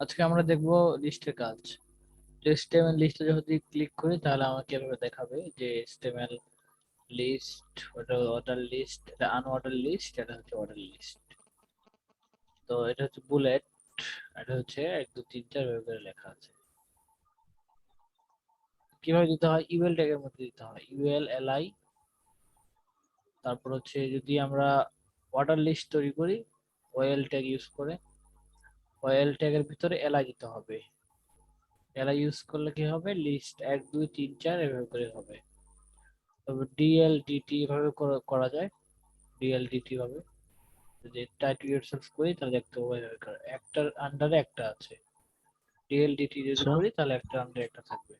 আজকে আমরা দেখব লিস্টের কাজ। HTML লিস্টে যদি ক্লিক করি তাহলে আমাকে এভাবে দেখাবে যে HTML লিস্ট, ওটা অর্ডার লিস্ট, এটা আনঅর্ডার লিস্ট, এটা হচ্ছে অর্ডার লিস্ট। তো এটা হচ্ছে বুলেট, এটা হচ্ছে 1 2 3 4 এভাবে করে লেখা আছে। কিভাবে দিতে হয়? ইউএল ট্যাগের মধ্যে দিতে হয়, ইউএল এলআই। তারপর হচ্ছে যদি আমরা অর্ডার লিস্ট তৈরি করি ওএল ট্যাগ ইউজ করে, ওএল ট্যাগের ভিতরে এলআই দিতে হবে। এলআই ইউজ করলে কি হবে? লিস্ট 1 2 3 4 এভাবে করে হবে। তবে ডিএলডিটি এভাবে করা যায়, ডিএলডিটি ভাবে যদি টাইটেল ইউরসেলফ করি তাহলে দেখতে পাবো একটার আন্ডারে একটা আছে। ডিএলডিটি যদি আচ্ছা করি তাহলে একটার আন্ডারে একটা থাকবে।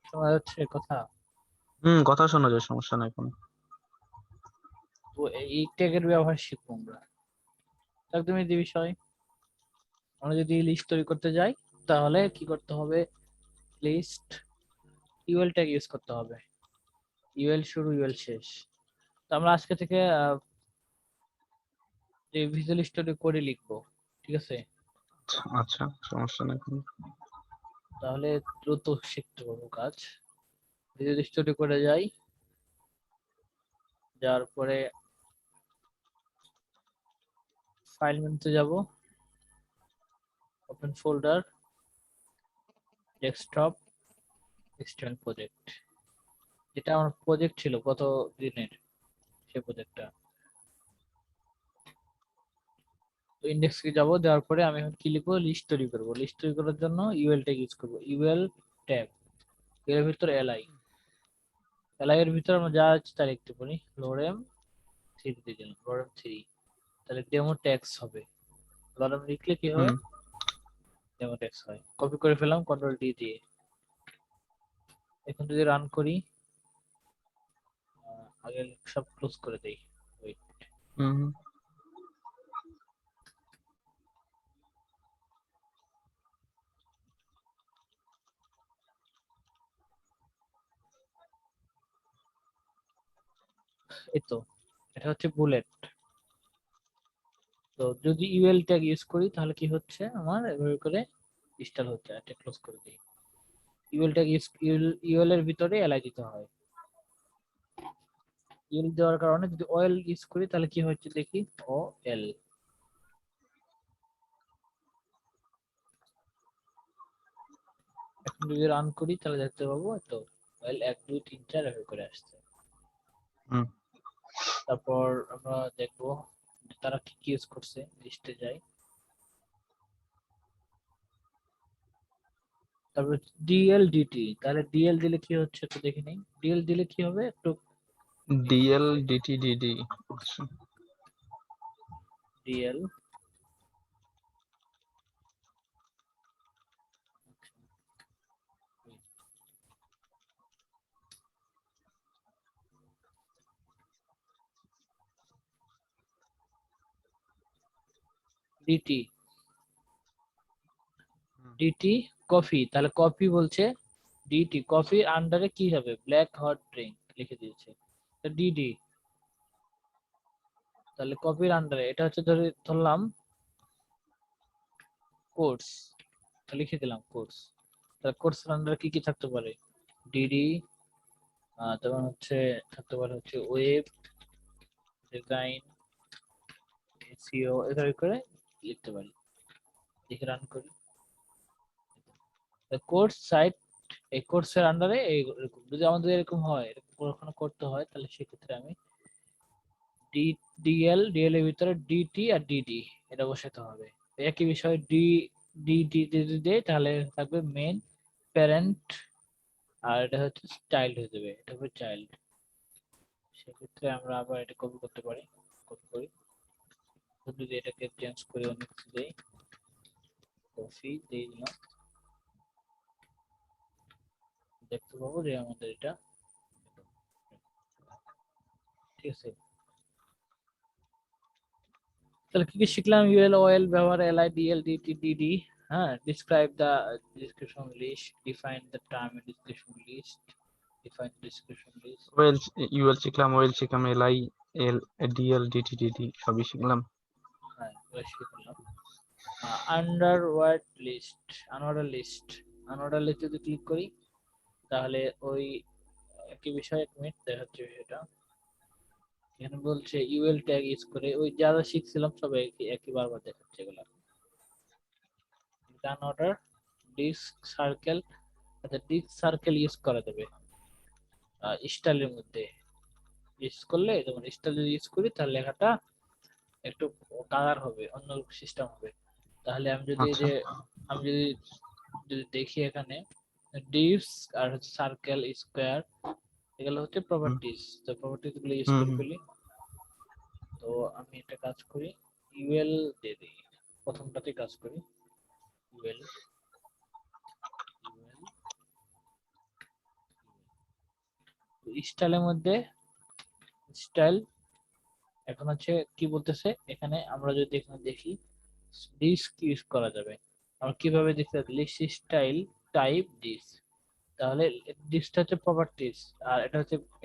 শোনা যাচ্ছে কথা? কথা শোনা যায়, সমস্যা নাই কোনো। তো এই ট্যাগের ব্যবহার শিখবো আমরা একদম এই বিষয়। আমরা যদি লিস্ট তৈরি করতে যাই তাহলে কি করতে হবে? লিস্ট ইউএল ট্যাগ ইউজ করতে হবে, ইউএল শুরু ইউএল শেষ। তো আমরা আজকে থেকে যে ভিজুয়াল স্টুডিও কোডে লিখবো, ঠিক আছে? আচ্ছা, সমস্যা নাই কোনো। তাহলে দ্রুত শিখতে পারবো কাজ। ভিজুয়াল স্টুডিও কোডে যাই, যাওয়ার পরে ফাইল মেনুতে যাব, open folder, desktop, external project, যেটা আমার প্রজেক্ট ছিল গত দিনের, সেই প্রজেক্টটা। তো ইন্ডেক্সে যাব, দেওয়ার পরে আমি এখন কি লিখবো? লিস্ট তৈরি করব। লিস্ট তৈরি করার জন্য ইউএল ট্যাগ ইউজ করব, ইউএল ট্যাগ, এর ভিতর এলআই, এলআই এর ভিতর আমরা যা আছে তা লিখতে পারি। লোরেম 3 দিয়ে দিলাম, লোরেম 3, তাহলে ডেমো ট্যাক্স হবে। লোরেম লিখলে কি হয়? হুম ডেমো ট্যাক্স হয়। কপি করে ফেলাম কন্ট্রোল ডি দিয়ে। এখন যদি রান করি, আগে সব ক্লোজ করে দেই। ওয়েট, হুম হুম। এই তো, এটা হচ্ছে বুলেট। তো যদি ইউএল ট্যাগ ইউজ করি তাহলে কি হচ্ছে? আমার এভাবে করে ইনস্টল হচ্ছে। এটা ক্লোজ করে দিই। ইউএল ট্যাগ ইউএল এর ভিতরে এলআই দিতে হয়। ইউএল দেওয়ার কারণে যদি ওএল ইউজ করি তাহলে কি হচ্ছে দেখি, ও এল। এখন যদি রান করি তাহলে দেখতে পাবো তো ওএল 1 2 3 4 এভাবে করে আসছে। হুম। তারপর আমরা দেখবো তারা কি কি ইউজ করছে। লিস্টে যাই, তারপর ডিএলডিটি, তাহলে ডিএল দিলে কি হচ্ছে একটু দেখে নেই। ডিএল দিলে কি হবে একটু, ডিএল ডিটি ডিডি। আচ্ছা। ডিএল ডিটি, হুম ডিটি কফি, তাহলে কফি বলছে। ডিটি কফির আন্ডারে কি হবে? ব্ল্যাক হট ড্রিঙ্ক লিখে দিয়েছে। ডিডি, তাহলে কফির আন্ডারে এটা হচ্ছে ধরলাম কোর্স, লিখে দিলাম কোর্স। তাহলে কোর্সের আন্ডারে কি কি থাকতে পারে? ডিডি, যেমন হচ্ছে থাকতে পারে হচ্ছে ওয়েব ডিজাইন, এসইও, এভাবে করে লিখতে পারি। লিখে রান করি। কোর্স সাইট, এই কোর্সের আন্ডারে এইরকম যদি আমাদের এরকম হয়, এরকম কখনো করতে হয়, তাহলে সেক্ষেত্রে আমি ডিএল এর ভিতরে ডিটি আর ডিডি এটা বসাতে হবে। একই বিষয় ডিডি যদি দেয় তাহলে থাকবে মেন, প্যারেন্ট, আর এটা হচ্ছে চাইল্ড হয়ে যাবে, এটা হবে চাইল্ড। সেক্ষেত্রে আমরা আবার এটা কপি করতে পারি, কপি করি। যদি এটাকে চেঞ্জ করে অন্য কিছু দেই, কপি দিয়ে দিলাম, দেখতে পাবো যে আমাদের এটা ঠিক আছে। তাহলে কি কি শিখলাম? ইউএল ওএল ব্যবহার, এলআই ডিএল ডিটি ডিডি। হ্যাঁ, describe the description list, define the term in description list, define description list. OL UL শিখলাম, ওয়েল শিখলাম, LI L DL DT DD সবই শিখলাম। হ্যাঁ শিখে ফেললাম। Unordered list, unorder list, unorder list যদি click করি তাহলে ওই একই বিষয়, এক মিনিট দেখাচ্ছে সেটা। এখানে বলছে ইউএল ট্যাগ ইউজ করে ওই যারা শিখছিলাম সব একই বারবার দেখাচ্ছে এগুলা। ডান অর্ডার ডিস্ক সার্কেল, আচ্ছা ডিস্ক সার্কেল ইউজ করা যাবে স্টাইলের মধ্যে ইউজ করলে, যেমন স্টাইল যদি ইউজ করি তাহলে লেখাটা একটু কালার হবে, অন্য সিস্টেম হবে। তাহলে আমি যদি এই আচ্ছা যে আমি যদি যদি দেখি এখানে ডিস্ক আর হচ্ছে সার্কেল স্কোয়ার এগুলো হচ্ছে হুম প্রপার্টিজ, তো প্রপার্টিজ গুলো ইউজ হুম করে হুম, ফেলি। তো আমি একটা কাজ করি, ইউএল দিয়ে দিই, প্রথমটাতে কাজ করি ইউএল, স্টাইলের মধ্যে স্টাইল এখন হচ্ছে কি বলতেছে এখানে, আমরা যদি এখানে দেখি ডিস্ক ইউজ করা যাবে। আমরা কিভাবে দেখতে লিস্ট স্টাইল টাইপ ডিস্ক, তাহলে ডিস্কটা হচ্ছে প্রপার্টিজ আর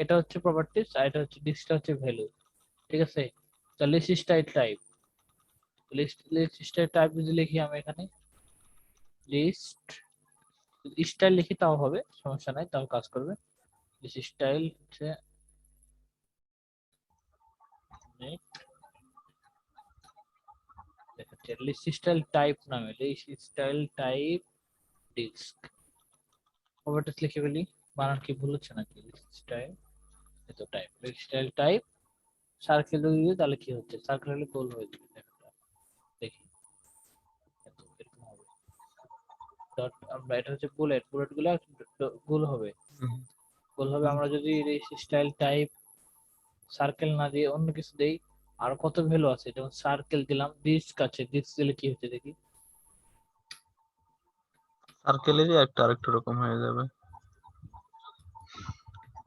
এটা হচ্ছে প্রপার্টিজ আর এটা হচ্ছে ডিস্কটা হচ্ছে ভ্যালু, ঠিক আছে। তো list style type, list style type যদি লিখি আমি এখানে লিস্ট স্টাইল লিখি তাও হবে, সমস্যা নাই, তাও কাজ করবে। লিস্ট স্টাইল হচ্ছে দেখাচ্ছে লিস্ট স্টাইল টাইপ নামে, list style type disc properties লিখে ফেলি। বানান কি ভুল হচ্ছে নাকি? লিস্ট স্টাইল এত type, list style type circle যদি দিই তাহলে কি হচ্ছে, সার্কেল হলে গোল হয়ে যাবে লেখাটা, দেখি এরকম হবে। ডট আমরা এটা হচ্ছে বুলেট, বুলেট গুলো গোল হবে, হুম গোল হবে। হুম। আমরা যদি স্টাইল টাইপ সার্কেল না দিয়ে অন্য কিছু দেই, আর কত ভ্যালু আছে, যেমন সার্কেল দিলাম, ডিস্ক আছে, ডিস্ক দিলে কি হচ্ছে দেখি, সার্কেলেরই একটা আরেকটু রকম হয়ে যাবে।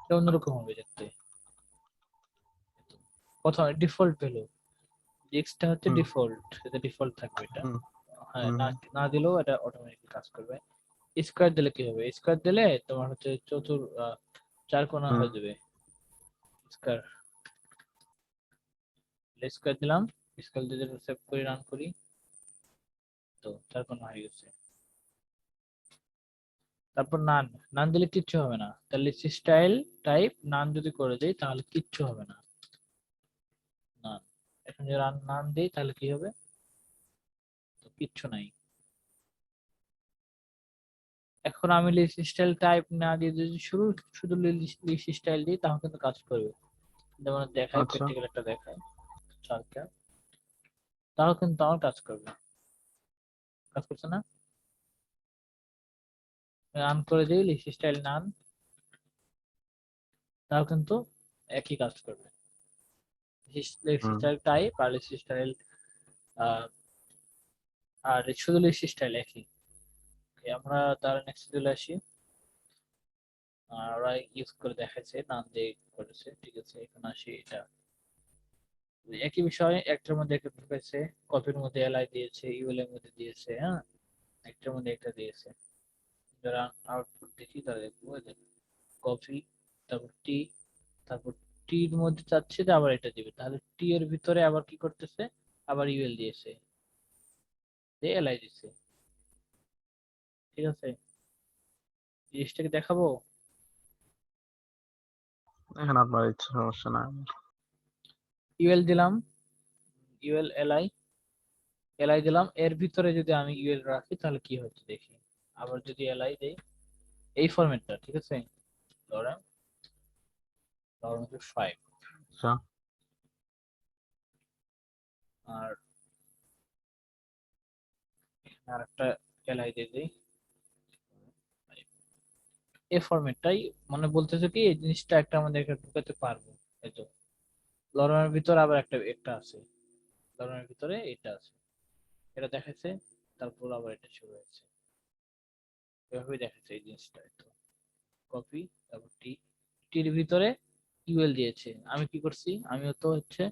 এটা অন্যরকম হবে দেখতে। প্রথমে ডিফল্ট ভ্যালু, ডিস্কটা হচ্ছে হুম ডিফল্ট, এটা ডিফল্ট থাকবে এটা। হুম হ্যাঁ, হুম না না দিলেও এটা অটোমেটিক কাজ করবে। স্কোয়ার দিলে কি হবে, স্কোয়ার দিলে তোমার হচ্ছে চার কোণা হুম। হয়ে যাবে স্কোয়ার। স্কোয়ার দিলাম, স্কোয়ার দিয়ে সেভ করে রান করি, তো চার কোণা হয়ে গেছে। তারপর নান, নান দিলে কিচ্ছু হবে না, তাহলে স্টাইল টাইপ নান যদি করে দেই তাহলে কিচ্ছু হবে না, নান। এখন যদি নান দিই তাহলে কি হবে, তো কিচ্ছু নাই। এখন আমি লিস্ট স্টাইল টাইপ না দিয়ে যদি শুধু লিস্ট স্টাইল দিই তাহলে কিন্তু কাজ করবে, যেমন দেখায় আচ্ছা প্র্যাকটিক্যাল একটা দেখায় চারটা, তাও কিন্তু আমার কাজ করবে। কাজ করছে না, রান করে দিই লিস্ট স্টাইল নান, তাও কিন্তু একই কাজ করবে। লিস্ট হুম স্টাইল টাইপ আর লিস্ট স্টাইল আর শুধু লিস্ট স্টাইল একই। আমরা তার নেক্সট চলে আসি, ওরা ইউজ করে দেখাচ্ছে নাম দিয়ে করেছে, ঠিক আছে। এখন আসি এটা একই বিষয়, একটার মধ্যে একটা ঢুকেছে, কপির মধ্যে এলআই দিয়েছে, ইউএল এর মধ্যে দিয়েছে, হ্যাঁ একটার মধ্যে একটা দিয়েছে। যারা আউটপুট দেখি তাহলে দেখবো কপি, তারপর টি, তারপর টির মধ্যে চাচ্ছে যে আবার এটা দিবে, তাহলে টি এর ভিতরে আবার কি করতেছে, আবার ইউএল দিয়েছে, দিয়ে এলআই দিছে, ঠিক আছে। জিনিসটাকে দেখাবো, এখন আপনার ইচ্ছা, সমস্যা নাই। ইউএল দিলাম, ইউএল এলআই, এলআই দিলাম, এর ভিতরে যদি আমি ইউএল রাখি তাহলে কি হচ্ছে দেখি। আবার যদি এলআই দেই এই ফরম্যাটটা, ঠিক আছে, লরেন লরেন 5, আচ্ছা আর আর একটা এলআই দিয়ে দিই এই ফরম্যাটটাই, মানে বলতেছে কি এই জিনিসটা একটা আমাদের একটা ঢুকাতে পারবো, এই তো লরেনের ভিতরে আবার একটা একটা আছে, লরেনের ভিতরে এটা আছে, এটা দেখাচ্ছে, তারপর আবার এটা শুরু হয়েছে, এভাবে দেখাচ্ছে এই জিনিসটা। তো কপি, তারপর টি, টির ভিতরে ইউএল দিয়েছে, আমি কি করছি, আমিও তো হচ্ছে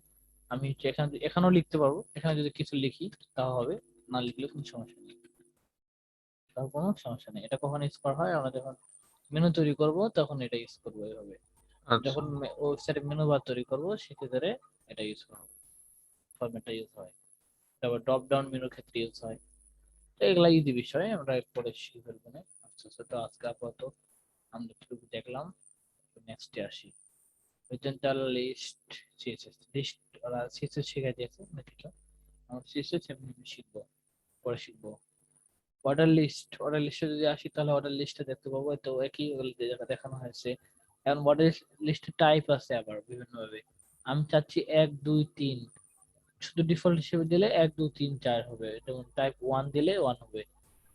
আমি হচ্ছে এখানে এখানেও লিখতে পারবো, এখানে যদি কিছু লিখি তাও হবে, না লিখলে কোনো সমস্যা নেই, তাও কোনো সমস্যা নেই। এটা কখন ইউজ করা হয়, আমরা যখন মেনু তৈরি করব তখন এটা ইউজ করবো এইভাবে, আচ্ছা যখন ওয়েবসাইটে মেনু বার তৈরি করবো সেক্ষেত্রে এটা ইউজ করবো, ফরম্যাটটা ইউজ হয়। তারপর ড্রপ ডাউন মেনুর ক্ষেত্রে ইউজ হয়। তো এগুলা ইজি বিষয়, আমরা পরে শিখে ফেলবো না। আচ্ছা আচ্ছা, তো আজকে আপাতত আমরা একটু দেখলাম, নেক্সটে আসি। হরিজন্টাল লিস্ট, সিএসএস লিস্ট ওরা সিএসএস শিখাই দিয়েছে নাকি, আমরা সিএসএস এমনি শিখবো, পরে শিখবো। অর্ডার লিস্ট, অর্ডার লিস্টে যদি আসি তাহলে অর্ডার লিস্টে দেখতে পাবো, তো একই জায়গা দেখানো হয়েছে। এখন অর্ডার লিস্টের টাইপ আছে আবার বিভিন্ন ভাবে। আমি চাচ্ছি 1 2 3, শুধু ডিফল্ট হিসেবে দিলে 1 2 3 4 হবে, যেমন টাইপ 1 দিলে 1 হবে,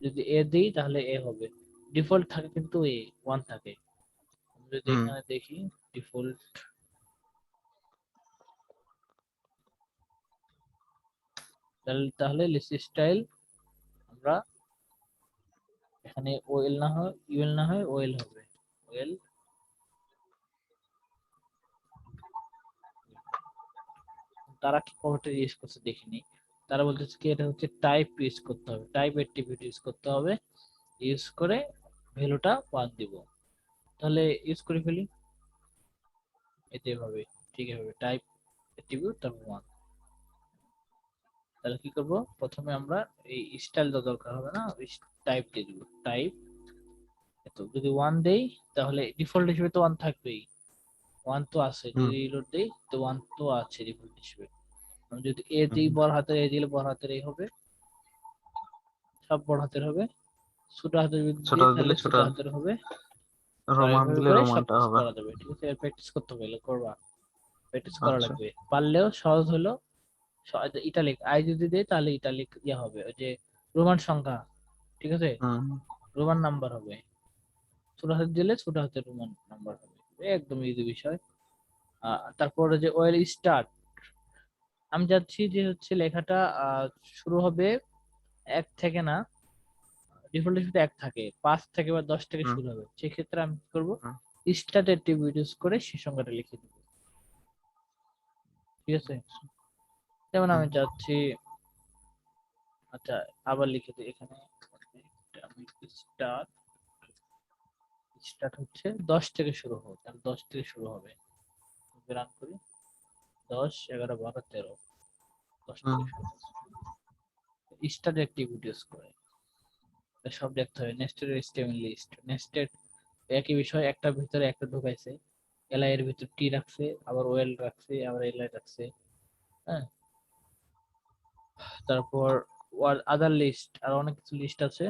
যদি এ দিই তাহলে এ হবে। ডিফল্ট থাকে কিন্তু এ 1 থাকে। আমি যদি হুম এখানে দেখি ডিফল্ট, তাহলে লিস্ট স্টাইল আমরা এখানে ওএল না হয় ইউএল না হয় ওএল হবে, ওএল। তারা কি কভারটা ইউজ করছে দেখিনি। তারা বলতেছে কি এটা হচ্ছে টাইপ ইউজ করতে হবে, টাইপ অ্যাট্রিবিউট ইউজ করতে হবে, ইউজ করে ভ্যালুটা 1 দিব। তাহলে ইউজ করে ফেলি এতে হবে, ঠিক হবে টাইপ অ্যাট্রিবিউট তারপর 1। তাহলে কি করব, প্রথমে আমরা এই স্টাইল দেওয়া দরকার হবে না, টাইপ দিয়ে দিব, টাইপ এত যদি 1 দেই তাহলে ডিফল্ট হিসেবে তো 1 থাকবেই, 1 তো আছে, হুম যদি রিলোড দেই তো 1 তো আছে ডিফল্ট হিসেবে। আমি যদি এ হুম দিই বড় হাতের, এ দিলে বড় হাতের এই হবে, সব বড় হাতের হবে। ছোট হাতের যদি ছোট দিই দিলে তাহলে ছোট, ছোট হাতের হবে। তো রোমান এইভাবে দিলে করে রোমানটা সবকিছু হবে। করা যাবে, ঠিক আছে। প্র্যাকটিস করতে হবে, করবা, প্র্যাকটিস করা আচ্ছা। লাগবে, পারলেও সহজ হলো। ইটালিক আই যদি দেই তাহলে ইটালিক ইয়া হবে, ওই যে রোমান সংখ্যা, ঠিক আছে, হুম রোমান নাম্বার হবে। ছোট হাতের দিলে ছোট হাতের রোমান নাম্বার হবে, একদম ইজি বিষয়। তারপরে যে ওয়েল স্টার্ট, আমি যাচ্ছি যে হচ্ছে লেখাটা শুরু হবে 1 থেকে না, ডিফল্ট হিসেবে 1 থাকে, 5 থেকে বা 10 থেকে হুম শুরু হবে, সেক্ষেত্রে আমি কি করবো, হুম স্টার্ট অ্যাট্রিবিউট ইউজ করে সেই সংখ্যাটা লিখে দিব, ঠিক আছে। যেমন হুম আমি চাচ্ছি, আচ্ছা আবার লিখে দিই এখানে, আমি স্টার্ট, স্টার্ট হচ্ছে 10 থেকে শুরু হবে, তাহলে 10 থেকে শুরু হবে, রান করি, 10 11 12 13, 10 হুম থেকে শুরু হবে। স্টার্ট অ্যাক্টিভিটি ইউজ করে সব দেখতে হবে, নেস্টেড স্টেমিং লিস্ট, নেস্টেড একই বিষয়, একটার ভিতরে একটা ঢুকাইছে, এলআই এর ভিতর টি রাখছে, আবার ওয়েল রাখছে, আবার এলআই রাখছে, হ্যাঁ। তারপর আদার লিস্ট, আর অনেক কিছু লিস্ট আছে,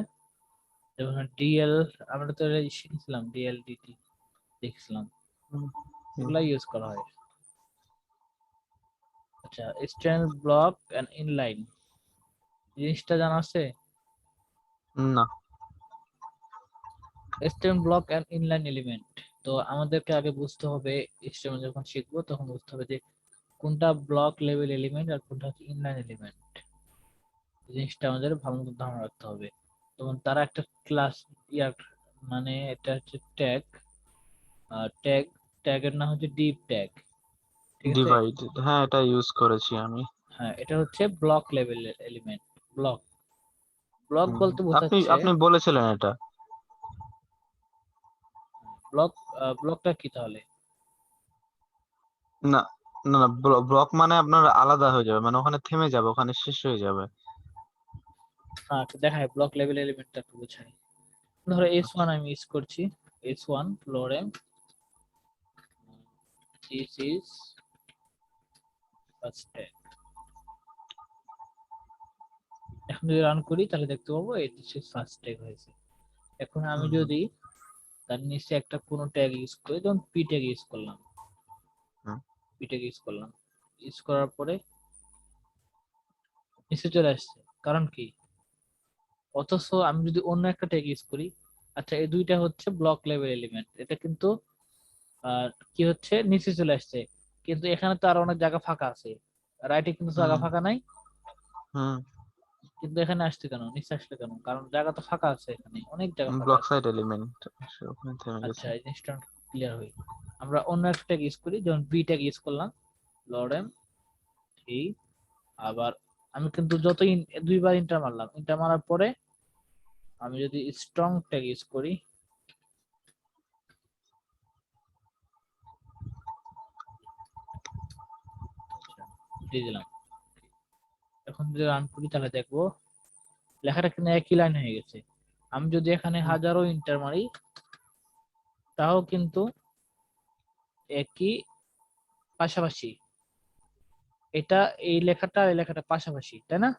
যেমন ডিএল, আমরা তো এটা শিখেছিলাম, ডিএল ডিটি দেখছিলাম, হুম হুম। এগুলা ইউজ করা হয়। আচ্ছা স্ট্যান্ড ব্লক এন্ড ইনলাইন, জিনিসটা জানা আছে। না। Stand block and inline element, তো আমাদেরকে আগে বুঝতে হবে, স্টেম যখন শিখবো তখন বুঝতে হবে যে কোনটা ব্লক লেভেল এলিমেন্ট আর কোনটা হচ্ছে ইনলাইন এলিমেন্ট, জিনিসটা আমাদের ভালো মতো ধারণা রাখতে হবে। যেমন তারা একটা ক্লাস ইয়ার, মানে এটা হচ্ছে ট্যাগ, ট্যাগ, ট্যাগের নাম হচ্ছে ডিপ ট্যাগ, ঠিক আছে। ডিভাইড, হ্যাঁ এটা ইউজ করেছি আমি। হ্যাঁ এটা হচ্ছে block level element, block, block hmm. বলতে আপনি বোঝাচ্ছে, আপনি বলেছিলেন এটা। ব্লক, ব্লকটা কি তাহলে, না না না, ব্লক মানে আপনার আলাদা হয়ে যাবে, মানে ওখানে থেমে যাবে, ওখানে শেষ হয়ে যাবে। দেখায় ব্লক লেভেল এলিমেন্টটা একটু বোঝায়। ধরো এস আচ্ছা। ওয়ান আমি ইউজ করছি, S one lorem, this is first tag. এখন যদি রান করি তাহলে দেখতে পাবো এই দিস ইজ ফার্স্ট ট্যাগ হয়েছে। এখন আমি হুম যদি তার নিচে একটা কোনো ট্যাগ ইউজ করি, যেমন পি ট্যাগ ইউজ করলাম, হুম পি ট্যাগ ইউজ করলাম, ইউজ করার পরে নিচে চলে আসছে, কারণ কি, অথচ আমি যদি অন্য একটা ট্যাগ ইউজ করি, আচ্ছা এই দুইটা হচ্ছে ব্লক লেভেল এলিমেন্ট, এটা কিন্তু কি হচ্ছে নিচে চলে আসছে, কিন্তু এখানে তো আর অনেক জায়গা ফাঁকা আছে, রাইটে কিন্তু জায়গা হুম ফাঁকা নাই, হুম। কিন্তু এখানে আসছে কেন, নিচে আসলে কেন, কারণ জায়গা তো ফাঁকা আছে, এখানে অনেক জায়গা ফাঁকা ব্লক আছে। সাইড এলিমেন্ট ওখানে থেমে আচ্ছা গেছে। এই জিনিসটা ক্লিয়ার হই, আমরা অন্য একটা ট্যাগ ইউজ করি, যেমন বি ট্যাগ ইউজ করলাম, লরেম থ্রি, আবার আমি কিন্তু যতই দুইবার ইন্টার মারলাম, ইন্টার মারার পরে আমি যদি স্ট্রং ট্যাগ ইউজ করি, দিয়ে দিলাম, এখন এখন যদি রান করি তাহলে দেখবো লেখাটা কিন্তু একই লাইন হয়ে গেছে। আমি যদি এখানে হাজারো ইন্টার মারি তাও কিন্তু একই পাশাপাশি, এটা এই লেখাটা এই লেখাটা পাশাপাশি, তাই না?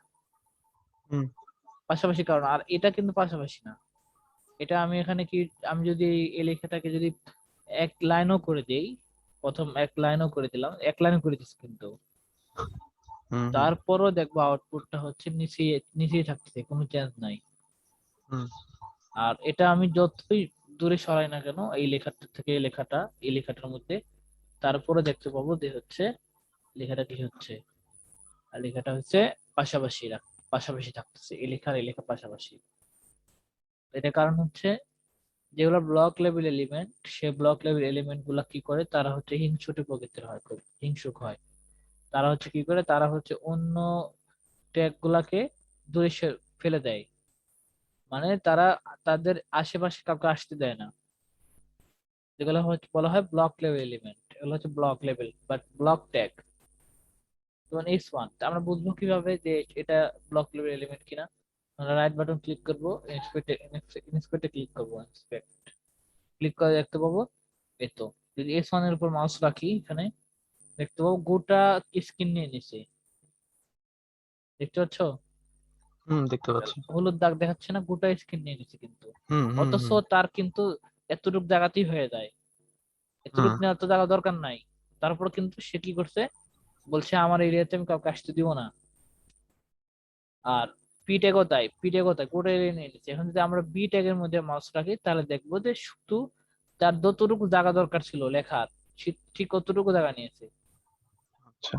হুম পাশাপাশি কারণ, আর এটা কিন্তু পাশাপাশি না। এটা আমি এখানে কি, আমি যদি এই লেখাটাকে যদি এক লাইনও করে দেই, প্রথম এক লাইনও করে দিলাম, এক লাইন করে দিচ্ছি কিন্তু হুম হুম তারপরও দেখবো আউটপুটটা হচ্ছে নিচে নিচেই থাকছে, কোনো চেঞ্জ নাই। হুম আর এটা আমি যতই দূরে সরাই না কেন এই লেখাটা থেকে এই লেখাটার মধ্যে, তারপরে দেখতে পাবো যে হচ্ছে লেখাটা কি হচ্ছে, আর লেখাটা হচ্ছে পাশাপাশি পাশাপাশি থাকতেছে, এই লেখা পাশাপাশি। এটা কারণ হচ্ছে যেগুলো ব্লক লেভেল এলিমেন্ট, সে ব্লক লেভেল এলিমেন্ট গুলা কি করে, তারা হচ্ছে হিংসুটে প্রকৃতির হয়, খুব হিংসুক হয়। তারা হচ্ছে কি করে, তারা হচ্ছে অন্য ট্যাগ গুলাকে দূরে ফেলে দেয়, মানে তারা তাদের আশেপাশে কাউকে আসতে দেয় না। যেগুলো হচ্ছে বলা হয় ব্লক লেভেল এলিমেন্ট, এগুলো হচ্ছে block level but block tag. যেমন S1, আমরা বুঝবো কিভাবে যে এটা ব্লক লেভেল এলিমেন্ট কিনা? আমরা রাইট বাটন ক্লিক করবো, ইন্সপেক্টে ক্লিক করবো, ইন্সপেক্ট ক্লিক করে দেখতে পাবো এই তো, যদি S1 এর উপর মাউস রাখি এখানে দেখতে পাবো গোটা স্ক্রিন নিয়ে নিছে, দেখতে পাচ্ছ? হুম দেখতে পাচ্ছি। হলুদ দাগ দেখাচ্ছে না, গোটা স্ক্রিন নিয়ে নিছে কিন্তু। হুম হুম অথচ হুম তার কিন্তু এতটুকু জায়গাতেই হয়ে যায়, হুম এতটুকু নেওয়ার তো জায়গা দরকার নাই। তারপর কিন্তু সে কি করছে, বলছে আমার এরিয়াতে আমি কাউকে আসতে দিব না। আর পি ট্যাগও তাই, পি ট্যাগও তাই, গোটা এরিয়া নিয়ে নিচ্ছে। এখন যদি আমরা বি ট্যাগের মধ্যে মাউস রাখি তাহলে দেখবো যে শুধু তার যতটুকু জায়গা দরকার ছিল লেখার, ঠিক কতটুকু জায়গা নিয়েছে। আচ্ছা।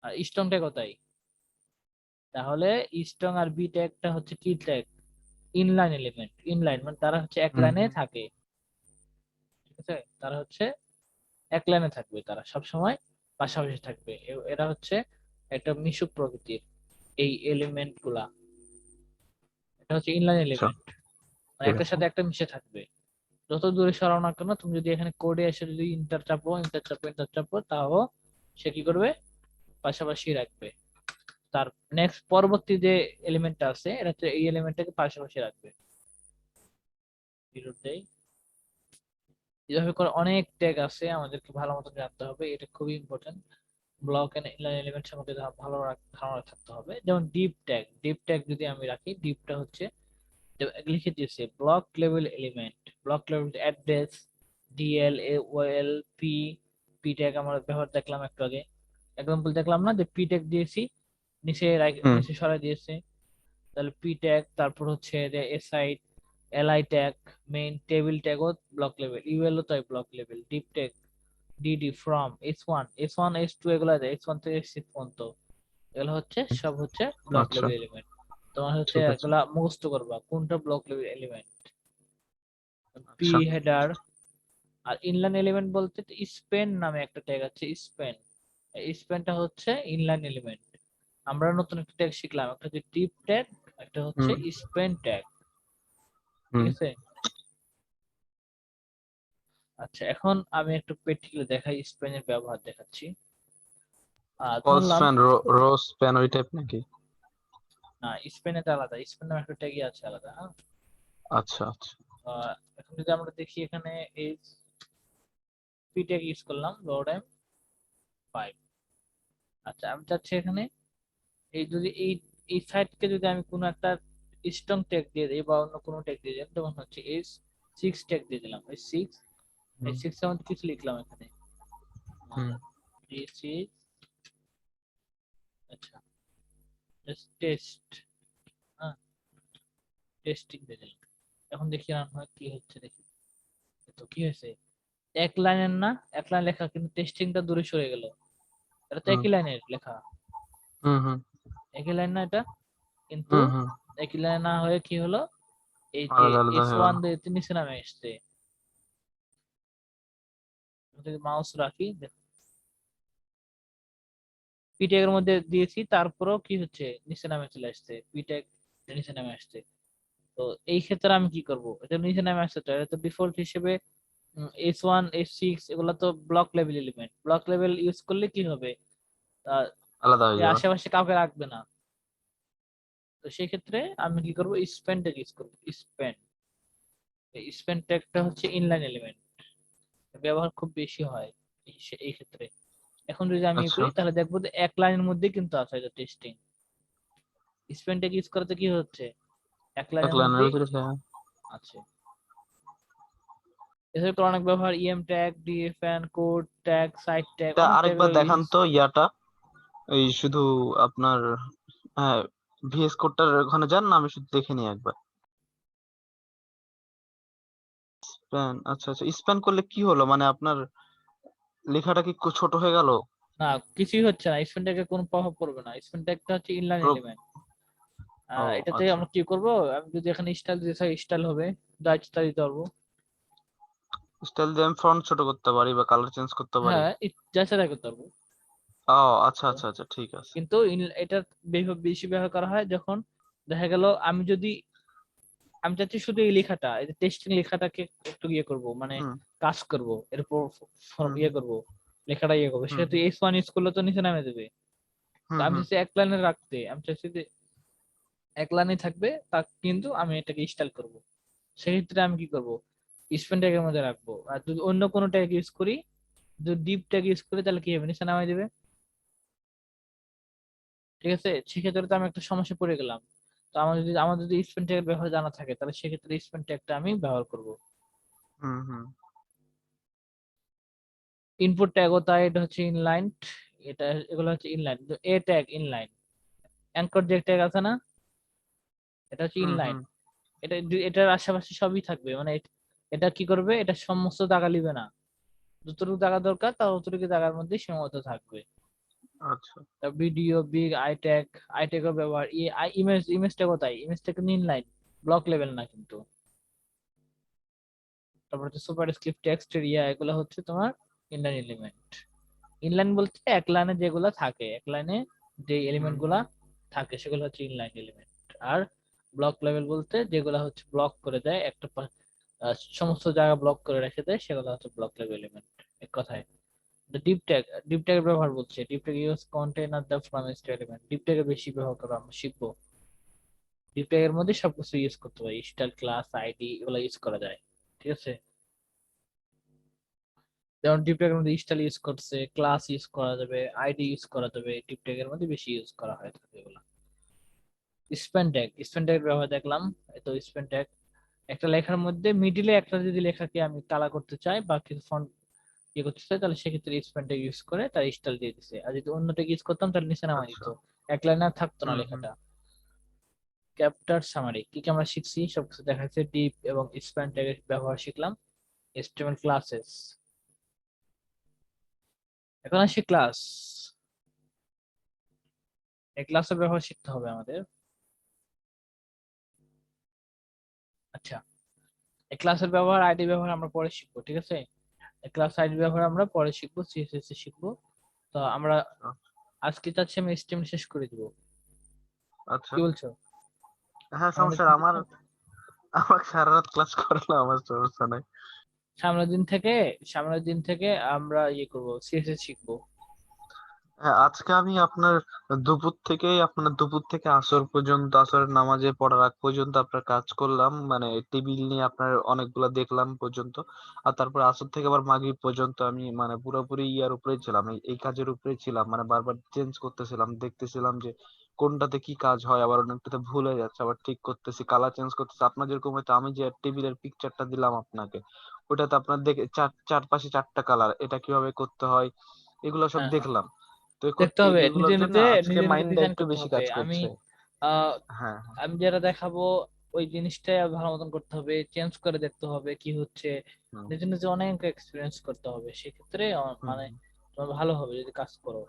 আর স্ট্রং ট্যাগও তাই। তাহলে স্ট্রং আর বি ট্যাগটা হচ্ছে কি ট্যাগ, ইনলাইন এলিমেন্ট, ইনলাইন মানে তারা হচ্ছে এক হুম লাইনে হুম থাকে, ঠিক আছে? তারা হচ্ছে এক লাইনে থাকবে, তারা সব সময় পাশাপাশি থাকবে। এরা হচ্ছে একটা মিশুক প্রকৃতির এই এলিমেন্ট গুলা, এটা হচ্ছে ইনলাইন আচ্ছা এলিমেন্ট, মানে ঠিক একটার আছে। সাথে একটা মিশে থাকবে। যত দূরে সরাও না কেন, তুমি যদি এখানে কোডে এসে যদি ইন্টার চাপো তাও সে কি করবে, পাশাপাশি রাখবে। তার নেক্সট পরবর্তী যে এলিমেন্টটা আছে এটা হচ্ছে এই এলিমেন্টটাকে পাশাপাশি রাখবে। বিরোধ দেই। এভাবে করে অনেক ট্যাগ আছে, আমাদেরকে ভালো মতো জানতে হবে, এটা খুবই important. Block and inline element সম্পর্কে ভালো ধারণা থাকতে হবে। যেমন ডিপ ট্যাগ, ডিপ ট্যাগ যদি আমি রাখি, ডিপটা হচ্ছে লিখে দিয়েছে block level element, block level address, DL A OL P, P tag আমরা ব্যবহার দেখলাম একটু আগে, এক্সাম্পল দেখলাম না যে পি ট্যাগ দিয়েছি, নিচে হুম নিচে সরাই দিয়েছে, তাহলে পি ট্যাগ। তারপর হচ্ছে যে SI LI tag, main table ট্যাগও ব্লক লেভেল, ইউএল ও তাই block level, div tag DD from S one S two, এগুলো এস ওয়ান থেকে এস6 পর্যন্ত, এগুলো হচ্ছে সব হচ্ছে ব্লক আচ্ছা লেভেল এলিমেন্ট। তোমার হচ্ছে ঠিক আছে। এগুলা মুখস্থ করবা কোনটা ব্লক লেভেল এলিমেন্ট। পি আচ্ছা হেডার। আর ইনলাইন এলিমেন্ট বলতে স্পেন নামে একটা ট্যাগ আছে, স্পেন। স্পেনটা হচ্ছে ইনলাইন এলিমেন্ট। আমরা নতুন একটা ট্যাগ শিখলাম, একটা হচ্ছে ডিপ ট্যাগ, একটা হচ্ছে হুম স্পেন ট্যাগ, ঠিক হুম আছে? আচ্ছা, এখন আমি একটু প্র্যাকটিক্যালি দেখাই, স্পেনের ব্যবহার দেখাচ্ছি। কল ধরলাম, স্প্যান রো স্প্যান ওই টাইপ নাকি? না স্পেনের আলাদা, স্পেন নামে একটা ট্যাগই আছে আলাদা, হ্যাঁ। আচ্ছা আচ্ছা এখন যদি আমরা দেখি এখানে এই পি ট্যাগ ইউজ করলাম, লোড M5। আচ্ছা, আমি চাচ্ছি এখানে এই যদি এই সাইটকে যদি আমি কোনো একটা স্ট্রং ট্যাগ দিয়ে দিই বা অন্য কোনো ট্যাগ দিয়ে দিলাম, যেমন হচ্ছে S6 ট্যাগ দিয়ে দিলাম, এই হুম সিক্স এর মধ্যে কিছু লিখলাম এখানে, হুম দিস ইজ, আচ্ছা টেস্ট, হ্যাঁ, টেস্টিং দিয়ে দিলাম। এখন দেখি রান হয় কি হচ্ছে, দেখি তো কি হয়েছে। এক লাইনের না, এক লাইন লেখা কিন্তু টেস্টিংটা দূরে সরে গেল। এটা তো হুম একই লাইনের লেখা, হুম হুম একই লাইন না এটা, কিন্তু হুম হুম একই লাইন না হয়ে কি হলো, এই যে আলাদা আলাদা হয়ে S1 গেল। দিয়ে নিচে নামে এসছে। যদি মাউস রাখি, পিটেক এর মধ্যে দিয়েছি, তারপরেও কি হচ্ছে, নিচে নামে চলে আসছে, পিটেক নিচে নামে আসছে। তো এই ক্ষেত্রে আমি কি করব, এটা নিচে নামে আসছে, তো এটা তো ডিফল্ট হিসেবে S1 S6 এগুলো তো block level element, block level use করলে কি হবে, আহ, আলাদা হয়ে এ যাবে। আশেপাশে কাউকে রাখবে না, তো সেই ক্ষেত্রে আমি কি করব, স্প্যান ট্যাগ ইউজ করব। স্প্যান, স্প্যান ট্যাগটা হচ্ছে ইনলাইন এলিমেন্ট, ব্যবহার খুব বেশি হয় এই ক্ষেত্রে। এখন যদি আমি আচ্ছা করি তাহলে দেখবো যে এক লাইনের মধ্যে কিন্তু আছে এটা টেস্টিং। স্প্যান ট্যাগ ইউজ করতে কি হচ্ছে, এক এক লাইনের লাইনের মধ্যেই ভিতরে আছে। এছাড়া তো অনেক ব্যবহার, EM tag, DFN, code tag, cite tag, তা অনেক আরেকবার ট্যাগের দেখান ইউজ। তো ইয়াটা, এই শুধু আপনার, হ্যাঁ, ভিএস কোডটার ওখানে যান না, আমি শুধু দেখে নিই একবার। স্প্যান, আচ্ছা আচ্ছা, স্প্যান করলে কি হলো, মানে আপনার লেখাটা কি ছোট হয়ে গেল? না, কিছুই হচ্ছে না, স্প্যান ট্যাগের কোনো প্রভাব পড়বে না। স্প্যান ট্যাগটা হচ্ছে ইনলাইন এলিমেন্ট। ও এটাতে আচ্ছা, আমরা কি করব, আমি যদি এখানে স্টাইল দিতে চাই স্টাইল হবে, দায়িত্বটা দিতে পারবো। স্টাইল দিয়ে আমি ফন্ট ছোট করতে পারি বা কালার চেঞ্জ করতে পারি। হ্যাঁ, যাচাই তাই করতে পারবো। ও আচ্ছা আচ্ছা আচ্ছা, ঠিক আছে। কিন্তু এটা বেশি ব্যবহার করা হয় যখন দেখা গেল আমি চাচ্ছি শুধু এই লেখাটা, এই টেস্টিং লেখাটাকে একটু ইয়ে করব, মানে হুম কাজ করব, এরপর হুম ইয়ে করব, লেখাটা ইয়ে করবো, হুম সেক্ষেত্রে S1 ইউজ করলে তো নিচে নামে দেবে। তো হুম আমি হুম চাচ্ছি এক লাইনে রাখতে, আমি চাচ্ছি যে এক লাইনে থাকবে তা, কিন্তু আমি এটাকে স্টাইল করব। সেক্ষেত্রে আমি কি করব, স্পেন ট্যাগের মধ্যে রাখবো। আর যদি অন্য কোনো ট্যাগ ইউজ করি, যদি ডিপ ট্যাগ ইউজ করি তাহলে কি হবে, নিচে নামাই দেবে। ঠিক আছে, সেক্ষেত্রে তো আমি একটা সমস্যা পড়ে গেলাম। তো আমার যদি স্পেন ট্যাগের ব্যবহার জানা থাকে, তাহলে সেক্ষেত্রে স্পেন ট্যাগটা আমি ব্যবহার করব। হুম হুম ইনপুট ট্যাগও তাই, এটা হচ্ছে ইনলাইন, এগুলো হচ্ছে ইনলাইন। এ ট্যাগ ইনলাইন, অ্যাঙ্কর যে ট্যাগ আছে না, এটা হচ্ছে হুম ইনলাইন। হুম এটার আশেপাশে সবই থাকবে, মানে এটা কি করবে, এটা সমস্ত জায়গা নিবে না, যতটুকু জায়গা দরকার তার ততটুকু জায়গার মধ্যে সীমাবদ্ধ থাকবে। আচ্ছা ভিডিও বিগ আই ট্যাগও ব্যবহার, ইমেজটাও তাই, ইমেজটা কিন্তু ইনলাইন, ব্লক লেভেল না কিন্তু। তারপর হচ্ছে সুপার স্ক্রিপ্ট, টেক্সট এরিয়া, এগুলো হচ্ছে তোমার ইনলাইন এলিমেন্ট। ইনলাইন বলতে এক লাইনে যেগুলো থাকে, এক লাইনে যে হুম এলিমেন্ট গুলা থাকে সেগুলো হচ্ছে ইনলাইন এলিমেন্ট। আর ব্লক লেভেল বলতে যেগুলো হচ্ছে ব্লক করে দেয়, সমস্ত জায়গা ব্লক করে রেখে দেয়, সেগুলো হচ্ছে ব্লক লেভেল এলিমেন্ট। এক কথায় ডিপ ট্যাগের ব্যবহার বলছে, div tag use container the from element. Div ট্যাগের বেশি ব্যবহার করা আমরা শিখবো। ডিপ ট্যাগের মধ্যে সবকিছু ইউজ করতে পারি, স্টাইল, ক্লাস, আইডি, এগুলো ইউজ করা যায়। ঠিক আছে, যেমন ডিপ ট্যাগের মধ্যে স্টাইল ইউজ করছে, ক্লাস ইউজ করা যাবে, আইডি ইউজ করা যাবে, ডিপ ট্যাগের মধ্যে বেশি ইউজ করা হয় থাকে এগুলো। স্পেন ট্যাগ ব্যবহার দেখলাম। তো স্পেন ট্যাগ একটা লেখার মধ্যে মিডিলে একটা যদি লেখাকে আমি কালা করতে চাই বা কিছু ফন্ট ইয়ে করতে চাই, তাহলে সেক্ষেত্রে স্পেন ট্যাগ ইউজ করে তার স্টাইল দিয়ে দিছে। আর যদি অন্য ট্যাগ ইউজ করতাম তাহলে নিচে নামাই আচ্ছা দিত, এক লাইনে আর থাকতো না হুম হুম লেখাটা। ক্যাপ্টার সামারি কি কি আমরা শিখছি সবকিছু দেখা যাচ্ছে, ডিপ এবং স্পেন ট্যাগের ব্যবহার শিখলাম। HTML ক্লাসেস, এখন আসি ক্লাস। এই ক্লাসের ব্যবহার শিখতে হবে আমাদের। আচ্ছা, এই ক্লাসের ব্যবহার, আইডি ব্যবহার আমরা পরে শিখবো, ঠিক আছে। ক্লাস আইডি ব্যবহার আমরা পরে শিখবো, সিএসএস এ শিখবো। তো আমরা আজকে চাচ্ছি আমি HTML শেষ করে দিব, আচ্ছা, কি বলছো? হ্যাঁ, আমাদের সমস্যা নেই। কিন্তু আমাকে সারা রাত ক্লাস করলে আমার সমস্যা নাই। সামনের দিন থেকে সামনের দিন থেকে আমরা ইয়ে করবো, সিএসএস শিখবো। হ্যাঁ, আজকে আমি দুপুর থেকে আসর পর্যন্ত, আসরের নামাজে পড়ার আগ পর্যন্ত আপনার কাজ করলাম, মানে টেবিল নিয়ে আপনার অনেকগুলা দেখলাম পর্যন্ত। আর তারপর আসর থেকে আবার মাগরিব পর্যন্ত আমি মানে পুরোপুরি ইয়ার উপরেই ছিলাম, এই কাজের উপরেই ছিলাম, মানে বারবার চেঞ্জ করতেছিলাম, দেখতেছিলাম যে কোনটাতে কি কাজ হয়, আবার অনেকটাতে ভুল হয়ে যাচ্ছে, আবার ঠিক করতেছি, কালার চেঞ্জ করতেছি। আপনার যেরকম হয়তো আমি যে টেবিলের পিকচারটা দিলাম আপনাকে, ওটাতে আপনার দেখে চারপাশে চারটা কালার, এটা কিভাবে করতে হয় এগুলো সব হ্যাঁ, হ্যাঁ, দেখলাম। তো দেখতে হবে, এগুলোর নিজে জন্য নিজে আজকে নিজে নিজে মাইন্ডটা ডিজাইন একটু করতে বেশি হবে। কাজ আমি করছে। আহ, হ্যাঁ আমি যেটা দেখাবো ওই জিনিসটাই ভালো মতন করতে হবে, চেঞ্জ করে দেখতে হবে কি হচ্ছে, হুম নিজে নিজে অনেক এক্সপিরিয়েন্স করতে হবে। সেক্ষেত্রে হুম মানে হুম, তোমার ভালো হবে যদি কাজ করো।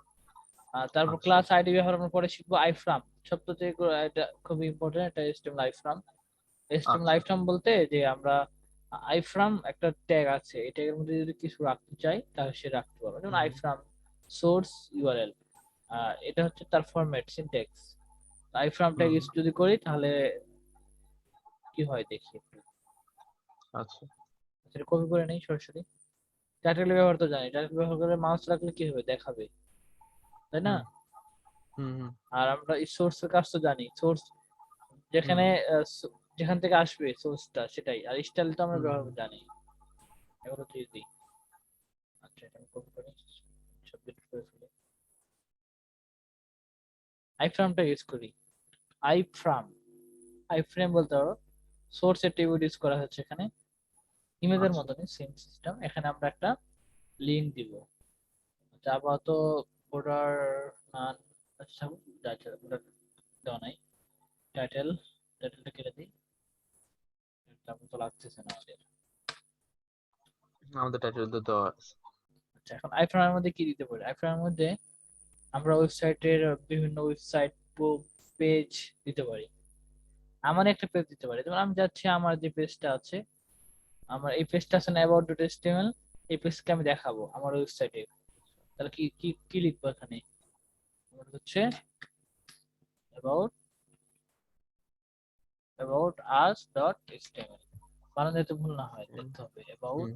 আর তারপর আচ্ছা ক্লাস আইডি ব্যবহার আমরা পরে শিখবো। আইফ্রাম সবচেয়ে এটা খুবই ইম্পর্টেন্ট, এটা HTML আইফ্রাম। HTML আচ্ছা আইফ্রাম বলতে যে আমরা আইফ্রাম একটা ট্যাগ আছে, এই ট্যাগের মধ্যে যদি কিছু রাখতে চাই তাহলে সে রাখতে পারবে, যেমন হুম আইফ্রাম সোর্স ইউআরএল, এটা হচ্ছে তার ফরম্যাট সিনট্যাক্স। আইফ্রাম ট্যাগ হুম ইউজ যদি করি তাহলে কি হয় দেখি একটু, আচ্ছা সেটা কপি করে নেই সরাসরি। টাইটেল ব্যবহার তো জানি, টাইটেল ব্যবহার করে মাউস রাখলে কি হবে, দেখাবে, তাই না? হুম হুম হুম আর আমরা এই সোর্স এর কাজ তো জানি, সোর্স যেখানে যেখান থেকে আসবে সোর্সটা সেটাই, আর স্টাইল তো আমরা ব্যবহার জানি, এগুলো তো ইজি। আচ্ছা এটা আমি কপি করে সাবমিট করে ফেলি। আই ফ্রেমটা ইউজ করি। আই ফ্রেম, আই ফ্রেম বলতে পারো সোর্স অ্যাট্রিবিউট ইউজ করা হচ্ছে এখানে, ইমেজের আচ্ছা মতনই সেম সিস্টেম। এখানে আমরা একটা লিঙ্ক দিব, আচ্ছা আপাতত বর্ডার নান, আচ্ছা বর্ডার দেওয়া নাই। টাইটেল, টাইটেলটা কেটে দিই, তারপর তো লাগতেছে না আমাদের। আমাদের টাইটেল তো দেওয়া আছে। আচ্ছা এখন আইফ্রেমের মধ্যে কি দিতে পারি? আইফ্রেমের মধ্যে আমরা ওয়েবসাইটের বিভিন্ন ওয়েবসাইট পেজ দিতে পারি। আমার একটা পেজ দিতে পারি, যেমন আমি যাচ্ছি আমার যে পেজটা আছে, আমার এই পেজটা আছে না about.html, এই পেজকে আমি দেখাবো আমার ওয়েবসাইটে। তাহলে কি কি কি লিখবো এখানে? আমার হচ্ছে about us.html, বানান যাতে ভুল না হয় লিখতে হবে about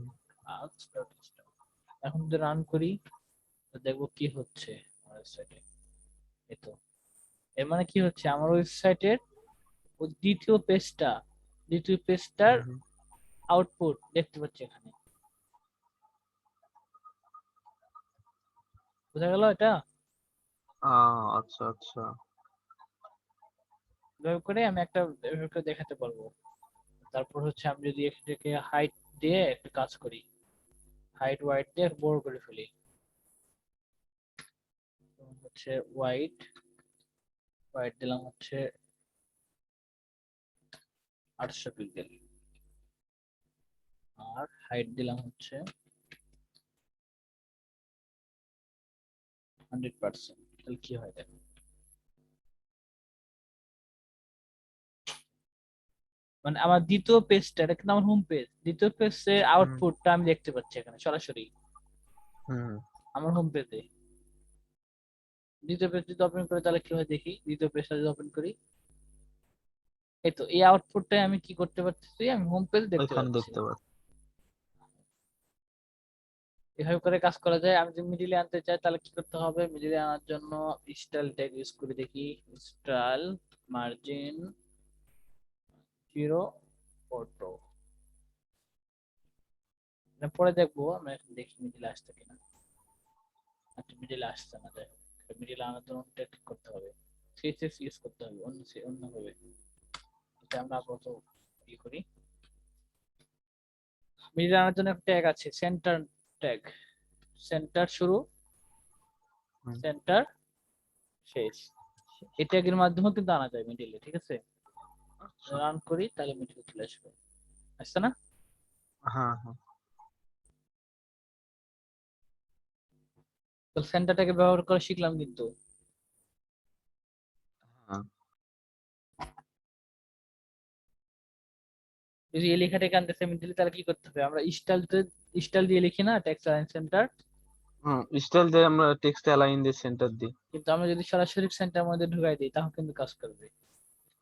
us.html। এখন যদি রান করি তো দেখবো কি হচ্ছে আমার ওয়েবসাইটে। এই তো, এর মানে কি হচ্ছে, আমার ওয়েবসাইটের দ্বিতীয় পেজটার আউটপুট দেখতে পাচ্ছি এখানে। বোঝা গেল এটা? আচ্ছা আচ্ছা। এভাবে করে আমি একটা এভাবে করে দেখাতে পারবো। তারপর হচ্ছে আমি যদি এখান থেকে হাইট দিয়ে একটা কাজ করি, হাইট ওয়াইড দিয়ে বড় করে ফেলি, হচ্ছে ওয়াইড, ওয়াইড দিলাম হচ্ছে 800 পিক্সেল, আর হাইট দিলাম হচ্ছে 100%। তাহলে কি হয় দেখো, মানে আমার দ্বিতীয় পেজটা, এটা কিন্তু আমার হোম পেজ, দ্বিতীয় পেজের আউটপুটটা আমি দেখতে পাচ্ছি এখানে সরাসরি আমার হোম পেজে। দ্বিতীয় পেজ যদি ওপেন করি তাহলে কি হয় দেখি, দ্বিতীয় পেজটা যদি ওপেন করি, এই তো এই আউটপুটটাই আমি কি করতে পারতেছি, আমি হোম পেজ দেখতে ওইখানে পাচ্ছি। দেখতে পাচ্ছি। এভাবে করে কাজ করা যায়। আমি যদি মিডিলে আনতে চাই তাহলে কি করতে হবে? মিডিলে আনার জন্য স্টাইল ট্যাগ ইউজ করে দেখি, স্টাইল মার্জিন 0 ফটো, পরে দেখবো আমরা, এখন দেখি মিডিলে আসছে কিনা। আচ্ছা মিডিলে আসছে না, যাই হোক মিডিলে আনার জন্য ট্যাগ করতে হবে, সিএসএস ইউজ করতে হবে অন্য ভাবে। এটা আমরা আপাতত কি করি, মিডিলে আনার জন্য একটা ট্যাগ আছে সেন্টার ট্যাগ, সেন্টার শুরু সেন্টার শেষ, এই ট্যাগের মাধ্যমে কিন্তু আনা যায় মিডিলে, ঠিক আছে? আচ্ছা। রান করি তাহলে মিডিলে চলে আসবে, আসছে না? হ্যাঁ হ্যাঁ। তো সেন্টারটাকে ব্যবহার করে শিখলাম কিন্তু। হ্যাঁ। যদি এই লেখাটাকে আনতে মিডিলে তাহলে কি করতে হবে? আমরা স্টাইল দিয়ে লিখি না টেক্সট অ্যালাইন সেন্টার, স্টাইল দিয়ে আমরা টেক্সট অ্যালাইন দিয়ে সেন্টার দিই। কিন্তু আমরা যদি সরাসরি সেন্টার মধ্যে ঢুকাই দিই তাহলে কিন্তু কাজ করবে।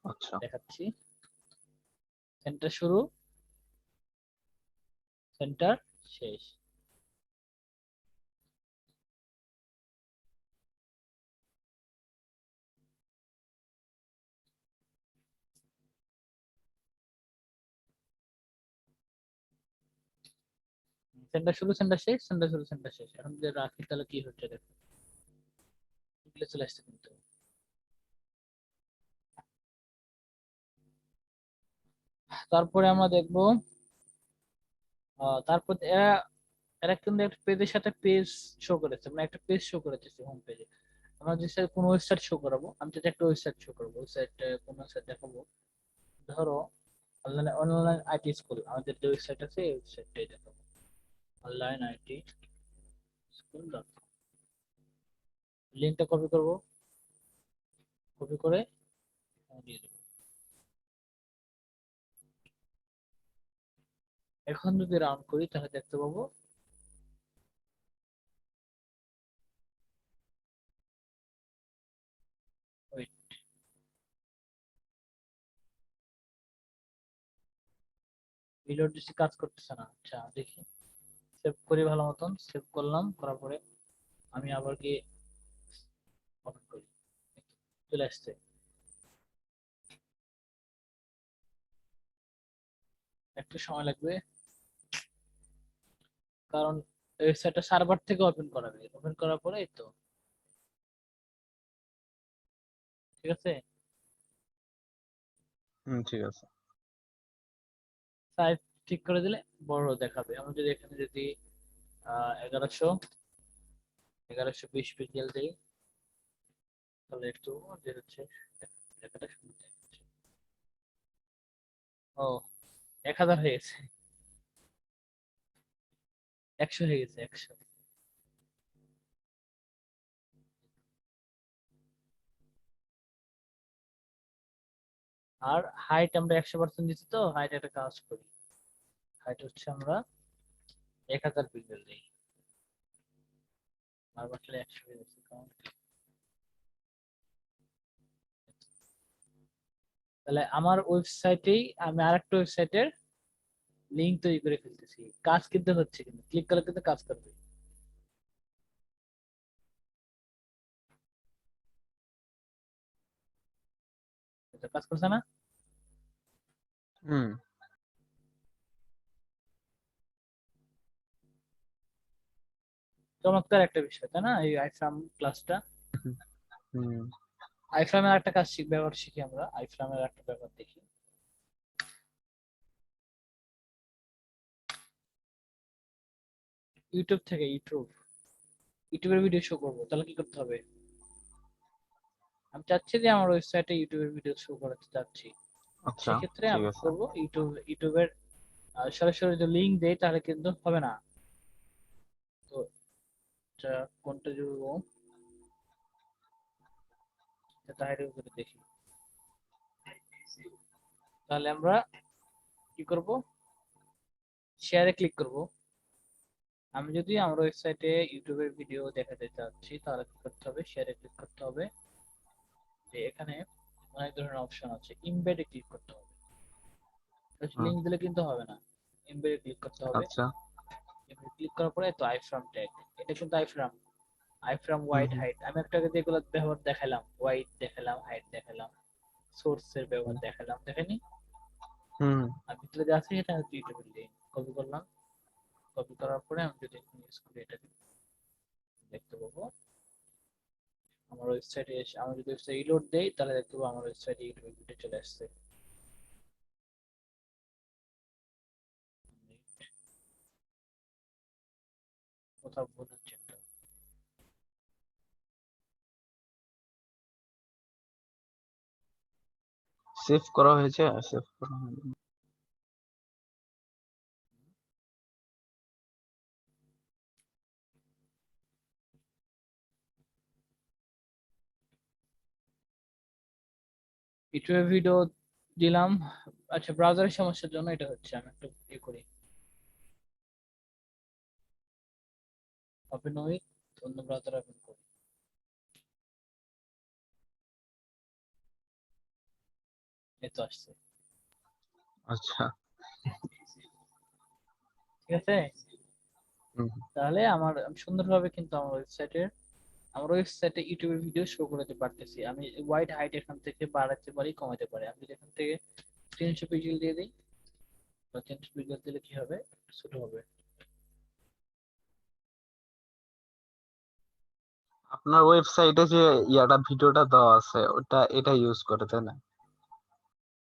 আচ্ছা। দেখাচ্ছি, সেন্টার শুরু সেন্টার শেষ। সেন্টার শুরু সেন্টার শেষ, সেন্টার শুরু সেন্টার শেষ। এখন যদি রাখি তাহলে কি হচ্ছে দেখো, মিডিলে চলে আসছে কিন্তু। তারপরে আমরা দেখবো তারপর এরা এরা কিন্তু একটা পেজের সাথে পেজ শো করেছে, মানে একটা পেজ শো করেছে হোম পেজে। আমরা যে কোনো ওয়েবসাইট শো করাবো, আমি যদি একটা ওয়েবসাইট শো করবো, ওয়েবসাইট কোন ওয়েবসাইট দেখাবো, ধরো অনলাইন অনলাইন আইটি স্কুল, আমাদের যে ওয়েবসাইট আছে এই ওয়েবসাইটটাই দেখাবো, online IT school dot com. লিঙ্কটা কপি করব, কপি করে দিয়ে দেবো। এখন যদি রান করি তাহলে দেখতে পাবো ওয়েট, রিলোড দিচ্ছি কাজ করতেছে না। আচ্ছা দেখি, সেভ করি ভালো মতন, সেভ করলাম, করার পরে আমি আবার গিয়ে ওপেন করি, চলে আসছে। একটু সময় লাগবে, কারণ ওয়েবসাইটটা সার্ভার থেকে ওপেন করাবে, ওপেন করার পরে এই তো ঠিক আছে। ঠিক আছে। সাইজ ঠিক করে দিলে বড় দেখাবে। আমরা যদি এখানে যদি 1120 পিক্সেল দিই, তাহলে একটু যে হচ্ছে দেখাটা সুন্দর দেখাচ্ছে। ও 1000 হয়ে গেছে, 100 হয়ে গেছে, 100। আর হাইট আমরা 100% দিচ্ছি, তো হাইট একটা কাজ করি, হাইট হচ্ছে আমরা 1000 পিক্সেল দিই। আর বাকি 100 হয়ে গেছে, কারণ তাহলে আমার ওয়েবসাইটেই আমি আরেকটা ওয়েবসাইটের লিংক তৈরি করে ফেলতেছি। কাজ কিন্তু হচ্ছে, কিন্তু ক্লিক করলে কিন্তু কাজ করবে। এটা কাজ করছে না? হুম চমৎকার একটা বিষয়, তাই না, এই আইফ্রাম ক্লাসটা। হুম আইফ্রামের একটা কাজ ব্যবহার শিখি আমরা, আইফ্রামের একটা ব্যবহার দেখি। ইউটিউব থেকে, ইউটিউবের ভিডিও শো করবো, তাহলে কি করতে হবে? আমি চাচ্ছি যে আমার ওয়েবসাইটে ইউটিউবের ভিডিও শো করাতে চাচ্ছি। আচ্ছা, সেক্ষেত্রে ঠিক আমি কি আছে। করবো, ইউটিউবের সরাসরি যদি লিঙ্ক দেই তাহলে কিন্তু হবে না। তো এটা কোনটা জুড়বো, তাহলে করে দেখি। তাহলে আমরা কি করব, শেয়ারে ক্লিক করব। আমি যদি আমার ওয়েবসাইটে ইউটিউবের ভিডিও দেখাতে চাচ্ছি, তাহলে কি করতে হবে, শেয়ারে ক্লিক করতে হবে। যে এখানে অনেক ধরনের অপশন আছে, ইমবেডে ক্লিক করতে হবে। হুম, লিংক দিলে কিন্তু হবে না, এমবেডে ক্লিক করতে হবে। আচ্ছা। এমবেডে ক্লিক করার পরে তো আইফ্রাম ট্যাগ, এটা কিন্তু আইফ্রাম, আইফ্রাম হুম ওয়াইড হুম হাইট। আমি একটা যেগুলো ব্যবহার দেখালাম, ওয়াইড দেখালাম, হাইট দেখালাম, সোর্সের ব্যবহার দেখালাম, দেখেনি? হুম আর ভিতরে যে আছে সেটা হচ্ছে ইউটিউবের লিংক। কপি করলাম, কপি করার পরে আমি যদি ইউজ করি, এটা দেখতে পাবো আমার ওয়েবসাইটে এসে। আমি যদি ওয়েবসাইট রিলোড দেই, তাহলে দেখতে পাবো আমার ওয়েবসাইটে ইউটিউব ভিডিও চলে আসছে। কোথাও ভুল হচ্ছে একটা। সেভ করা হয়েছে, সেভ করা হয়নি। ইউটিউবে ভিডিও দিলাম। আচ্ছা, ব্রাউজারের সমস্যার জন্য এটা হচ্ছে। আমি একটু ইয়ে করি, ওপেন উইথ অন্য ব্রাউজার ওপেন করি। এই তো আসছে, আচ্ছা। ঠিক আছে। হুম তাহলে আমি সুন্দরভাবে কিন্তু আমার ওয়েবসাইটে ইউটিউবের ভিডিও শো করতে পারতেছি। আমি ওয়াইড হাইট এখান থেকে বাড়াতে পারি, কমাতে পারি। আমি যদি এখান থেকে 300 পিক্সেল দিয়ে দিই, বা 300 পিক্সেল দিলে কি হবে, ছোট হবে। আপনার ওয়েবসাইটে যে ইয়াটা ভিডিওটা দেওয়া আছে ওটা এটা ইউজ করে, তাই না?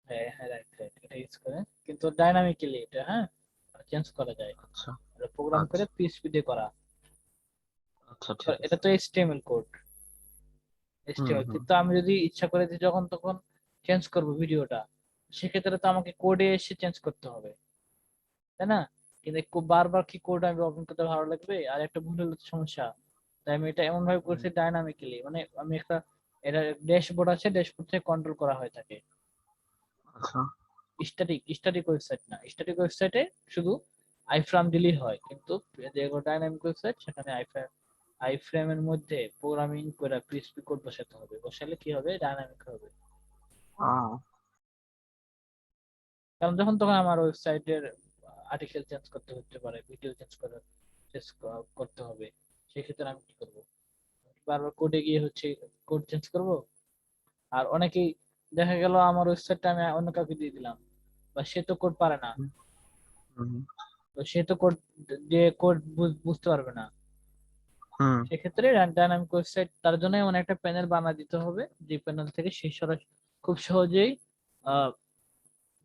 হ্যাঁ হ্যাঁ, রাইট রাইট, এটা ইউজ করে। কিন্তু ডাইনামিক্যালি এটা, হ্যাঁ, চেঞ্জ করা যায়। আচ্ছা প্রোগ্রাম করে আচ্ছা পিএইচপি দিয়ে করা। আচ্ছা, ঠিক এটা আছে। তো এইচটিএমএল কোড, হুম এইচটিএমএল। হুম কিন্তু আমি যদি ইচ্ছা করে যে যখন তখন চেঞ্জ করব ভিডিওটা, সেক্ষেত্রে তো আমাকে কোডে এসে চেঞ্জ করতে হবে, তাই না? কিন্তু বারবার কি কোড আমি ওপেন করতে ভালো লাগবে, আর একটা ভুল হলে তো সমস্যা। তাই আমি এটা এমন ভাবে হুম, করছি ডাইনামিক্যালি, মানে আমি একটা, এটা ড্যাশবোর্ড আছে, ড্যাশবোর্ড থেকে কন্ট্রোল করা হয়ে থাকে। আচ্ছা। স্ট্যাটিক ওয়েবসাইট না, স্ট্যাটিক ওয়েবসাইটে শুধু আইফ্রাম দিলেই হয়, কিন্তু যেগুলো ডাইনামিক ওয়েবসাইট সেখানে আইফ্রেমের মধ্যে প্রোগ্রামিং করে পিএইচপি কোড বসাতে হবে, বসালে কি হবে, ডাইনামিক হবে। আহ, কারণ যখন তখন আমার ওয়েবসাইটের আর্টিকেল চেঞ্জ করতে হতে পারে, ভিডিও চেঞ্জ করতে হবে। সেক্ষেত্রে আমি কি করব, বারবার কোডে গিয়ে হচ্ছে কোড চেঞ্জ করব। আর অনেকেই দেখা গেল আমার ওয়েবসাইটটা আমি অন্য কাউকে দিয়ে দিলাম, বা সে তো কোড পারে না, হুম তো সে তো কোড, যে কোড বুঝতে পারবে না। হুম। সেক্ষেত্রে ডাইনামিক ওয়েবসাইট তার জন্য এমন একটা প্যানেল বানিয়ে দিতে হবে, যে প্যানেল থেকে সে সরাসরি খুব সহজেই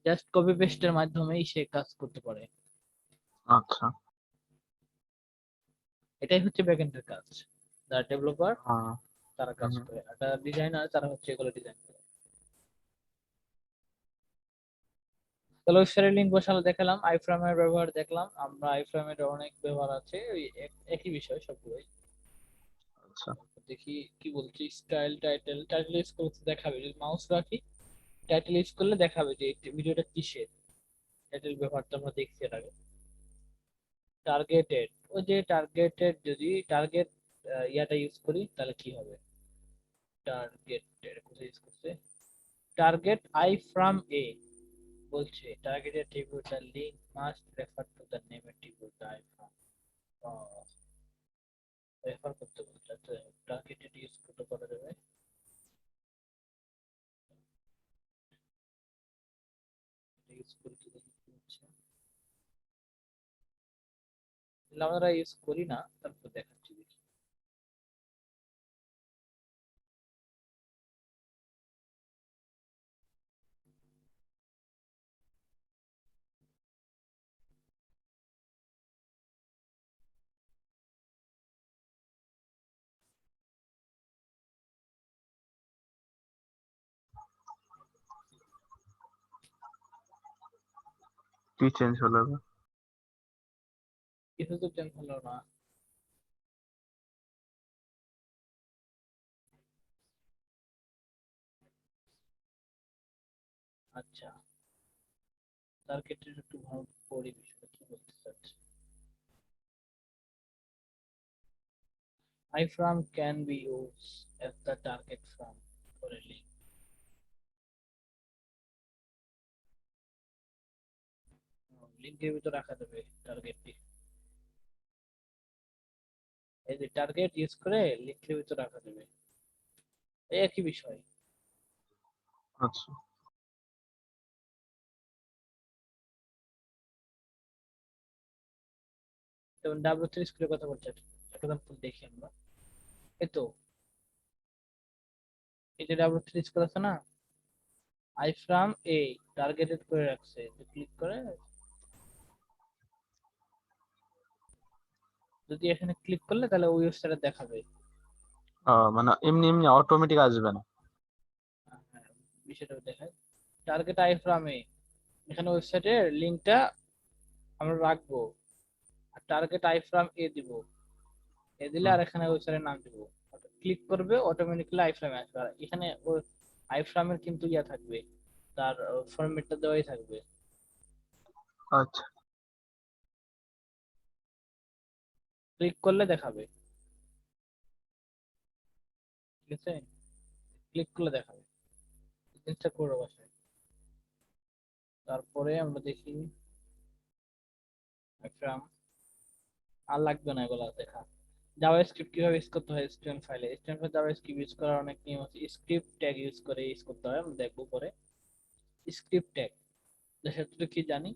জাস্ট কপি পেস্টের মাধ্যমেই সে কাজ করতে পারে। আচ্ছা। এটাই হচ্ছে ব্যাকএন্ডের কাজ। যারা ডেভেলপার হ্যাঁ। তারা কাজ হুম। করে, আর যারা ডিজাইনার তারা হচ্ছে এগুলো ডিজাইন করে। তাহলে ওয়েবসাইটের লিঙ্ক বসালে দেখালাম, আইফ্রেমের ব্যবহার দেখলাম আমরা, আইফ্রেমের অনেক ব্যবহার আছে, ওই একই বিষয় সবগুলোই। আচ্ছা। দেখি কি বলছি, স্টাইল, টাইটেল, টাইটেল ইউজ করতে দেখাবে, যদি মাউস রাখি টাইটেল ইউজ করলে দেখাবে যে এই ভিডিওটা কিসের। টাইটেল ব্যবহারটা আমরা দেখছি এর আগে। টার্গেটেড, ওই যে টার্গেটেড, যদি টার্গেট ইয়াটা ইউজ করি তাহলে কি হবে। টার্গেটেড কোথায় ইউজ করছে, টার্গেট আই ফ্রম এ, বলছে targeted table the link must refer to the name table the I from, refer করতে বলছে। টার্গেটেড ইউজ করতে করা যাবে, ইউজ করতে দেখি কি হচ্ছে। তাহলে আমরা ইউজ করি না, তারপর দেখাচ্ছি দেখি। কি চেঞ্জ হলো এবার? কিছু তো চেঞ্জ হলো না। আচ্ছা, টার্গেটেড একটু ভালো করি, বিষয়টা কি বলতে চাচ্ছি। I from can be used as the target from for a link. লিঙ্কের ভিতর রাখা যাবে টার্গেটটি, এই যে টার্গেট ইউজ করে লিঙ্কের ভিতর রাখা যাবে, এই একই বিষয়। আচ্ছা। যেমন W3 স্কুলের কথা বলছে, এক্সাম্পল দেখি আমরা। এই তো, এই যে W3 স্কুল আছে না, আই ফ্রম এ টার্গেটেড করে রাখছে, ক্লিক করে যদি এখানে ক্লিক করলে তাহলে ওই ওয়েবসাইটে দেখাবে। মানে এমনি এমনি অটোমেটিক আসবে না? হ্যাঁ, বিষয়টা দেখায়। টার্গেট আই ফ্রম এ, এখানে ওয়েবসাইটের লিঙ্কটা আমরা রাখবো, আর টার্গেট আই ফ্রম এ দিব, এ দিলে হুম। আর এখানে ওয়েবসাইটের নাম দিব, ক্লিক করবে অটোমেটিক্যালি আইফ্রেমে আসবে। আর এখানে ওই আইফ্রেমের কিন্তু ইয়া থাকবে, তার ফরম্যাটটা দেওয়াই থাকবে। আচ্ছা। ক্লিক করলে দেখাবে, ঠিক আছে, ক্লিক করলে দেখাবে, জিনিসটা করো বাসায়। তারপরে আমরা দেখি আইফ্রেম, আর লাগবে না এগুলা দেখা। জাভাস্ক্রিপ্ট কিভাবে ইউজ করতে হয় এচটিএমএল ফাইলে, এচটিএমএল ফাইলে জাভাস্ক্রিপ্ট ইউজ করার অনেক নিয়ম আছে, স্ক্রিপ্ট ট্যাগ ইউজ করে ইউজ করতে হয়, আমরা দেখবো পরে। স্ক্রিপ্ট ট্যাগ সেটা কি জানি,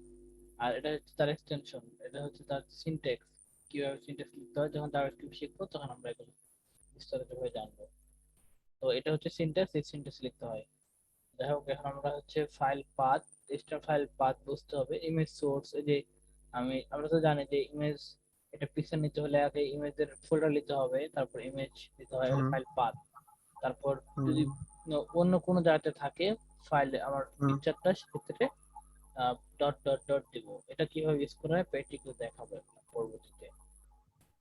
আর এটা হচ্ছে তার এক্সটেনশন, এটা হচ্ছে তার সিনট্যাক্স, কিভাবে সিনট্যাক্স লিখতে হয়, যখন জাভাস্ক্রিপ্ট শিখবো তখন আমরা এগুলো বিস্তারিতভাবে জানবো। তো এটা হচ্ছে সিনট্যাক্স, এই সিনট্যাক্স লিখতে হয়। যাই হোক, এখন আমরা হচ্ছে file path, extra file path বুঝতে হবে। ইমেজ সোর্স, এই যে আমরা তো জানি যে ইমেজ, এটা পিকচার নিতে হলে আগে ইমেজের ফোল্ডার নিতে হবে, তারপর ইমেজ নিতে হয়, হলো হুম ফাইল পাথ। তারপর হুম যদি অন্য কোনো জায়গাতে থাকে ফাইল আমার হুম। পিকচারটা, সেক্ষেত্রে ডট ডট ডট দিব। এটা কিভাবে ইউজ করা হয় প্র্যাকটিক্যাল দেখাবো পরবর্তীতে।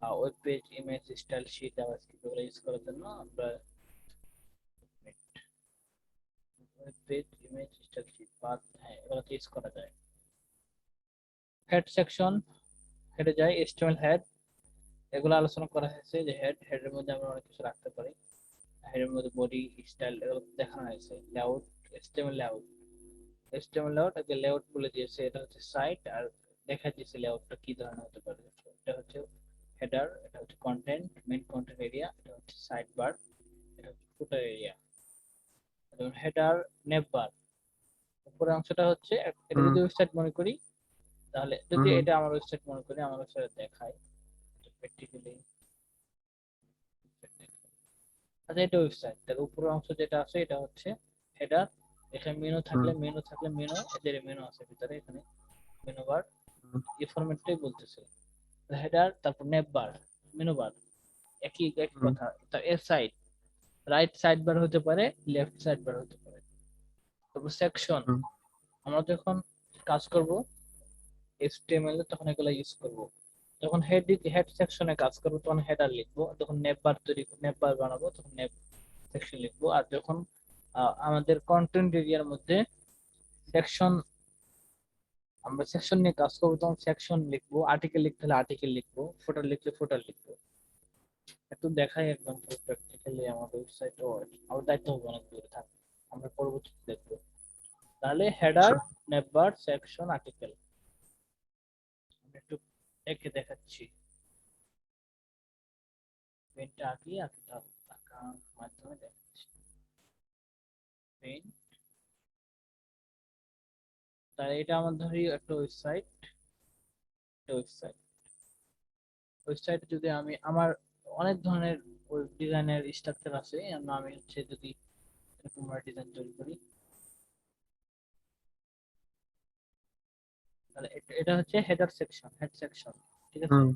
Web page, image, style sheet, JavaScript এগুলো ইউজ করার জন্য আমরা web page, image, style sheet, path, হ্যাঁ এগুলো ইউজ করা যায়। হেড সেকশন, হেডে যাই, HTML হেড, এগুলো আলোচনা করা হয়েছে যে হেডের মধ্যে আমরা অনেক কিছু রাখতে পারি। হেডের মধ্যে বডি, স্টাইল এগুলো দেখানো হয়েছে। Layout, HTML layout, HTML layout আগে লেআউট বলে দিয়েছে, এটা হচ্ছে সাইট, আর দেখা দিয়েছে লেআউটটা কি ধরনের হতে পারে। এটা হচ্ছে হেডার, এটা হচ্ছে কন্টেন্ট, মেইন কন্টেন্ট এরিয়া, এটা হচ্ছে সাইড বার, এটা হচ্ছে ফুটার এরিয়া। যেমন হেডার, নেভ বার, উপরের অংশটা হচ্ছে, এটা হুম যদি ওয়েবসাইট মনে করি, তাহলে যদি হুম এটা আমার ওয়েবসাইট মনে করি, আমার ওয়েবসাইট দেখায় প্র্যাকটিক্যালি। আচ্ছা, এটা ওয়েবসাইট, তার উপরের অংশ যেটা আছে এটা হচ্ছে হেডার। এখানে হুম মেনু থাকলে মেনু, এদের মেনু আছে ভিতরে, এখানে মেনু বার, হুম এই ফরম্যাটটাই বলতেছে। হেডার, তারপর নেপ বার, মেনু বার, একই একই হুম কথা। তার এর সাইড, রাইট সাইড বার হতে পারে, লেফট সাইড বার হতে পারে। তারপর সেকশন, হুম আমরা যখন কাজ করব HTML এ তখন এগুলো ইউজ করব। যখন হেড সেকশনে কাজ করব তখন হেডার লিখবো, যখন নেপ বার বানাবো তখন নেপ সেকশন লিখবো। আর যখন আমাদের কন্টেন্ট এরিয়ার মধ্যে সেকশন, আমরা সেকশন নিয়ে কাজ করবো তখন সেকশন লিখবো, আর্টিকেল লিখতে হলে আর্টিকেল লিখবো, ফুটার লিখলে ফুটার লিখবো। একটু দেখাই একদম প্র্যাকটিক্যালি আমার ওয়েবসাইটও, আমার দায়িত্ব হবে অনেক দূরে থাকবে, আমরা পরবর্তীতে দেখবো। তাহলে হেডার, আচ্ছা নেপবার, সেকশন, আর্টিকেল। আমি একটু এঁকে দেখাচ্ছি, পেনটা আঁকি আঁকিটা আঁকার মাধ্যমে দেখাচ্ছি। পেন, তাহলে এটা আমার ধরি একটা ওয়েবসাইট, ওয়েবসাইট ওয়েবসাইট যদি আমি আমার অনেক ধরনের ডিজাইনের স্ট্রাকচার আছে, আমি হচ্ছে যদি এরকম ডিজাইন তৈরি করি, তাহলে এটা হচ্ছে হেডার সেকশন, হেড সেকশন, ঠিক আছে? হুম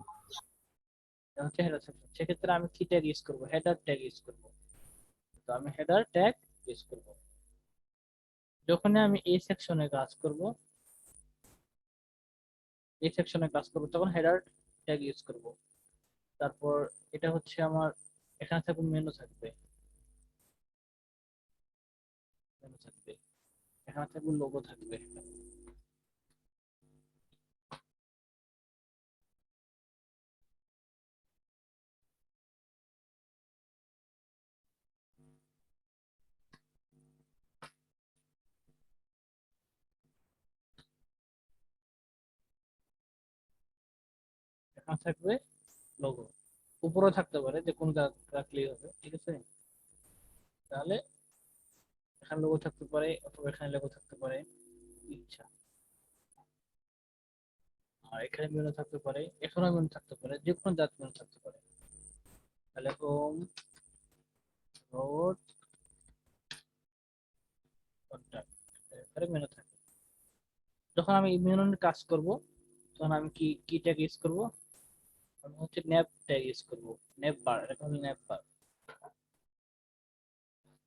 এটা হচ্ছে হেডার সেকশন। সেক্ষেত্রে আমি কি ট্যাগ ইউজ করবো? হেডার ট্যাগ ইউজ করবো। তো আমি হেডার ট্যাগ ইউজ করবো। যখন আমি এই সেকশনে কাজ করবো তখন হেডার ট্যাগ ইউজ করব। তারপর এটা হচ্ছে আমার, এখানে থাকবে মেনু থাকবে, এখানে থাকবে লোগো থাকবে। এখানে থাকবে লোগো, উপরেও থাকতে পারে, যে কোন রাখলেই হবে, ঠিক আছে? তাহলে এখানে লোগো থাকতে পারে অথবা এখানে লোগো থাকতে পারে, ইচ্ছা। আর এখানে মেনু থাকতে পারে, এখানেও মেনু থাকতে পারে, যে কোনো জাত মেনু থাকতে পারে। তাহলে হোম, রোড, কন্ট্যাক্ট, এখানে মেনু থাকে। যখন আমি এই মেনু নিয়ে কাজ করব তখন আমি কি কি ট্যাগ ইউজ করব? আমি হচ্ছে ন্যাপ ট্যাগ ইউজ করব, ন্যাপ বার, এটা হলো ন্যাপ বার।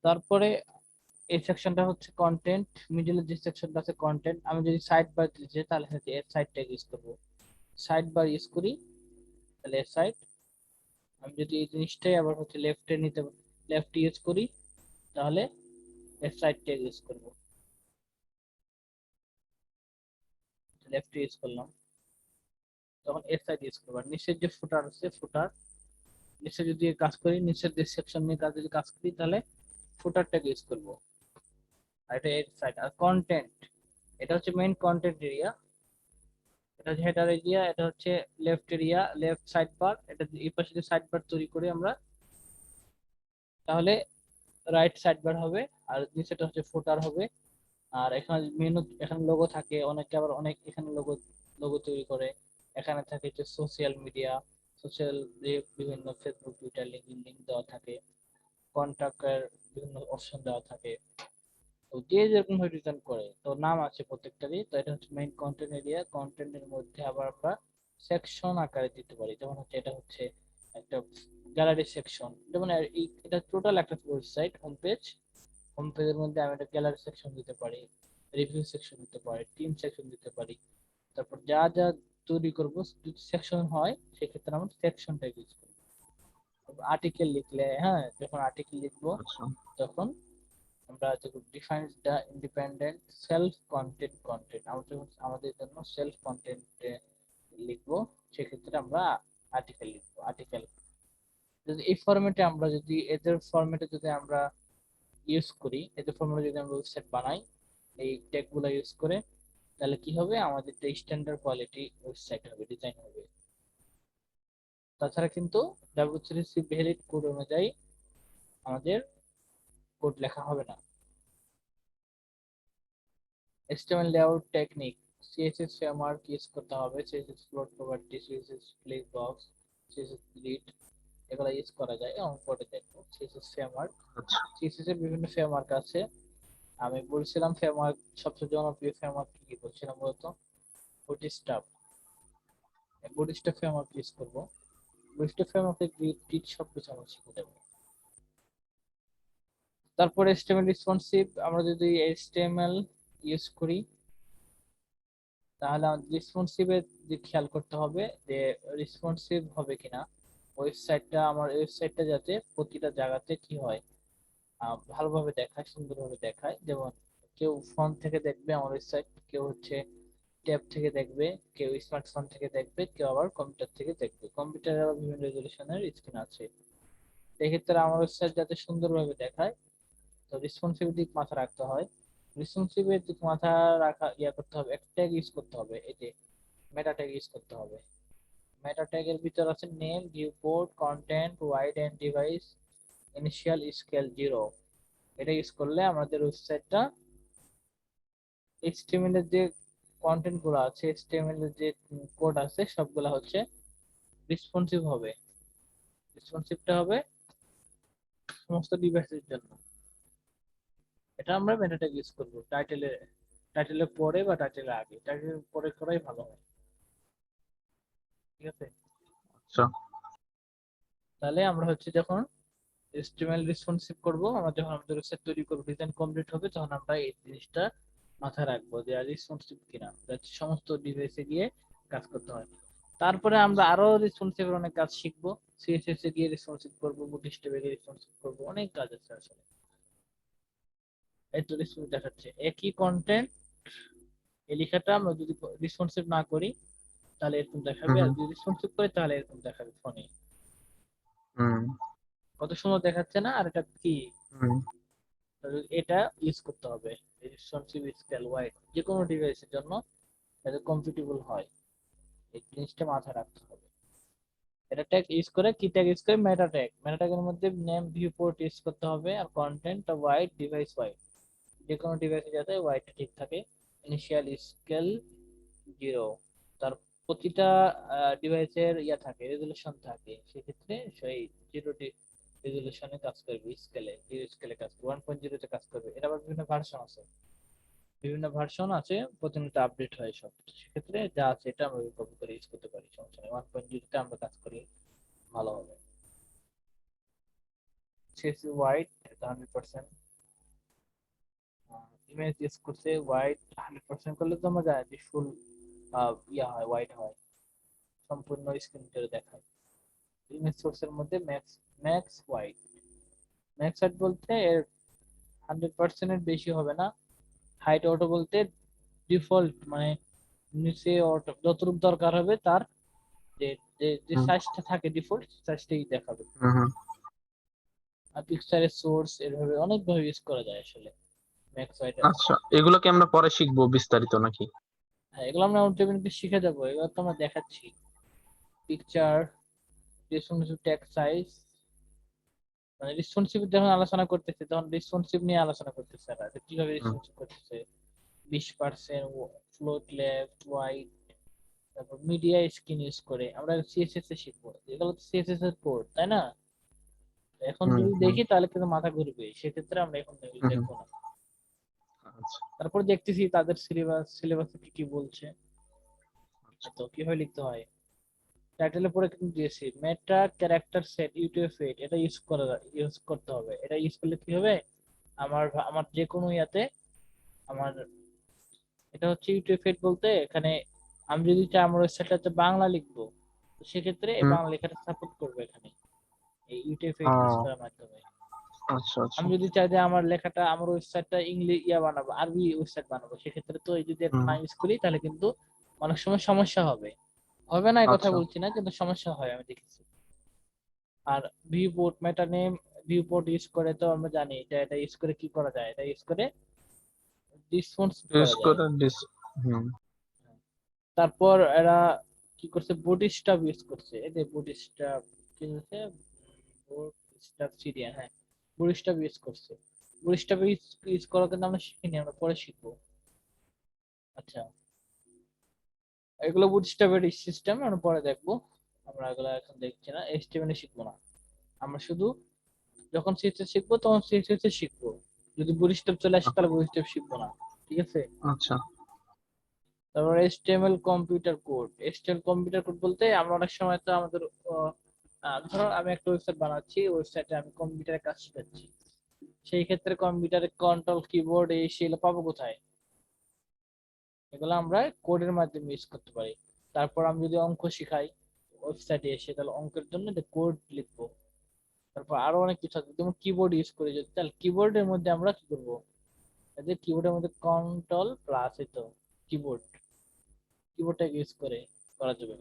তারপরে এই সেকশনটা হচ্ছে কন্টেন্ট, মিডলে যে সেকশনটা আছে কন্টেন্ট, আমি যদি সাইড বার দিতে চাই তাহলে হচ্ছে এর সাইড ট্যাগ ইউজ করব। সাইড বার ইউজ করি তাহলে এর সাইড। আমি যদি এই জিনিসটাই আবার হচ্ছে লেফট ইউজ করি তাহলে এর সাইড ট্যাগ ইউজ করব, লেফট ইউজ করলাম তখন এর সাইড ইউজ করবো। আর নিচের যে ফুটার আছে, ফুটার নিচে যদি কাজ করি, নিচের যে সেকশন নিয়ে যদি কাজ করি তাহলে ফুটার ট্যাগ ইউজ করব। আর এটা এর সাইড। আর কন্টেন্ট, এটা হচ্ছে মেইন কন্টেন্ট এরিয়া, এটা হচ্ছে হেডার এরিয়া, এটা হচ্ছে left area, left side bar. এটা এই পাশে যে সাইড বার তৈরি করি আমরা তাহলে রাইট সাইড বার হবে। আর নিচেটা হচ্ছে ফুটার হবে। আর এখানে মেনু, এখানে লোগো থাকে, অনেকে আবার অনেক এখানে লোগো লোগো তৈরি করে। এখানে থাকে যে সোশ্যাল মিডিয়া, সোশ্যাল, বিভিন্ন ফেসবুক, টুইটার, লিঙ্ক দেওয়া থাকে, কন্ট্যাক্টের বিভিন্ন অপশন দেওয়া থাকে। তো যে যেরকম ভাবে ডিজাইন করে, তো নাম আছে প্রত্যেকটারই। তো এটা হচ্ছে মেইন কন্টেন্ট এরিয়া। কন্টেন্টের মধ্যে আবার আমরা সেকশন আকারে দিতে পারি, যেমন হচ্ছে এটা হচ্ছে একটা গ্যালারি সেকশন, যেমন এটা টোটাল একটা ওয়েবসাইট হোম পেজ। হোম পেজের মধ্যে আমি একটা গ্যালারি সেকশন দিতে পারি, রিভিউ সেকশন দিতে পারি, টিম সেকশন দিতে পারি। তারপর যা যা তৈরি করবো যদি সেকশন হয় সেক্ষেত্রে আমরা সেকশনটা ইউজ করবো। আর্টিকেল লিখলে, হ্যাঁ, যখন আর্টিকেল লিখবো আচ্ছা তখন আমরা যখন defines the independent self content আমরা যখন আমাদের জন্য সেলফ কন্টেন্ট লিখবো সেক্ষেত্রে আমরা আর্টিকেল লিখবো, আর্টিকেল। যদি এই ফরম্যাটে আমরা যদি এদের ফরম্যাটে যদি আমরা ইউজ করি, এদের ফরম্যাটে যদি আমরা ওয়েবসাইট বানাই এই ট্যাগ গুলো ইউজ করে, তাহলে কি হবে? আমাদের স্ট্যান্ডার্ড কোয়ালিটি ওয়েবসাইট হবে, ডিজাইন হবে। তাছাড়া কিন্তু W3C ভ্যালিড কোড অনুযায়ী আমাদের কোড লেখা হবে না। HTML layout technique, CSS framework use করতে হবে, CSS float property, CSS Flick box, CSS grid, এগুলো ইউজ করা যায়। এবং পরে দেখবো সিএসএস ফ্রেমওয়ার্ক। আচ্ছা সিএসএস এর বিভিন্ন ফ্রেমওয়ার্ক আছে। আমি বলছিলাম ফ্রেমওয়ার্ক সবচেয়ে জনপ্রিয় ফ্রেমওয়ার্ক কি বলছিলাম বলতো? বুটস্ট্র্যাপ। বুটস্ট্র্যাপ ফ্রেমওয়ার্ক ইউজ করবো। বুটস্ট্র্যাপ ফ্রেমওয়ার্কে গ্রিড টিট সবকিছু আমরা শিখে যাবো। তারপরে HTML রেসপন্সিভ, আমরা যদি HTML ইউজ করি তাহলে আমাদের রেসপন্সিভের দিকে খেয়াল করতে হবে যে রেসপন্সিভ হবে কিনা। আমার ওয়েবসাইটটা যাতে প্রতিটা জায়গাতে কি হয়, ভালোভাবে দেখায়, সুন্দরভাবে দেখায়। যেমন কেউ ফোন থেকে দেখবে আমার ওয়েবসাইট, কেউ হচ্ছে ট্যাব থেকে দেখবে, কেউ স্মার্টফোন থেকে দেখবে, কেউ আবার কম্পিউটার থেকে দেখবে। কম্পিউটারে আবার বিভিন্ন রেজলিউশনের স্ক্রিন আছে। এক্ষেত্রে আমার ওয়েবসাইট যাতে সুন্দরভাবে দেখায়, তো রেসপন্সিভ দিক মাথা রাখতে হয়। রেসপন্সিভের দিক মাথা রাখা করতে হবে, একটা ট্যাগ ইউজ করতে হবে, এই যে মেটা ট্যাগ ইউজ করতে হবে। মেটা ট্যাগের ভিতর আছে name, viewport, content, wide and device, initial, scale 0। এটা ইউজ করলে আমাদের ওয়েবসাইটটা HTML এর যে কন্টেন্ট গুলো আছে, HTML এর যে কোড আছে সবগুলা হচ্ছে রেসপন্সিভ হবে। রেসপন্সিভটা হবে সমস্ত ডিভাইসের জন্য। এটা আমরা মেটা ট্যাগ ইউজ করব টাইটেলের পরে বা টাইটেলের আগে। টাইটেলের পরে করাই ভালো হয়, ঠিক আছে? আচ্ছা তাহলে আমরা হচ্ছে যখন HTML রেসপন্সিভ করব, আমরা যখন আমাদের ওয়েবসাইট তৈরি করব, ডিজাইন কমপ্লিট হবে, তখন আমরা এই জিনিসটা মাথায় রাখবো যে রেসপন্সিভ কিনা, যাতে সমস্ত ডিভাইসে গিয়ে কাজ করতে হয়। তারপরে আমরা আরো রেসপন্সিভ অনেক কাজ শিখবো। সিএসএস এ গিয়ে রেসপন্সিভ করবো, বুটস্ট্র্যাপে গিয়ে রেসপন্সিভ করবো, অনেক কাজ আছে আসলে। এই তো রেসপন্সিভ দেখাচ্ছে একই কন্টেন্ট, এই লেখাটা আমরা যদি রেসপন্সিভ না করি তাহলে এরকম দেখাবে, আর হুম যদি রেসপন্সিভ করি তাহলে এরকম দেখাবে ফোনে। হুম কত সুন্দর দেখাচ্ছে না? আর এটা কি, হুম এটা ইউজ করতে হবে রেসপন্সিভ স্কেল ওয়াইড, যে কোনো ডিভাইসের জন্য যাতে কম্পিটিবল হয়, এই জিনিসটা মাথায় রাখতে হবে। এটা ট্যাগ ইউজ করে, কি ট্যাগ ইউজ করে? মেটা ট্যাগ। মেটা ট্যাগের মধ্যে নেম, ভিউ পোর্ট ইউজ করতে হবে, আর কন্টেন্ট ওয়াইড, ডিভাইস ওয়াইড, যে কোনো ডিভাইসে যাতে ওয়াইডটা ঠিক থাকে। ইনিশিয়াল, স্কেল 0, তার প্রতিটা ডিভাইসের থাকে, রেজুলেশন থাকে, সেক্ষেত্রে সেই 0 রেজুলেশনে কাজ করবে, স্কেলে 0 স্কেলে কাজ করবে, 1.0 তে কাজ করবে। এটা আবার বিভিন্ন ভার্সন আছে, প্রতিনিয়ত আপডেট হয় সব। সেক্ষেত্রে যা আছে এটা আমরা কপি করে ইউজ করতে পারি, সমস্যা নেই। 1.0 তে আমরা কাজ করি, ভালো হবে। সিএসএস ওয়াইড 100%, ইমেজ ইউজ করছে ওয়াইড 100% করলে তো আমরা জানি যে ফুল হয়, ওয়াইড হয়, সম্পূর্ণ স্ক্রিন ধরে দেখায়। ইমেজ সোর্সের মধ্যে max max wide, max height বলতে এর 100% এর বেশি হবে না। হাইট অটো বলতে ডিফল্ট, মানে নিচে অটো যতটুকু দরকার হবে তার যে যে যে হুম সাইজটা থাকে ডিফল্ট সাইজটাই দেখাবে। হুম। আর পিকচারের সোর্স এভাবে অনেকভাবে ইউজ করা যায় আসলে ম্যাক্স ওয়াইড। আচ্ছা এগুলো কি আমরা পরে শিখবো বিস্তারিত নাকি? হ্যাঁ, এগুলো আমরা অটোমেটিক শিখে যাবো, এগুলো তো আমরা দেখাচ্ছি। পিকচার, রেসপন্সিভ, টেক্সট সাইজ, মানে রেসপন্সিভ যখন আলোচনা করতেছে তখন রেসপন্সিভ নিয়ে আলোচনা করতেছে, আর কিভাবে হুম রেসপন্সিভ করতেছে। 20% ফ্লোট, লেফট, রাইট, তারপর মিডিয়া স্ক্রিন ইউজ করে আমরা সিএসএস এ শিখবো। এগুলো তো সিএসএস এর কোড, তাই না? এখন হুম যদি হুম দেখি তাহলে কিন্তু মাথা ঘুরবে, সেক্ষেত্রে আমরা এখন এগুলো হুম হুম। দেখবো না। আচ্ছা তারপর দেখতেছি তাদের সিলেবাসে কি কি বলছে। আচ্ছা তো কিভাবে লিখতে হয়, টাইটেলের পরে কিন্তু দিয়েছি মেটা ক্যারেক্টার সেট ইউটিএফ8, এটা ইউজ করতে হবে। এটা ইউজ করলে কি হবে, আমার যে কোনো আমার এটা হচ্ছে ইউটিএফ8 বলতে, এখানে আমি যদি চাই আমার ওয়েবসাইটটাতে বাংলা লিখবো, তো সেক্ষেত্রে এই হুম। বাংলা লেখাটা সাপোর্ট করবে এখানে, এই ইউটিএফ8 ইউজ ও করার মাধ্যমে। আচ্ছা আচ্ছা। আমি যদি চাই যে আমার লেখাটা, আমার ওয়েবসাইটটা ইংলিশ বানাবো, আরবি ওয়েবসাইট বানাবো, সেক্ষেত্রে তো এই যদি একটা হুম না ইউজ করি তাহলে কিন্তু অনেক সময় সমস্যা হবে। হবে না এই কথা আচ্ছা বলছি না, কিন্তু সমস্যা হয়, আমি দেখেছি। আর ভিউ পোর্ট, মেটা নেম, ভিউ পোর্ট ইউজ করে তো আমরা জানি এটা ইউজ করে কি করা যায়, এটা ইউজ করে রেসপন্স ইউজ করা যায়। করে হুম তারপর এরা কি করছে, বুটস্ট্র্যাপ ইউজ করছে, এই যে বুটস্ট্র্যাপ কি হচ্ছে, বুটস্ট্র্যাপ সিরিয়া, হ্যাঁ, বুটস্ট্র্যাপ ইউজ করছে। বুটস্ট্র্যাপ ইউজ করা কিন্তু আমরা শিখিনি, আমরা পরে শিখবো। আচ্ছা, এগুলো বুটস্ট্র্যাপের সিস্টেম আমরা পরে দেখবো, আমরা এগুলো এখন দেখছি না, এইচটিএমএল শিখবো না। আমরা শুধু যখন সিএসএস শিখবো তখন সিএসএস শিখবো, যদি বুটস্ট্র্যাপ চলে আসে তাহলে বুটস্ট্র্যাপ শিখবো না, ঠিক আছে? আচ্ছা। তারপর HTML computer code. HTML computer code বলতে আমরা অনেক সময় তো আমাদের ধরো আমি একটা ওয়েবসাইট বানাচ্ছি, ওয়েবসাইটে আমি কম্পিউটারে কাজ শিখাচ্ছি, সেই ক্ষেত্রে কম্পিউটারে কন্ট্রোল কিবোর্ড এই সেগুলো পাবো কোথায়? এগুলো আমরা কোডের মাধ্যমে ইউজ করতে পারি। তারপর আমি যদি অঙ্ক শিখাই ওয়েবসাইটে এসে, তাহলে অঙ্কের জন্য কোড লিখবো। তারপর আরো অনেক কিছু আছে, যেমন কিবোর্ড ইউজ করি যদি, তাহলে কিবোর্ডের মধ্যে আমরা কি করবো, যে কিবোর্ডের মধ্যে কন্ট্রোল প্লাস এই তো কিবোর্ড, কিবোর্ডটা ইউজ করে করা যাবে।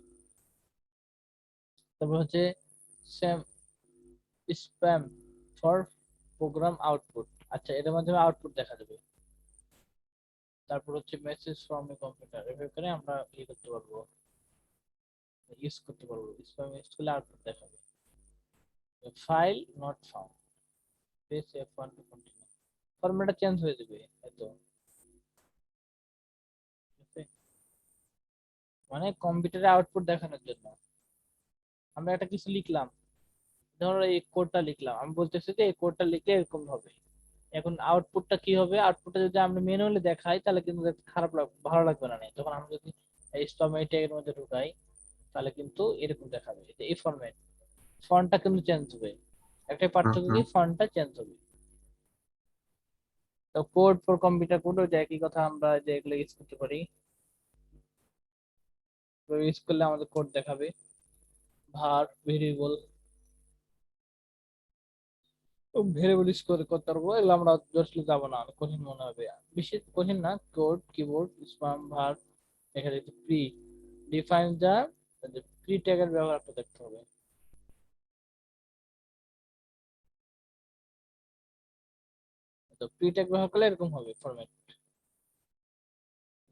তারপর হচ্ছে same spam for program output, আচ্ছা এটার মাধ্যমে আউটপুট দেখা যাবে। তারপর হচ্ছে মেসেজ ফ্রম এ কম্পিউটার, এভাবে করে আমরা ইয়ে করতে পারবো, ইউজ করতে পারবো, স্প্যাম ইউজ করলে আউটপুট দেখাবে। File not found, press F1 to continue, ফরম্যাটটা চেঞ্জ হয়ে যাবে এত, মানে কম্পিউটারে আউটপুট দেখানোর জন্য আমরা একটা কিছু লিখলাম, ধরো এই কোডটা লিখলাম, আমি বলতেছি যে এই কোডটা লিখলে এরকম হবে। এখন আউটপুটটা কি হবে, আউটপুটটা যদি আমরা ম্যানুয়ালি দেখাই তাহলে কিন্তু দেখতে খারাপ লাগবে, ভালো লাগবে না। যখন আমরা যদি এই স্টমেট এর মধ্যে ঢুকাই তাহলে কিন্তু এরকম দেখাবে, এই ফরম্যাট, ফন্টটা কিন্তু চেঞ্জ হবে, একটা হুম পার্থক্য কি, হুম। ফন্টটা চেঞ্জ হবে। তো কোড ফর কম্পিউটার কোড ওই একই কথা, আমরা যে এগুলো ইউজ করতে পারি, ইউজ করলে আমাদের কোড দেখাবে। ভার ভেরিয়েবল, ভেরিয়েবল ইউজ করে করতে পারবো, এগুলো আমরা জটিল যাবো না, অনেক কঠিন মনে হবে, বেশি কঠিন না। কোড কিবোর্ড স্পাম ভার, এখানে প্রি ডিফাইন দা প্রি ট্যাগের ব্যবহারটা দেখতে হবে। তো প্রি ট্যাগ ব্যবহার করলে এরকম হবে ফরম্যাট,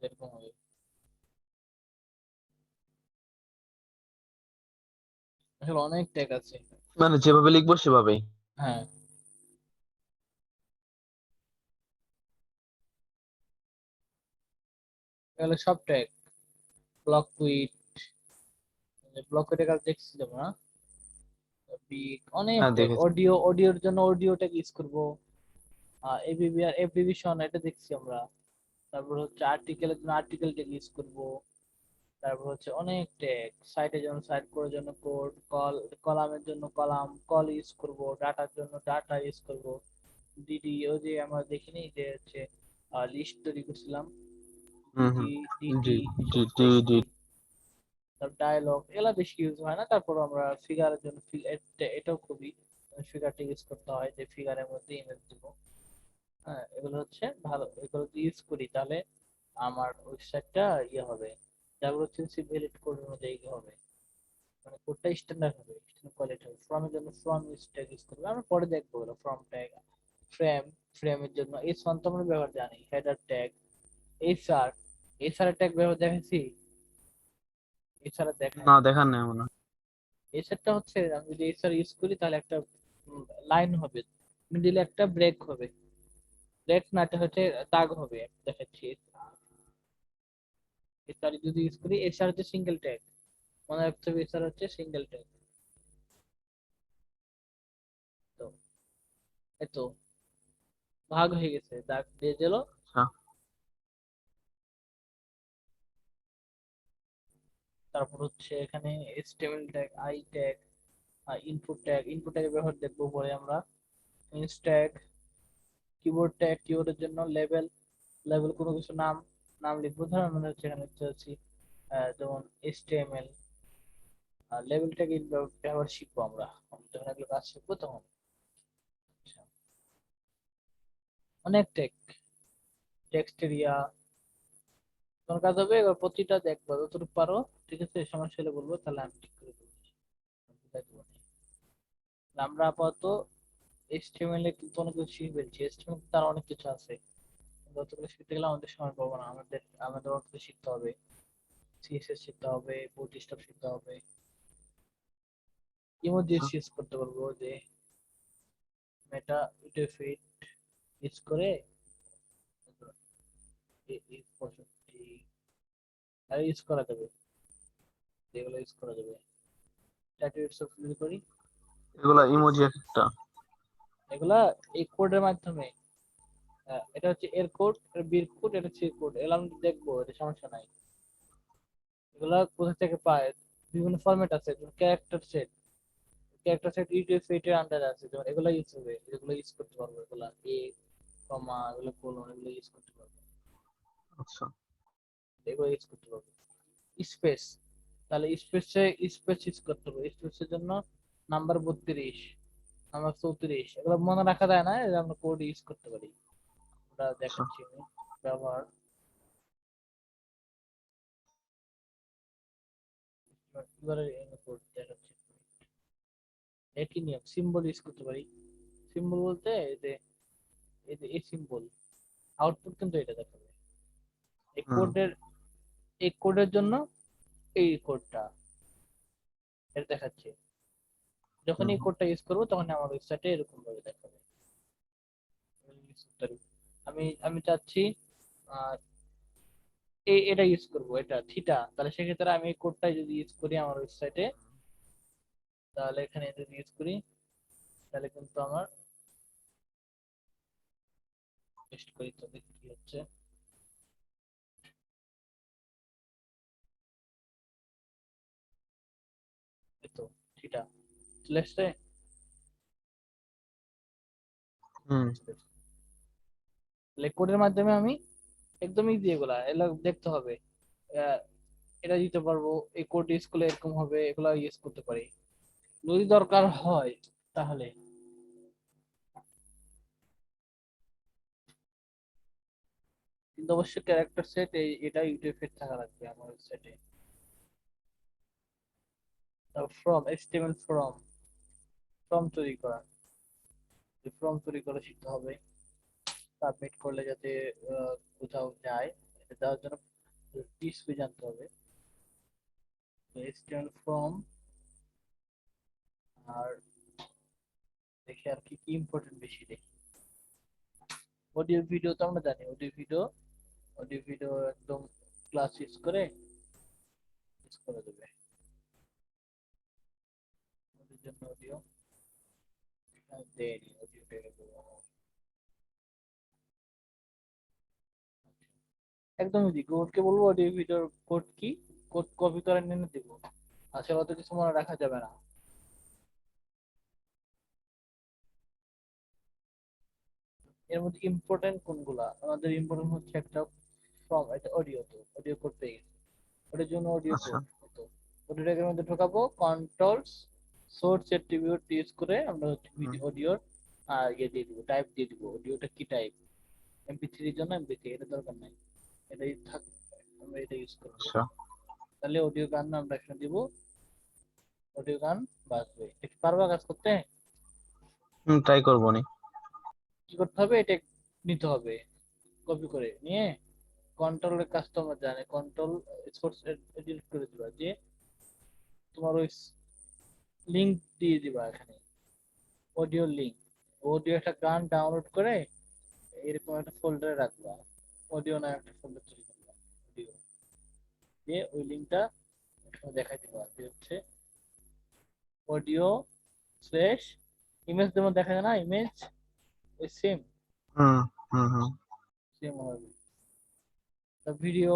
এরকম হবে। আসলে অনেক ট্যাগ আছে। মানে যেভাবে লিখবো সেভাবেই। হ্যাঁ, এগুলো সব ট্যাগ, ব্লক কুইট, ব্লক কুইটের কাজ দেখছি যেমন না, বিট, অনেক হ্যাঁ ট্যাগ, দেখেছি। অডিও, অডিওর জন্য অডিও ট্যাগ ইউজ করবো, এবিবিআর এব্রিভিশন এটা দেখছি আমরা। তারপর হচ্ছে আর্টিকেলের জন্য আর্টিকেল ট্যাগ ইউজ করবো। তারপর হচ্ছে অনেক ট্যাগ, সাইটের জন্য সাইট করার জন্য কোড, কল, কলামের জন্য কলাম কল ইউজ করব, ডাটার জন্য ডাটা ইউজ করব, ডিডি ওই যে আমরা দেখিনি যে হচ্ছে লিস্ট তৈরি করছিলাম, হুম হুম। ডিডি জি ডিটি জি এসব জি জি। দেখছি। তারপর ডায়ালগ এগুলা বেশি ইউজ হয় না। তারপর আমরা ফিগারের জন্য এটাও খুবই, ফিগারটা ইউজ করতে হয় যে ফিগারের মধ্যে ইমেজ দিব। হ্যাঁ, এগুলো হচ্ছে ভালো, এগুলো যদি ইউজ করি তাহলে আমার ওয়েবসাইটটা ইয়ে হবে, যেগুলো হচ্ছে সিভিলিট কোড অনুযায়ী হবে, মানে কোডটা স্ট্যান্ডার্ড হবে, স্ট্যান্ডার্ড কোয়ালিটি হবে। ফ্রমের জন্য ফ্রম ট্যাগ ইউজ করবে, আমরা পরে দেখবো ওগুলো ফ্রম ট্যাগ। ফ্রেম, ফ্রেমের জন্য এই ফন্ট তো আমরা ব্যবহার জানি, header tag, SR, SR tag ব্যবহার দেখেছি, এসআর দেখায় না না। দেখার নেই মনে হয়। এসআরটা হচ্ছে আমি যদি এসআর ইউজ করি তাহলে একটা লাইন হবে, মিডিলে একটা ব্রেক হবে, ব্রেক না, এটা হচ্ছে দাগ হবে, দেখাচ্ছি। এসআর যদি ইউজ করি, এসআর হচ্ছে সিঙ্গেল ট্যাগ, মনে রাখতে হবে এসআর হচ্ছে সিঙ্গেল ট্যাগ। তো এতো ভাগ হয়ে গেছে, দাগ দিয়ে দিল। আচ্ছা। তারপর হচ্ছে এখানে HTML tag, I tag, input tag, input ট্যাগের ব্যবহার দেখবো পরে আমরা। ইনস ট্যাগ, কিবোর্ড ট্যাগ, কিবোর্ডের জন্য লেভেল, লেভেল কোনো কিছু নাম, নাম লিখবো, ধরো আমরা হচ্ছে এখানে চাচ্ছি যেমন HTML, লেভেল ট্যাগ ব্যবহার শিখবো আমরা, যখন এগুলো কাজ শিখবো তখন। আচ্ছা, অনেক ট্যাগ, টেক্সট এরিয়া, তোমার কাজ হবে এবার প্রতিটা দেখবো যতটুকু পারো, ঠিক আছে? সমস্যা হলে বলবো, তাহলে আমি ঠিক করে দেবো, বুঝাই দেবো। আমরা আপাতত এইচটিএমএল এ কিন্তু অনেক কিছু শিখে ফেলছি, এইচটিএমএল তার অনেক কিছু আছে, যতগুলো শিখতে গেলে আমাদের সময় পাবো না, আমাদের আমাদের অনেক কিছু শিখতে হবে, সিএসএস শিখতে হবে, বুটস্ট্র্যাপ শিখতে হবে, ইমোজিস আচ্ছা। ইউজ করতে পারবো, যে মেটা ইউটিফিট ইউজ করে এই 65 আর ইউজ করা যাবে, যেগুলো ইউজ করা যাবে স্ট্যাটিউটস অফ যদি করি, এগুলা ইমোজি একটা। এগুলা এই কোডের মাধ্যমে, এটা হচ্ছে এর কোড, এটা বির কোড, এটা হচ্ছে কোড, এগুলো আমি দেখবো, এটা সমস্যা নাই। এগুলা কোথা থেকে পায়, বিভিন্ন ফরম্যাট আছে, যেমন character set, character set YouTube এর আন্ডারে আছে, যেমন এগুলো ইউজ হবে, এগুলো ইউজ করতে পারবো, এগুলা এ কমা এগুলো কোলন, এগুলো ইউজ করতে পারবো, আচ্ছা। এগুলো ইউজ করতে পারবো। স্পেস, তাহলে স্পেসে স্পেস ইউজ করতে হবে, স্পেসের জন্য নাম্বার 32, নাম্বার 34, এগুলো মনে রাখা যায় না, এটা আমরা কোড ইউজ করতে পারি। ওটা আচ্ছা। দেখাচ্ছি আমি ব্যবহার, এবারে কোড দেখাচ্ছি। একই নিয়ম, সিম্বল ইউজ করতে পারি। সিম্বল বলতে এই সিম্বল, আউটপুট কিন্তু এটা দেখাবে। এই হুম কোডের, এই কোডের জন্য এই কোডটা এটা দেখাচ্ছে, যখন হুম এই হুম। কোডটা ইউজ করবো তখন আমার ওয়েবসাইটে এরকম ভাবে দেখাবে। আমি আমি চাচ্ছি আহ, এটা ইউজ করবো, এটা থিটা, তাহলে সেক্ষেত্রে আমি এই কোডটা যদি ইউজ করি আমার ওয়েবসাইটে, তাহলে এখানে যদি ইউজ করি, তাহলে কিন্তু আমার টেস্ট করি তো দেখি কি হচ্ছে। এই তো থিটা চলে আসছে। হুম। তাহলে কোডের মাধ্যমে আমি একদম ইজি, এগুলা এগুলা দেখতে হবে, আহ, এটা দিতে পারবো, এই কোড ইউজ করলে এরকম হবে, এগুলা ইউজ করতে পারি যদি দরকার হয়। তাহলে কিন্তু অবশ্যই ক্যারেক্টার সেট এটা ইউটিউব এর থাকা লাগবে আমার ওয়েবসাইটে। তারপর ফ্রম, এইচটিএমএল ফ্রম, ফর্ম তৈরি করা, ফর্ম তৈরি করে শিখতে হবে, সাবমিট করলে যাতে কোথাও যায়, এটা দেওয়ার জন্য টিএসপি জানতে হবে। এইচটিএমএল ফর্ম, আর দেখি আর কি কি ইম্পর্টেন্ট বেশি দেখি। অডিও ভিডিও তো আমরা জানি, অডিও ভিডিও, অডিও ভিডিও একদম ক্লাস ইউজ করে ইউজ করে দেবে, ওদের জন্য অডিও দেয়নি, অডিও পেয়ে দেবো। একদম ইজি, কোডকে বলবো অডিও ভিডিওর কোড কি, কোড কপি করে নিয়ে দিব, আসলে অত কিছু মনে রাখা যাবে না। এর মধ্যে ইম্পর্টেন্ট কোনগুলা, আমাদের ইম্পর্টেন্ট হচ্ছে একটা ফর্ম, এটা অডিও, তো অডিও কোড পেয়ে গেছি, ওটার জন্য অডিও আচ্ছা। কোড, তো অডিও ট্যাগের মধ্যে ঢোকাবো, কন্ট্রোলস সোর্স অ্যাট্রিবিউট ইউজ করে আমরা হচ্ছে হুম। ভিডিও অডিওর ইয়ে দিয়ে দিব, টাইপ দিয়ে দিব, অডিওটা কি টাইপ, এমপি3 এর জন্য এমপি3, এটা দরকার নাই, এটাই থাক, আমরা এটা ইউজ করবো। আচ্ছা। তাহলে অডিও গান আমরা এখানে দিব, অডিও গান বাজবে, এটা পারবা কাজ করতে। হুম, ট্রাই করবো নি। কি করতে হবে, এটা নিতে হবে, কপি করে নিয়ে কন্ট্রোলের কাজ তো আমরা জানি, কন্ট্রোল সোর্স এডিট করে দিবা, যে তোমার ওই লিংক দিয়ে দিবা এখানে, অডিও লিংক, অডিও একটা গান ডাউনলোড করে এরকম একটা ফোল্ডারে রাখবা, অডিও না একটা ফোল্ডার তৈরি করবা, অডিও দিয়ে ওই লিংকটা দেখাই দিবা, যে হচ্ছে অডিও স্ল্যাশ ইমেজ, যেমন দেখা যায় না ইমেজ, ওই সেম, হুম হুম হুম। সেম হবে। ভিডিও,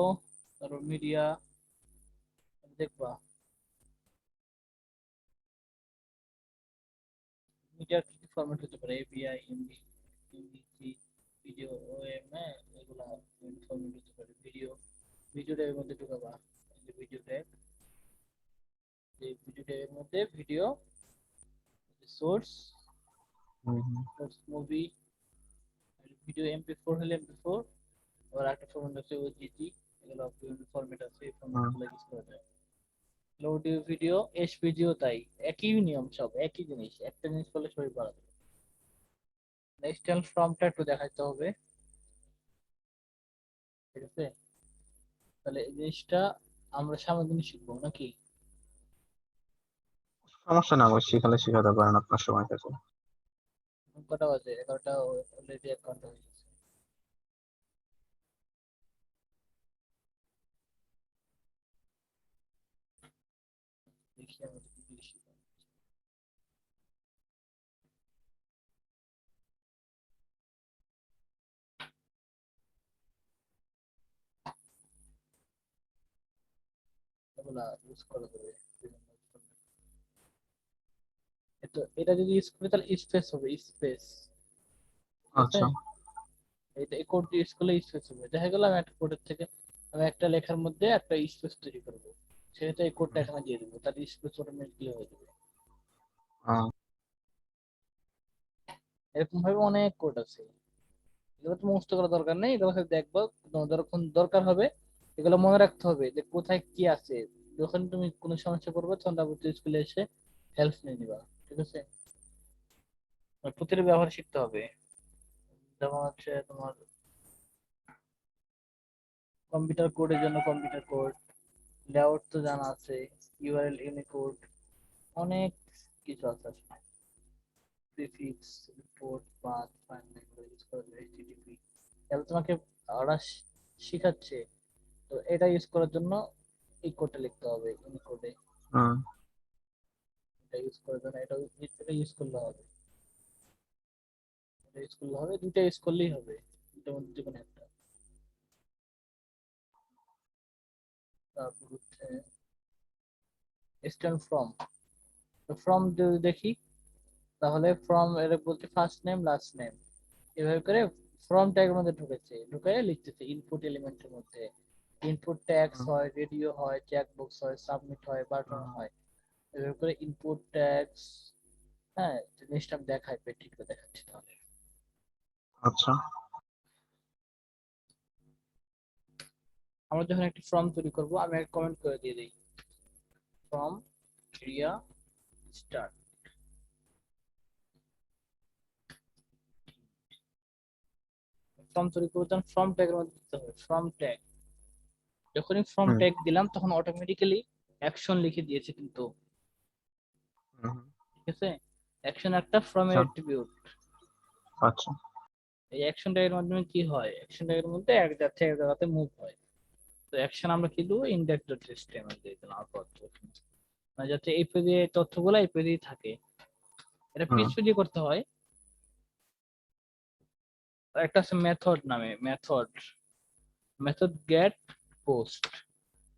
তারপর মিডিয়া দেখবা, মিডিয়ার কি কি ফরম্যাট হতে পারে, এপিআই, এমবি, এমবিসি, ভিডিও, ওএমএ, এগুলা ফরম্যাট হতে পারে। ভিডিও, ভিডিও ট্যাবের মধ্যে ঢুকাবা, এই যে ভিডিও ট্যাব, এই ভিডিও ট্যাবের মধ্যে ভিডিও, সোর্স, হুম হুম। সোর্স মুভি, ভিডিও এমপি4 হলে এমপি4, আবার একটা ফরম্যাট আছে ওজিজি, এগুলো বিভিন্ন ফরম্যাট আছে, এই ফরম্যাট হুম। গুলো ইউজ করা যায়। অডিও ভিডিও, এস ভিডিও, তাই একই নিয়ম, সব একই জিনিস, একটা জিনিস করলে সবই পারা যাবে। নেক্সট ফর্মটা একটু দেখাতে হবে, ঠিক আছে। তাহলে এই জিনিসটা আমরা সামনের দিন শিখবো নাকি? সমস্যা না, অবশ্যই শিখালে শিখাতে পারেন, আপনার সময় কাছে। কটা বাজে, 11টা অলরেডি, 1 ঘন্টা হয়ে গেছে। দেখি আমি কি বেশি এগুলা ইউজ করা যাবে। তো এটা যদি ইউজ করি তাহলে স্পেস হবে, স্পেস। ঠিক আছে, আচ্ছা। এটা এই কোড ইউজ করলে স্পেস হবে। দেখা গেল আমি একটা কোডের থেকে আমি একটা লেখার মধ্যে একটা স্পেস তৈরি করব, সেটা এই কোডটা এখানে দিয়ে দেবো, তার স্পেস অটোমেটিক্যালি হয়ে যাবে। আহ, এরকম ভাবে অনেক কোড আছে, এগুলো তো মুখস্থ করার দরকার নেই, এগুলো খালি দেখবো, যখন দরকার হবে এগুলো মনে রাখতে হবে যে কোথায় কি আছে। যখন তুমি কোনো সমস্যা পড়বে তখন তারপর স্কুলে এসে হেল্প নিয়ে নিবা। ঠিক আছে, আর প্রতিটা ব্যবহার শিখতে হবে। যেমন হচ্ছে তোমার কম্পিউটার কোডের জন্য কম্পিউটার কোড, লেআউট তো জানা আছে, ইউআরএল ইউনিকোড, অনেক কিছু আছে আসলে। Prefix, import, path find, use করে এইচটিটিপি, তাহলে তোমাকে ওরা শিখাচ্ছে। তো এটা ইউজ করার জন্য এই কোডটা লিখতে হবে ইউনিকোডে। হুম, এটা ইউজ করার জন্য এটা ইউজ করলে হবে, এটা ইউজ করলে হবে, দুইটা ইউজ করলেই হবে, দুটোর মধ্যে যে কোনো একটা। তারপর হচ্ছে স্ট্যান্ড ফ্রম। তো ফ্রম যদি দেখি তাহলে ফ্রম এর বলতে ফার্স্ট নেম লাস্ট নেম, এভাবে করে ফ্রম ট্যাগের মধ্যে ঢুকেছে, ঢুকে লিখতেছে ইনপুট এলিমেন্টের মধ্যে। ইনপুট ট্যাগস হুম, হয়, রেডিও হয়, চেকবক্স হয়, সাবমিট হয়, বাটন হুম। হয়। এভাবে করে ইনপুট ট্যাগস। হ্যাঁ, জিনিসটা আমি দেখাই, প্র্যাকটিক্যালি দেখাচ্ছি তাহলে। আচ্ছা। আমরা যখন একটা ফর্ম তৈরি করব আমি একটা কমেন্ট করে দিয়ে দিই, ফর্ম ক্রিয়া স্টার্ট। ফর্ম তৈরি করবো তখন ফর্ম ট্যাগের মধ্যে দিতে হবে ফর্ম ট্যাগ। যখনই ফর্ম হুম, ট্যাগ দিলাম তখন অটোমেটিক্যালি অ্যাকশন লিখে দিয়েছে কিন্তু। হুম, ঠিক আছে, অ্যাকশন একটা ফর্মের আচ্ছা, অ্যাট্রিবিউট। আচ্ছা। এই অ্যাকশন ট্যাগের মাধ্যমে কি হয়, অ্যাকশন ট্যাগের মধ্যে এক জায়গা থেকে এক জায়গাতে মুভ হয়। তো অ্যাকশন আমরা কি দেবো, ইন্ডেক্স ডট এইচটিএমএল দিয়ে দিলাম আপাতত, মানে যাতে এই পেজে তথ্যগুলো এই পেজেই থাকে। এটা হুম, পিএইচপি দিয়ে করতে হয়। আর একটা আছে মেথড নামে, মেথড, মেথড গেট পোস্ট।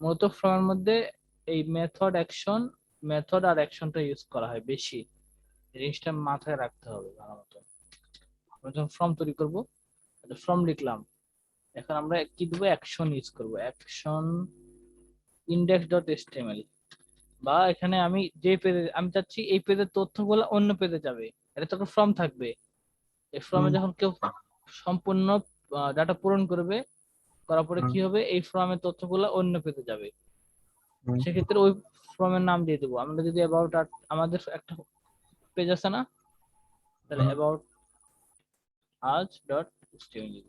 মূলত ফর্মের মধ্যে এই মেথড অ্যাকশন, মেথড আর অ্যাকশনটা ইউজ করা হয় বেশি, জিনিসটা মাথায় রাখতে হবে ভালো মতো। আমরা যখন ফর্ম তৈরি করব, ফর্ম লিখলাম, এখন আমরা কি দেবো, অ্যাকশন ইউজ করব, অ্যাকশন ইন্ডেক্স ডট এইচটিএমএল। বা এখানে আমি যে পেজে আমি চাচ্ছি এই পেজের তথ্যগুলো অন্য পেজে যাবে, এটা তো ফর্ম থাকবে। এই ফর্মে হুম, যখন কেউ সম্পূর্ণ ডাটা পূরণ করবে, করার পরে হুম, কি হবে, এই ফর্মের তথ্যগুলো অন্য পেজে যাবে। হুম, সেক্ষেত্রে ওই ফর্মের নাম দিয়ে দেবো। আমরা যদি অ্যাবাউট আমাদের একটা পেজ আছে না, তাহলে হুম, অ্যাবাউট আজ ডট এইচটিএমএল।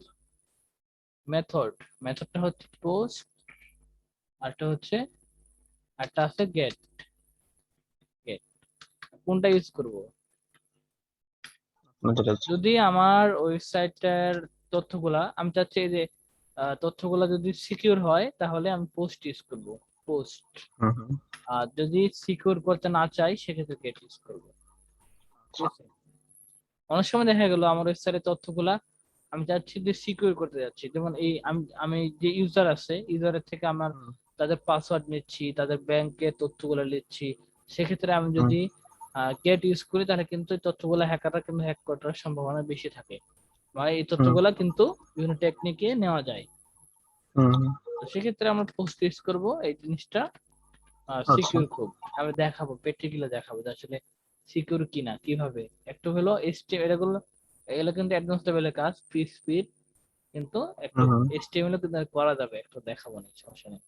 মেথড, মেথডটা হচ্ছে পোস্ট, আরটা হচ্ছে, একটা আছে গেট। গেট কোনটা ইউজ করব, বুঝতে পেরেছি। যদি আমার ওয়েবসাইটের তথ্যগুলা আমি চাচ্ছি এই যে তথ্যগুলা যদি সিকিউর হয় তাহলে আমি পোস্ট ইউজ করব, পোস্ট। হুম, হুম, আর যদি সিকিউর করতে না চাই সেক্ষেত্রে গেট ইউজ করব। ঠিক আচ্ছা। আছে, অনেক সময় দেখা গেল আমার ওয়েবসাইটের তথ্যগুলা আমি চাচ্ছি যে সিকিউর করতে যাচ্ছি, যেমন এই আমি আমি যে ইউজার আছে, ইউজারের থেকে আমার হুম, তাদের পাসওয়ার্ড নিচ্ছি, তাদের ব্যাংকের তথ্যগুলো নিচ্ছি। সেক্ষেত্রে আমি হুম, যদি গেট ইউজ করি তাহলে কিন্তু এই তথ্যগুলো হ্যাকাররা কিন্তু হ্যাক করার সম্ভাবনা বেশি থাকে। মানে এই হুম, তথ্যগুলা কিন্তু বিভিন্ন টেকনিকে নেওয়া যায়। হুম, তো সেক্ষেত্রে আমরা পোস্ট ইউজ করব, এই জিনিসটা আচ্ছা। সিকিউর খুব। আমি দেখাবো, প্র্যাকটিক্যালি দেখাবো যে আসলে সিকিউর কিনা কিভাবে। একটু হলো এগুলো, এগুলো কিন্তু অ্যাডভান্স লেভেলের কাজ, ফ্রি স্পিড, কিন্তু একটু হুম, হুম, এইচটিএমএল কিন্তু আর করা যাবে, একটু দেখাবো না, সমস্যা নেই।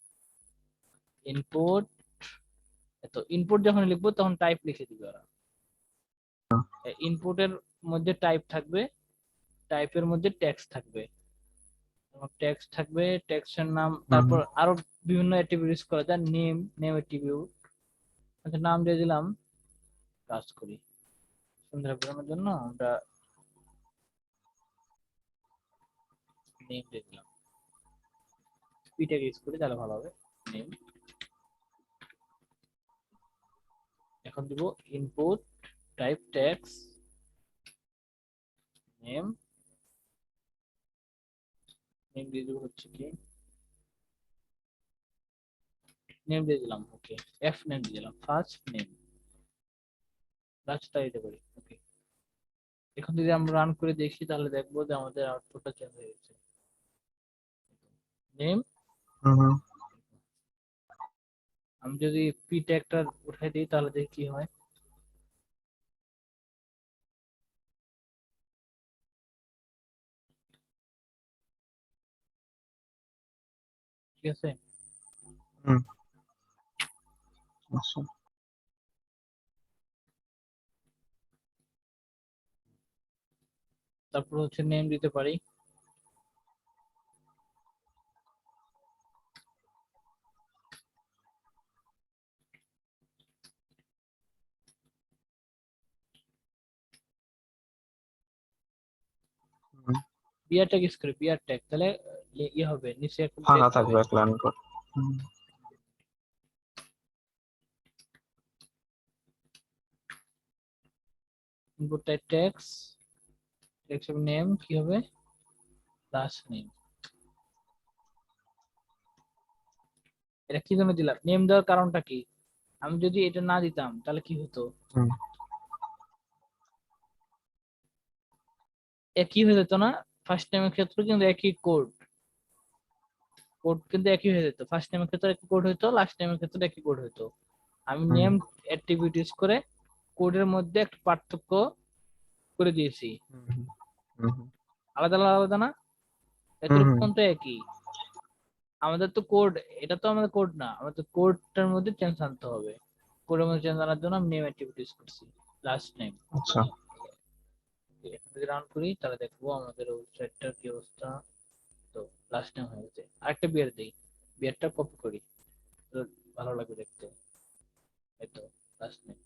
ইনপুট, তো ইনপুট যখন লিখবো তখন টাইপ লিখে দিবে ওরা। ইনপুটের মধ্যে টাইপ থাকবে, টাইপের মধ্যে টেক্সট থাকবে, টেক্সট থাকবে, টেক্সটের নাম, হুম, তারপর আরো বিভিন্ন অ্যাট্রিবিউট ইউজ করা যায়, নেম, নেম অ্যাট্রিবিউট। আচ্ছা, নাম দিয়ে দিলাম, কাজ করি সুন্দর বোঝানোর জন্য আমরা নেম দিয়ে দিলাম, পিটাকে ইউজ করি তাহলে ভালো হবে। নেম, এখন দিব ইনপুট টাইপ টেক্সট নেম দিয়ে দিব হচ্ছে কি নেম দিয়ে দিলাম। ওকে, এফ নেম দিয়ে দিলাম, ফার্স্ট নেম লাস্টটা দিতে পারি। ওকে, এখন যদি আমরা রান করে দেখি তাহলে দেখবো যে আমাদের আউটপুটটা চেঞ্জ হয়ে গেছে। নেম, আমি যদি পি ট্যাগটা উঠাই দিই তাহলে দেখি কি হয়। ঠিক আছে, আচ্ছা। তারপর হচ্ছে নেম দিতে পারি। বিআর ট্যাগ ইউজ করি, বিআর ট্যাগ, তাহলে ইয়ে হবে নিচে একটা ব্রেক ফাঁকা হবে। থাকবে এক লাইন করে। Input type text, text name কি হবে, লাস্ট নেম। এটা কি জন্য দিলাম, নেম দেওয়ার কারণটা কি, আমি যদি এটা না দিতাম তাহলে কি হতো, একই হয়ে যেত না। ফার্স্ট নেমের ক্ষেত্রে কিন্তু একই কোড, কোড কিন্তু একই হয়ে যেত। ফার্স্ট নেমের ক্ষেত্রে একই কোড হইতো, লাস্ট নেমের ক্ষেত্রে একই কোড হইতো। আমি নেম অ্যাট্রিবিউট ইউজ করে কোডের মধ্যে একটা পার্থক্য করে দিয়েছি, আলাদা আলাদা না, এত কোনটা একই। আমাদের তো কোড, এটা তো আমাদের কোড না, আমাদের কোডটার মধ্যে চেঞ্জ আনতে হবে। কোডের মধ্যে চেঞ্জ আনার জন্য আমি নেম অ্যাট্রিবিউট ইউজ করছি, লাস্ট নেম। আচ্ছা। যদি রান করি তাহলে দেখবো আমাদের ওয়েবসাইটটার কি অবস্থা। তো লাস্ট নেম হয়ে গেছে। আরেকটা বিয়ার দিই, বিয়ারটা কপি করি, তো ভালো লাগবে দেখতে। এই তো লাস্ট নেম।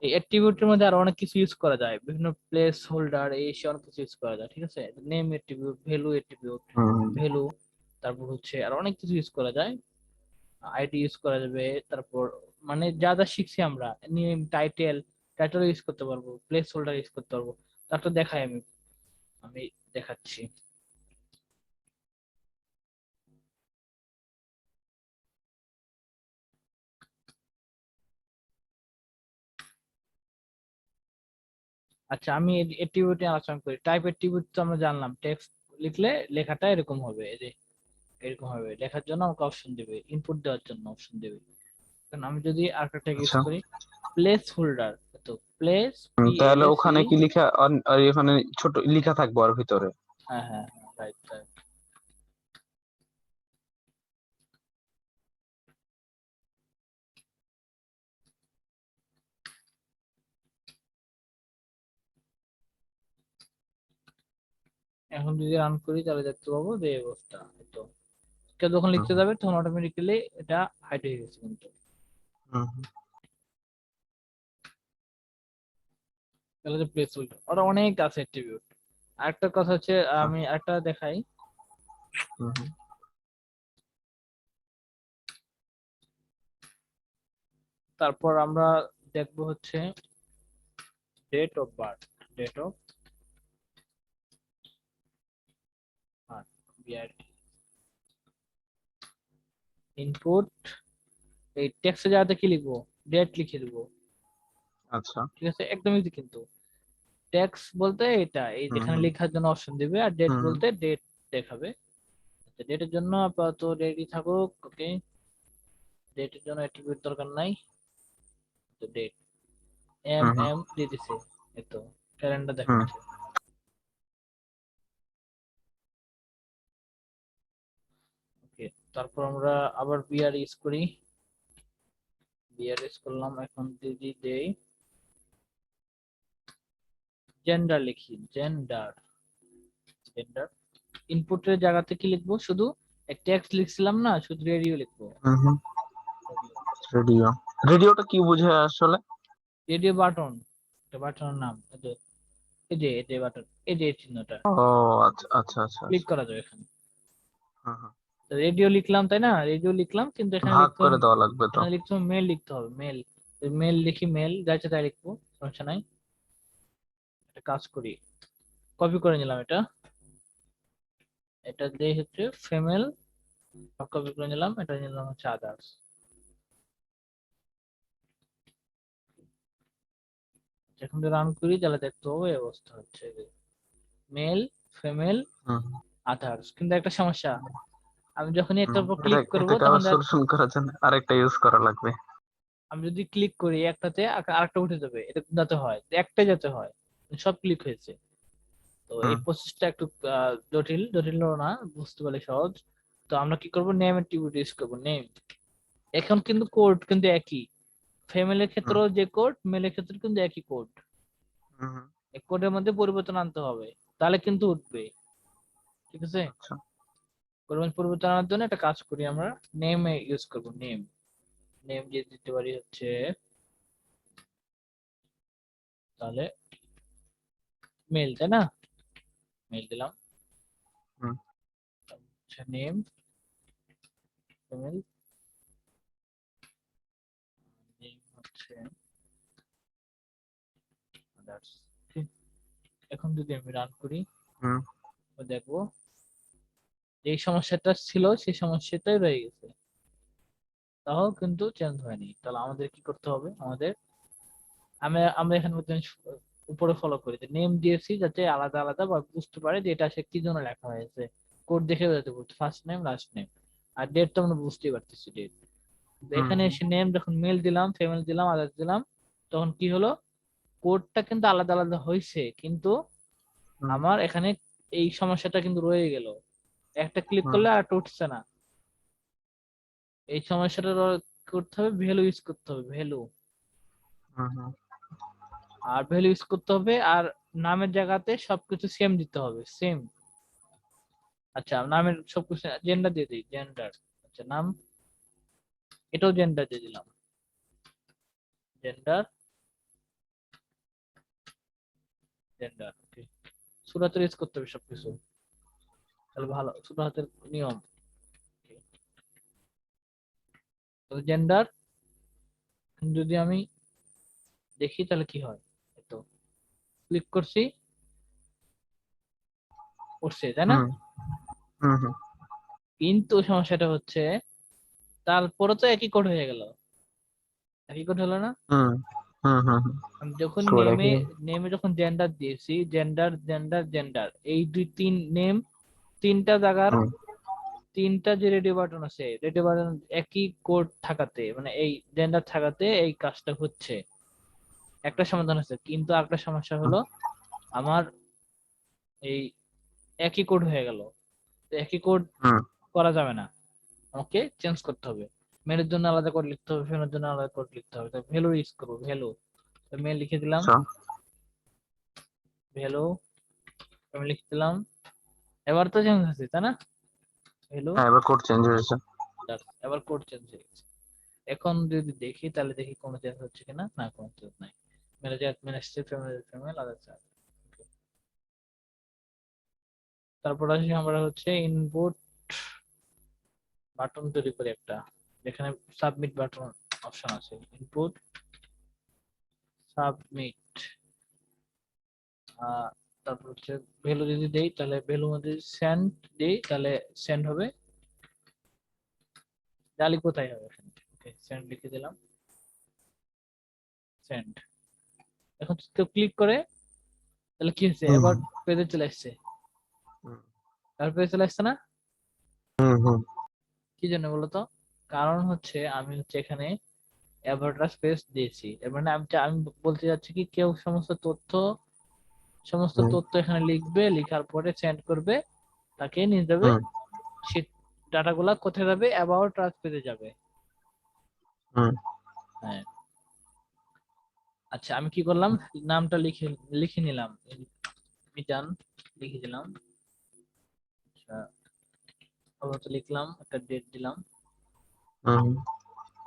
এই অ্যাট্রিবিউটের মধ্যে আরো অনেক কিছু ইউজ করা যায়, বিভিন্ন প্লেস হোল্ডার এই সে অনেক কিছু ইউজ করা যায়। ঠিক আছে, নেম অ্যাট্রিবিউট, ভ্যালু, তারপর হচ্ছে আর অনেক কিছু ইউজ করা যায়। আইডি ইউজ করা যাবে, তারপর মানে যা যা শিখছি আমরা, নেম, টাইটেল ইউজ করতে পারবো, প্লেস হোল্ডার ইউজ করতে পারবো। তারপর দেখাই আমি আমি দেখাচ্ছি। আচ্ছা, আমি অ্যাট্রিবিউট নিয়ে আলোচনা করি। টাইপ অ্যাট্রিবিউট তো আমরা জানলাম, টেক্সট লিখলে লেখাটা এরকম হবে, এই যে এরকম হবে। লেখার জন্য আমাকে অপশন দেবে, ইনপুট দেওয়ার জন্য অপশন দেবে। কারণ আমি যদি আরেকটা ট্যাগ ইউজ আচ্ছা। করি, প্লেস হোল্ডার, তো প্লেস পি এল তাহলে এস ওখানে ই, কি লিখা আর এখানে ছোট লেখা থাকবো আর ভিতরে? হ্যাঁ হ্যাঁ, রাইট রাইট। এখন যদি রান করি তাহলে দেখতে পাবো যে এই অবস্থা। তো কেউ যখন লিখতে যাবে তখন অটোমেটিক্যালি এটা হাইড হয়ে গেছে কিন্তু। তাহলে যে প্লেস হোল্ডার, ওরা অনেক আছে অ্যাট্রিবিউট। আরেকটা কথা হচ্ছে, আমি আরেকটা দেখাই। তারপর আমরা দেখবো হচ্ছে date of birth, date of birth, input, এই টেক্সটে যাতে কি লিখবো, ডেট লিখে দেবো। আচ্ছা। ঠিক আছে, একদম ইজি কিন্তু। টেক্সট বলতে এটা, এই যেখানে লেখার জন্য অপশন দিবে, আর ডেট বলতে ডেট দেখাবে। ডেটের জন্য আপাতত ডেটই থাকুক। ওকে, ডেটের জন্য অ্যাট্রিবিউট দরকার নাই, তো ডেট এম এম দিয়ে দিছে, এই তো ক্যালেন্ডার দেখাচ্ছে। ওকে, তারপর আমরা আবার বিআর ইউজ করি, বিআর ইউজ করলাম। এখন যদি দেই জেন্ডার, লিখি জেন্ডার, জেন্ডার ইনপুটের জায়গাতে কি লিখবো, শুধু টেক্সট লিখছিলাম না, শুধু রেডিও লিখবো। রেডিও, রেডিওটা কি বোঝায় আসলে? রেডিও বাটন, এটা বাটনের নাম, এই যে বাটন, এই যে এই চিহ্নটা ও আচ্ছা আচ্ছা আচ্ছা ক্লিক আচ্ছা। করা যাবে এখানে। হ্যাঁ হ্যাঁ। রেডিও লিখলাম তাই না, রেডিও লিখলাম, কিন্তু এখানে ভাগ লিখতে করে হবে, দেওয়া লাগবে তো। এখানে লিখতে হবে মেল, লিখতে হবে মেল। মেল লিখি, মেল যাইছে তাই লিখবো, সমস্যা নাই। একটা কাজ করি, কপি করে নিলাম এটা, এটা দিয়ে হচ্ছে ফিমেল, কপি করে নিলাম, এটা নিলাম হচ্ছে আদার্স। এখন যদি রান করি তাহলে দেখতে হবে এই অবস্থা হচ্ছে, মেল, ফিমেল, হুম আদার্স। কিন্তু একটা সমস্যা, আমি যখনই হুম। একটার উপর এটা ক্লিক করব এটাকে তখন আবার সলিউশন করার জন্য আরেকটা ইউজ করা লাগবে। আমি যদি ক্লিক করি একটাতে আরেকটা উঠে যাবে, এটা যাতে হয় একটাই যাতে হয়, সব ক্লিক হয়েছে। তো এই হুম প্রসেসটা একটু জটিল, জটিল না, বুঝতে পারলে সহজ। তো আমরা কি করব, নেম অ্যাট্রিবিউট ইউজ করব, নেম। এখন কিন্তু কোড কিন্তু একই, ফিমেলের হুম ক্ষেত্রেও যে কোড, মেলের ক্ষেত্রে কিন্তু একই কোড। হুম হুম। এই কোডের মধ্যে পরিবর্তন আনতে হবে, তাহলে কিন্তু উঠবে, ঠিক আছে। আচ্ছা। পরিবর্তন আনার জন্য একটা কাজ করি আমরা, নেম ইউজ করব, নেম। নেম দিয়ে দিতে পারি হচ্ছে, তাহলে মেল তাই না, মেল দিলাম, হুম আচ্ছা নেম, ফিমেল, নেম হচ্ছে others। ঠিক। এখন যদি আমি রান করি হুম তো দেখবো এই সমস্যাটা ছিল সেই সমস্যাটাই রয়ে গেছে, তাও কিন্তু চেঞ্জ হয়নি। তাহলে আমাদের কি করতে হবে, আমাদের আমরা এখানে উপরে ফলো করি যে নেম দিয়েছি যাতে আলাদা আলাদা বা বুঝতে পারে যে এটা সে কি জন্য লেখা হয়েছে, কোড দেখে যাতে বুঝতে, ফার্স্ট নেম লাস্ট নেম। আর ডেট তো আমরা বুঝতেই পারতেছি, ডেট। হুম এখানে এসে নেম যখন মেল দিলাম, ফিমেল দিলাম, আদার্স দিলাম, তখন কি হলো, কোডটা কিন্তু আলাদা আলাদা হয়েছে, কিন্তু হুম আমার এখানে এই সমস্যাটা কিন্তু রয়ে গেল, একটা ক্লিক হুম করলে আর একটা উঠছে না। এই সমস্যাটা করতে হবে, ভ্যালু ইউজ করতে হবে, ভ্যালু। হুম হুম। আর ভ্যালু ইউজ করতে হবে, আর নামের জায়গাতে সবকিছু সেম দিতে হবে, সেম। আচ্ছা নামের সবকিছু জেন্ডার দিয়ে দিই, জেন্ডার। আচ্ছা নাম, এটাও জেন্ডার দিয়ে দিলাম, জেন্ডার, জেন্ডার। ওকে, ছোট হাতের ইউজ করতে হবে সবকিছু, তাহলে ভালো, ছোট হাতের নিয়ম। জেন্ডার যদি আমি দেখি তাহলে কি হয়, তো ক্লিক করছি, উঠছে তাই না। হুম হুম হুম। কিন্তু সমস্যাটা হচ্ছে তারপরে তো একই কোড হয়ে গেল, একই কোড হলো না। হুম হুম হুম হুম। আমি যখন তো নেমে, দেখি। নেমে যখন জেন্ডার দিয়েছি, জেন্ডার জেন্ডার জেন্ডার, এই দুই তিন নেম, তিনটা জায়গার হুম তিনটা যে রেডিও বাটন আছে, রেডিও বাটন একই কোড থাকাতে, মানে এই জেন্ডার থাকাতে এই কাজটা হচ্ছে, একটা সমাধান আছে। কিন্তু আরেকটা সমস্যা হুম হলো, আমার এই একই কোড হয়ে গেল, তো একই কোড হুম। করা যাবে না, আমাকে চেঞ্জ করতে হবে। মেলের জন্য আলাদা কোড লিখতে হবে, ফিমেলের জন্য আলাদা কোড লিখতে হবে। তো ভ্যালু ইউজ করবো, ভ্যালু। মেল লিখে দিলাম, আচ্ছা। ভ্যালু, আমি লিখে দিলাম, এবার তো চেঞ্জ হয়েছে তাই না, ভ্যালু, হ্যাঁ, এবার কোড চেঞ্জ হয়েছে। এবার কোড চেঞ্জ হয়ে গেছে। এখন যদি দেখি তাহলে দেখি কোনো চেঞ্জ হচ্ছে কিনা, না কোনো চেঞ্জ নাই। ম্যানেজার ম্যানেজার ফিমেল, ফিমেল আলাদা। তারপর আসি আমরা হচ্ছে ইনপুট বাটন তৈরি করি একটা, যেখানে সাবমিট বাটন অপশন আছে, ইনপুট সাবমিট। তারপর হচ্ছে ভ্যালু যদি দেই তাহলে ভ্যালু মধ্যে সেন্ড দেই তাহলে সেন্ড হবে, জালি কোথায় হবে এখানে। ওকে, সেন্ড লিখে দিলাম, সেন্ড। এখন কেউ ক্লিক করে তাহলে কি হচ্ছে, হুম এবার পেজে চলে আসছে, হুম এবার পেজে চলে আসছে না। হুম হুম কি জন্য বলতো, কারণ হচ্ছে আমি হচ্ছে এখানে অ্যাভারটা স্পেস দিয়েছি, এর মানে আমি বলতে চাচ্ছি কি, কেউ সমস্ত হুম তথ্য এখানে লিখবে, লিখার পরে সেন্ড করবে, তাকে নিয়ে যাবে, হুম সে ডাটাগুলা কোথায় যাবে, অ্যাবাউট ট্রান্স পেজে যাবে। হুম হ্যাঁ। আচ্ছা আমি কি করলাম, নামটা লিখে লিখে নিলাম, মিটান লিখে দিলাম। আচ্ছা অবশ্য লিখলাম, একটা ডেট দিলাম, হুম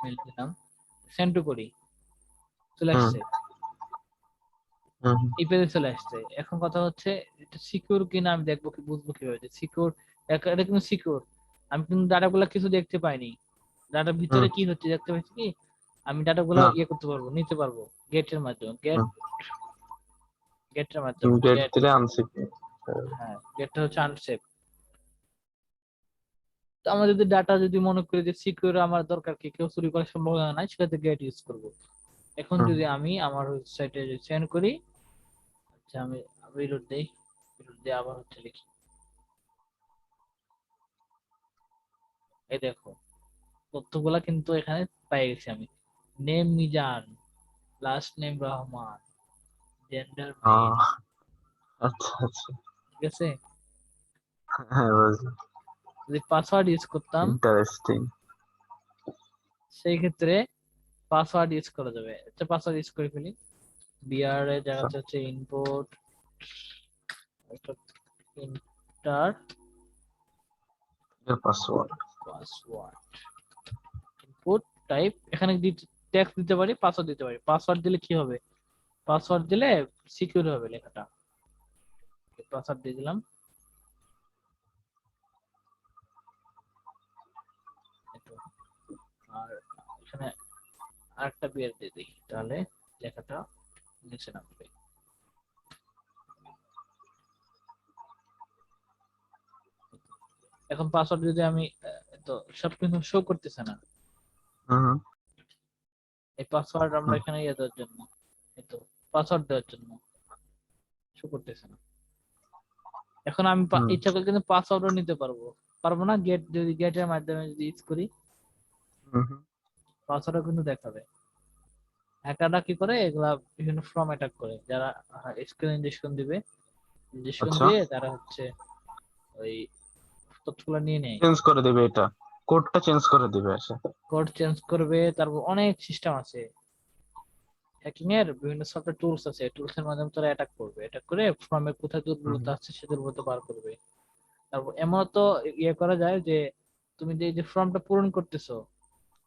মেল দিলাম, সেন্ড টু করি, চলে হুম আসছে, হুম এই পেজে চলে আসছে। এখন কথা হচ্ছে এটা সিকিউর কিনা আমি দেখবো, কি বুঝবো কিভাবে যে সিকিউর, এটা কিন্তু সিকিউর। আমি কিন্তু ডাটাগুলো কিছু দেখতে পাইনি, ডাটার ভিতরে কি হচ্ছে দেখতে পাচ্ছি কি, আমি ডাটাগুলো না ইয়ে করতে পারবো, নিতে পারবো গেটের মাধ্যমে, গেটের মাধ্যমে গেট গেট। দিলে আনছি। হ্যাঁ, গেটটা হচ্ছে আনসেফ। তো আমরা যদি ডাটা যদি মনে করি যে সিকিউর আমার দরকার, কি কেউ চুরি করার সম্ভাবনা নাই, সেক্ষেত্রে গেট ইউজ করবো। এখন যদি আমি আমার ওয়েবসাইটে সেন্ড করি, আচ্ছা আমি রিলোড দেই, রিলোড দিয়ে আবার হচ্ছে লিখি, এই দেখো তথ্যগুলা কিন্তু এখানে পাই গেছি আমি। Name Mizan, last name Rahman, gender mail, আচ্ছা আচ্ছা, ঠিক আছে। হ্যাঁ বুঝছি। যদি পাসওয়ার্ড ইউজ করতাম, ইন্টারেস্টিং। সেই ক্ষেত্রে পাসওয়ার্ড ইউজ করা যাবে। আচ্ছা পাসওয়ার্ড ইউজ করে ফেলি, বিআর এর জায়গাতে হচ্ছে input, inter password. Password, input type, এখানে টেক্সট দিতে পারি, পাসওয়ার্ড দিতে পারি। পাসওয়ার্ড দিলে কি হবে, পাসওয়ার্ড দিলে সিকিউর হবে লেখাটা। পাসওয়ার্ড দিয়ে দিলাম, আর এখানে আরেকটা বিয়ার দিয়ে দিই, তাহলে লেখাটা নিচে নামবে। এখন পাসওয়ার্ড যদি আমি তো সব কিন্তু শো করতেছে না, এই পাসওয়ার্ড আমরা এখানে ইয়ে দেওয়ার জন্য, এই তো পাসওয়ার্ড দেওয়ার জন্য শো করতেছে না। এখন আমি ইচ্ছা করে কিন্তু পাসওয়ার্ডও নিতে পারবো, পারবো না? গেট, যদি গেটের মাধ্যমে যদি ইউজ করি, পাসওয়ার্ডও কিন্তু দেখাবে। হ্যাকাররা কি করে, এগুলা বিভিন্ন ফর্ম অ্যাটাক করে, যারা স্ক্রিন ইনজেকশন দিবে, ইনজেকশন আচ্ছা, দিয়ে তারা হচ্ছে ওই তথ্যগুলো নিয়ে নেয়। চেঞ্জ করে দিবে, এটা কোডটা চেঞ্জ করে দিবে এসে। কোড চেঞ্জ করবে, তারপর অনেক সিস্টেম আছে হ্যাকিং এর, বিভিন্ন সফটওয়্যার টুলস আছে, টুলস এর মাধ্যমে তারা অ্যাটাক করবে, অ্যাটাক করে ফর্মে কোথায় দুর্বলতা আছে সে দুর্বলতা বার করবে। তারপর এমন তো ইয়ে করা যায় যে তুমি যে ফর্মটা পূরণ করতেছো,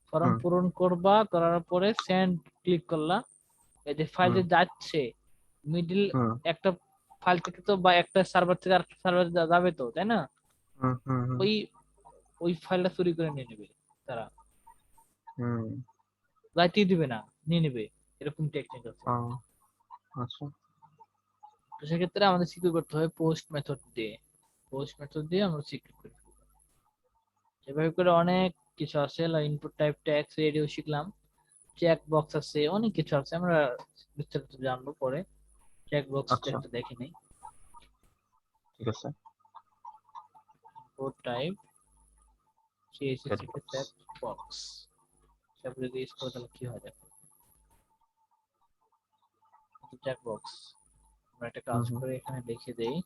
ফর্ম পূরণ করবা, করার পরে সেন্ড ক্লিক করলা, এই যে ফাইল যে যাচ্ছে মিডিল, একটা ফাইল থেকে তো বা একটা সার্ভার থেকে আরেকটা সার্ভার যাবে তো, তাই না? ওই ওই ফাইলটা চুরি করে নিয়ে নেবে তারা, রাইটিয়ে দিবে না, নিয়ে নেবে, এরকম টেকনিক আছে। আচ্ছা। তো সেক্ষেত্রে আমাদের সিকিউর করতে হবে পোস্ট মেথড দিয়ে, পোস্ট মেথড দিয়ে আমরা সিকিউর করি। এভাবে করে অনেক কিছু আছে, ইনপুট টাইপ ট্যাক্স রেডিও শিখলাম, চেক বক্স আছে, অনেক কিছু আছে, আমরা বিস্তারিত জানবো পরে। চেক বক্স আচ্ছা, একটা দেখে নেই, ঠিক আছে। Input type check CSS box. Check box, তারপরে যদি ইউজ করে তাহলে কি হয় দেখো, চেক বক্স। আমরা একটা কাজ করে এখানে লিখে দেই,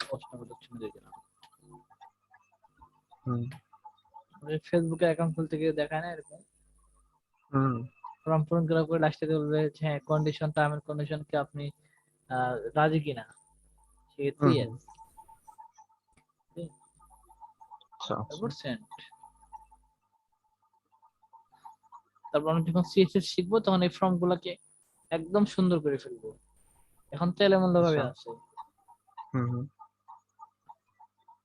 প্রশ্নগুলো চিহ্ন দিয়ে দিলাম। ফেসবুকে অ্যাকাউন্ট খুলতে গিয়ে দেখায় না এরকম, ফর্ম পূরণ করার পরে লাস্টে বলবে হ্যাঁ কন্ডিশন, টার্ম এন্ড কন্ডিশন কি আপনি রাজি কিনা, সেক্ষেত্রে yes, আচ্ছা আচ্ছা। তারপর সেন্ড। তারপর আমরা যখন সিএসএস শিখবো তখন এই ফর্ম গুলাকে একদম সুন্দর করে ফেলবো, এখন তো এলোমেলো ভাবে আচ্ছা। আছে।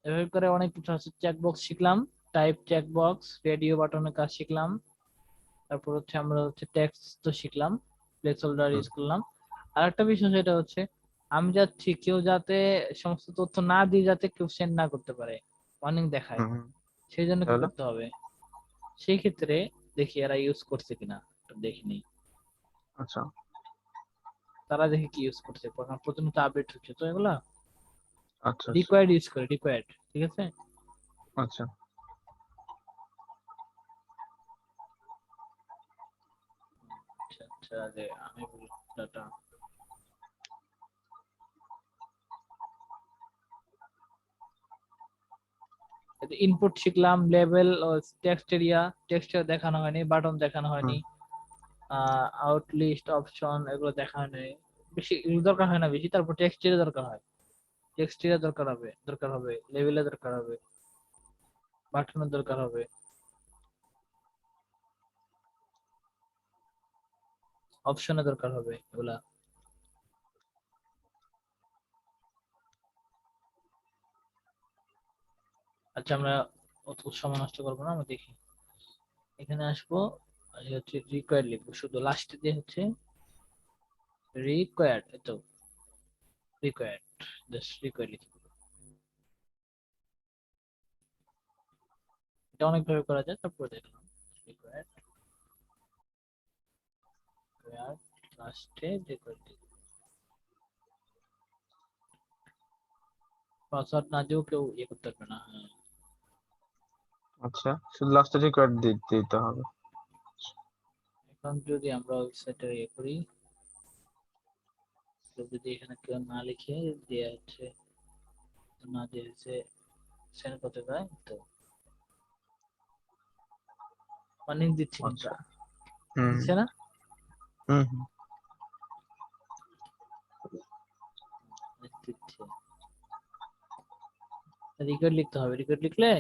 এভাবে করে অনেক কিছু আছে, চেকবক্স শিখলাম, টাইপ চেকবক্স, রেডিও বাটনের কাজ শিখলাম, তারপর হচ্ছে আমরা হচ্ছে টেক্সট তো শিখলাম, প্লেস হোল্ডার ইউজ করলাম। আর একটা বিষয় সেটা হচ্ছে আমি যাচ্ছি কেউ যাতে সমস্ত তথ্য না দিয়ে যাতে কেউ সেন্ড না করতে পারে, ওয়ার্নিং দেখায়, সেই জন্য কি তাহলে করতে হবে, সেই ক্ষেত্রে দেখি এরা ইউজ করছে কিনা, দেখিনি। আচ্ছা তারা দেখি কি ইউজ করছে, কারণ প্রতিনিয়ত আপডেট হচ্ছে তো এগুলা, আচ্ছা। আচ্ছা রিকোয়ার্ড ইউজ করে, রিকোয়ার্ড, ঠিক আছে। আচ্ছা। আচ্ছা আচ্ছা, যে আমি ডাটা ইনপুট শিখলাম, লেভেল, টেক্সট এরিয়া, টেক্সট দেখানো হয়নি, বাটন দেখানো হয়নি, আউট লিস্ট অপশন এগুলো দেখানো হয়নি, বেশি এগুলো দরকার হয় না বেশি। তারপর টেক্সট এর দরকার হয়, টেক্সট এর দরকার হবে, লেভেলের দরকার হবে, বাটনের দরকার হবে, অপশনে দরকার হবে এগুলা। আচ্ছা আমরা অত সময় নষ্ট করবো না, আমরা দেখি এখানে আসবো, হচ্ছে রিকোয়ার্ড লিখবো, শুধু লাস্টে দিয়ে হচ্ছে রিকোয়ার্ড, এতো রিকোয়ার্ড, জাস্ট রিকোয়ার্ড লিখবো। এটা অনেকভাবে করা যায়, তারপর দেখলাম রিকোয়ার্ড লাস্টে রিকোয়ার্ড লিখবো। পাসওয়ার্ড না দিয়েও কেউ ইয়ে করতে পারবে না। হ্যাঁ আচ্ছা, শুধু লাস্টে রিকোয়ার্ড দিতে হবে। এখন যদি আমরা ওয়েবসাইটে ইয়ে করি, তো যদি এখানে কেউ না লিখে দিয়ে হচ্ছে, না দিয়ে হচ্ছে সেন্ড করতে পারে, তো লিঙ্ক দিচ্ছি, কিন্তু আচ্ছা। হুম দিচ্ছে না। হুম হুম। link দিচ্ছে, রিকোয়ার্ড লিখতে হবে, রিকোয়ার্ড লিখলে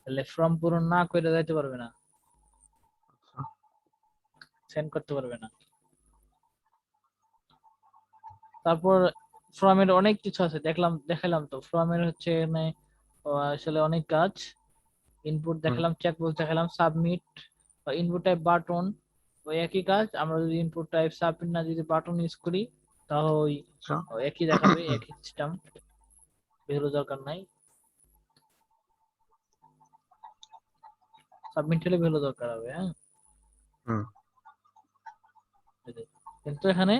তাহলে ফর্ম পূরণ না করে যাইতে পারবে না, সেন্ড করতে পারবে না। তারপর ফর্মের অনেক কিছু আছে, দেখালাম তো ফর্মের হচ্ছে এখানে আসলে অনেক কাজ। ইনপুট হুম। দেখালাম, চেকবক্স দেখালাম, সাবমিট বা ইনপুট টাইপ বাটন, ওই একই কাজ। আমরা যদি ইনপুট টাইপ সাবমিট না যদি বাটন ইউজ করি, তাহলে ওই আচ্ছা। একই দেখাবে, একই সিস্টেম, বেরো দরকার নাই। সাবমিট হলে বেরো দরকার হবে, হ্যাঁ। হুম। কিন্তু এখানে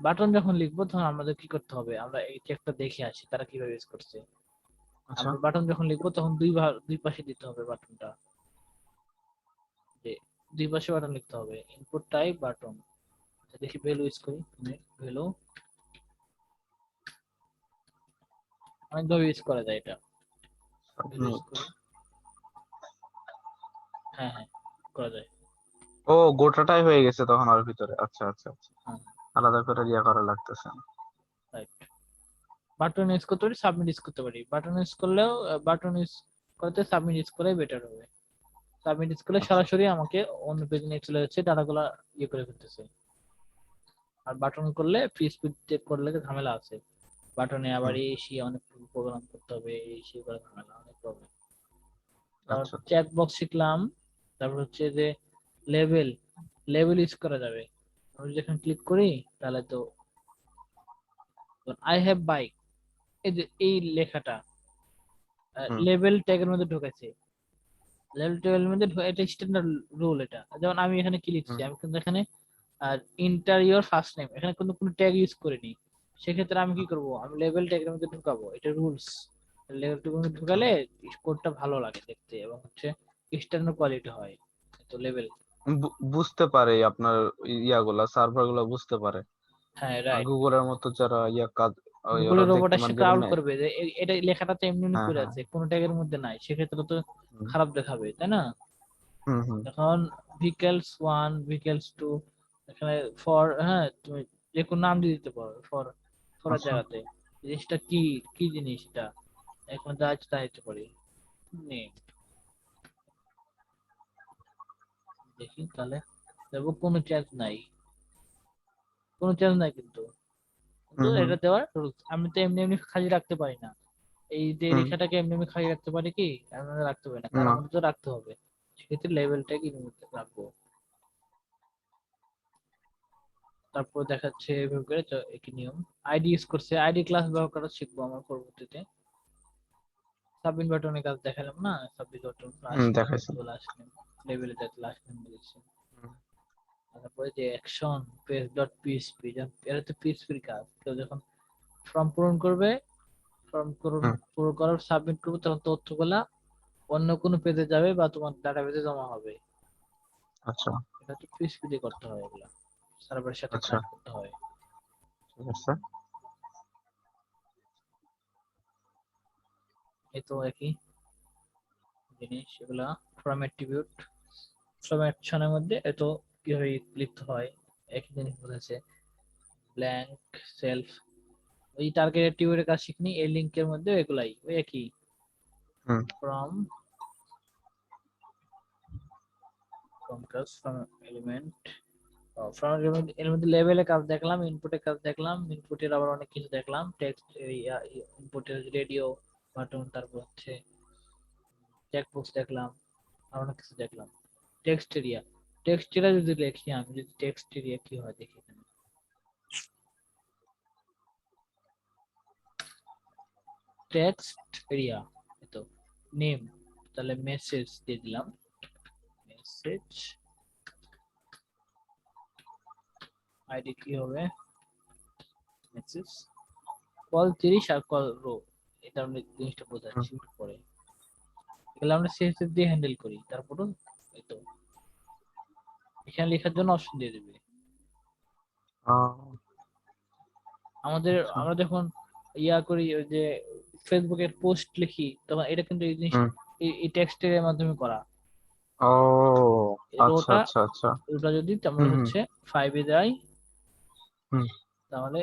বাটন যখন লিখবো তখন আমাদের কি করতে হবে, আমরা এই চেকটা দেখে আসি তারা কিভাবে ইউজ করছে। আচ্ছা। আমরা বাটন যখন লিখবো তখন দুই পাশে দিতে হবে বাটনটা, যে দুই পাশে বাটন লিখতে হবে, ইনপুট টাইপ বাটন। দেখি ভ্যালু ইউজ করি, ভ্যালু অনেকভাবে ইউজ করা যায় এটা, ভ্যালু ইউজ সাবমিট। করি, হ্যাঁ হ্যাঁ করা যায়। ও, গোটাটাই হয়ে গেছে তখন ওর ভিতরে। আচ্ছা আচ্ছা আচ্ছা, হ্যাঁ আলাদা করে ইয়া করা লাগতেছে না। রাইট। বাটন ইউজ করতে পারি, সাবমিট ইউজ করতে পারি, বাটন ইউজ করলেও, বাটন ইউজ করতে সাবমিট ইউজ করে বেটার হবে। সাবমিট ইউজ করলে আচ্ছা। সরাসরি আমাকে অন্য পেজে নিয়ে চলে যাচ্ছে, ডাটাগুলা ইয়ে করে ফেলতেছে। আর বাটন করলে ফ্রি স্পিড চেক করলে তো ঝামেলা আছে, বাটনে আবার হুম। এসি অনেক প্রোগ্রাম করতে হবে, এসি করে ঝামেলা, অনেক প্রবলেম। তারপর আচ্ছা। চেক বক্স শিখলাম। তারপর হচ্ছে যে লেভেল, লেভেল ইউজ করা যাবে। আমি যখন ক্লিক করি তাহলে তো আই হ্যাভ বাইক, এই যে এই লেখাটা হুম লেভেল ট্যাগের মধ্যে ঢুকেছে, লেভেল ট্যাগের মধ্যে এটা স্ট্যান্ডার্ড রুল। এটা যেমন আমি এখানে কি লিখছি, হুম। আমি কিন্তু এখানে ইন্টার ইওর ফার্স্ট নেম, এখানে কিন্তু কোনো ট্যাগ ইউজ করিনি। সেক্ষেত্রে আমি কি করব, আমি লেভেল ট্যাগের মধ্যে ঢুকাবো, এটা রুলস। লেভেল ট্যাগের মধ্যে আচ্ছা। ঢুকালে কোডটা ভালো লাগে দেখতে এবং হচ্ছে স্ট্যান্ডার্ড কোয়ালিটি হয়। তো লেভেল, বুঝতে পারে আপনার ইয়াগুলা, সার্ভার গুলা বুঝতে পারে। হ্যাঁ মানে রাইট। গুগলের মতো যারা ইয়া কাজ, ওরা গুগলের রোবট দেখতে এসে মানে যেমন ক্রাউড করবে যে এটা লেখাটা তো এমনি এমনি হ্যাঁ করে হ্যাঁ। আছে, কোনো ট্যাগের মধ্যে নাই, সেক্ষেত্রে তো হুম খারাপ দেখাবে, তাই না। হুম হুম। এখন ভিকেলস ওয়ান, ভিকেলস টু, এখানে ফর, হ্যাঁ তুমি যে কোনো নাম দিয়ে দিতে পারো, ফরের আচ্ছা। জায়গাতে জিনিসটা কি, কি জিনিস এটা, এখন যা ইচ্ছা তাই দিতে পারি। নেই, দেখি তাহলে, দেখবো কোনো চেঞ্জ নাই, কোনো চেঞ্জ নাই, কিন্তু কিন্তু হুম হুম এটা দেওয়ার রুলস। আমি তো এমনি এমনি খালি রাখতে পারি না, এই যে হুম। রেখাটাকে এমনি এমনি খালি রাখতে পারি কি, এমনি রাখতে পারি না, তার না। মধ্যে তো রাখতে হবে। সেক্ষেত্রে লেভেলটাকে রাখবো। তারপর দেখাচ্ছে এভাবে করে, তো একই নিয়ম। আইডি ইউজ করছে, আইডি ক্লাস ব্যবহার করা শিখবো আমরা পরবর্তীতে। সাবমিট বাটনের কাজ দেখালাম না, সাবমিট বাটন হুম, লাস্ট নেম, দেখাইছেন। তো লাস্ট নেম লেভেলে যাতে লাস্ট নেম দিয়েছে। হুম তারপরে যে অ্যাকশন পেজ ডট পিএসপি, এটা তো পিএসপির কাজ, কেউ যখন ফর্ম পূরণ করবে, ফর্ম হুম। পূরণ করার সাবমিট করবে, তখন তথ্যগুলা অন্য কোনো পেজে যাবে বা তোমার ডাটাবেজে জমা হবে। আচ্ছা এটা তো পিএসপি দিয়ে করতে হয়, এগুলা সার্ভারের সাথে আচ্ছা, কানেক্ট করতে হয়। ঠিক আছে। এই তো একই জিনিস এগুলা। ফর্ম অ্যাট্রিবিউট, ফর্ম অ্যাকশনের মধ্যে এত কিভাবে লিখতে হয়, একই জিনিস বলেছে। ব্ল্যাঙ্ক সেলফ, ওই টার্গেট অ্যাট্রিবিউটের কাজ শিখনি, এই লিংকের মধ্যে এগুলাই ওই একই। হুম ফ্রম, ফ্রম কাজ, ফ্রম এলিমেন্ট, ফ্রম এর মধ্যে লেভেলে কাজ দেখলাম, ইনপুটে কাজ দেখলাম, ইনপুটের আবার অনেক কিছু দেখলাম, টেক্সট ইনপুটের রেডিও বাটন, তারপর হচ্ছে চেকবক্স দেখলাম, আর অনেক কিছু দেখলাম। টেক্সট এরিয়া, টেক্সট এরিয়া যদি লিখি আমি, যদি টেক্সট এরিয়া কি হয় দেখি এখানে। টেক্সট এরিয়া তো নেম, তাহলে মেসেজ দিয়ে দিলাম, মেসেজ আইডি কি হবে, মেসেজ কল 30 আর কল রো, এটা আমরা জিনিসটা হুম। বোঝাচ্ছি পরে। এগুলো আমরা সিএসএস দিয়ে হ্যান্ডেল করি। তারপরে এই তো এখানে লেখার জন্য অপশন দিয়ে দিবে আহ, আমাদের। আচ্ছা। আমরা যখন ইয়া করি, ওই যে ফেসবুকের পোস্ট লিখি, তখন এটা কিন্তু এই জিনিস হুম। এই টেক্সটের মাধ্যমে করা। ও, আচ্ছা রোটা, আচ্ছা আচ্ছা। রোটা যদি আমরা হুম হুম হচ্ছে 5 এ যাই, হুম তাহলে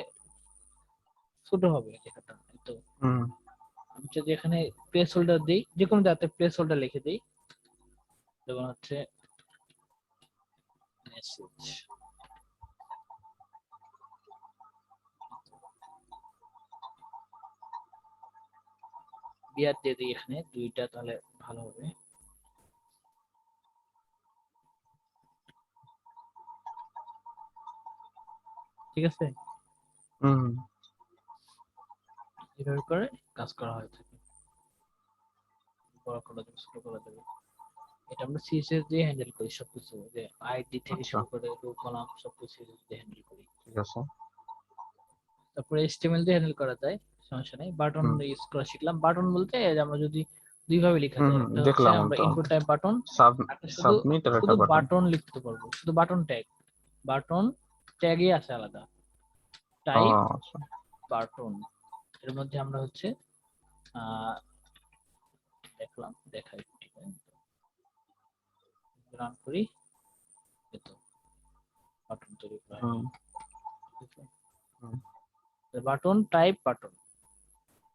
ছোট হবে লেখাটা। এই তো হুম আমি যদি এখানে প্লেস হোল্ডার দিই, যে কোনো জায়গাতে প্লেস হোল্ডার লিখে দিই, যেমন হচ্ছে মেসেজ, বিয়ার দিয়ে দিই এখানে দুইটা, তাহলে ভালো হবে। ঠিক আছে, হুম। এভাবে করে কাজ করা হয়ে থাকে। বড় করা যাবে, ছোট করা যাবে, এটা আমরা সিএসএস দিয়ে হ্যান্ডেল করি সবকিছু, যে আইডি থেকে আচ্ছা, শুরু করে রো কলাম সবকিছু CSS দিয়ে হ্যান্ডেল করি। ঠিক আছে। তারপরে HTML দিয়ে হ্যান্ডেল করা যায়, সমস্যা নেই। বাটন হুম ইউজ করা শিখলাম। বাটন বলতে এই যে আমরা যদি দুই ভাবে লেখা হুম যায়, হুম, একটা হচ্ছে দেখলাম আমরা তো। ইনপুট টাইপ বাটন, একটা শুধু সাবমিট আর একটা শুধু বাটন। বাটন লিখতে পারবো, শুধু বাটন ট্যাগ, বাটন ট্যাগই আছে আলাদা, ও টাইপ আচ্ছা। বাটন। এর মধ্যে আমরা হচ্ছে আহ দেখলাম, দেখাই, ঠিক আছে, রান করি, এই তো বাটন তৈরি করা হয়ে হুম গেল। ঠিক আছে, হুম বাটন টাইপ বাটন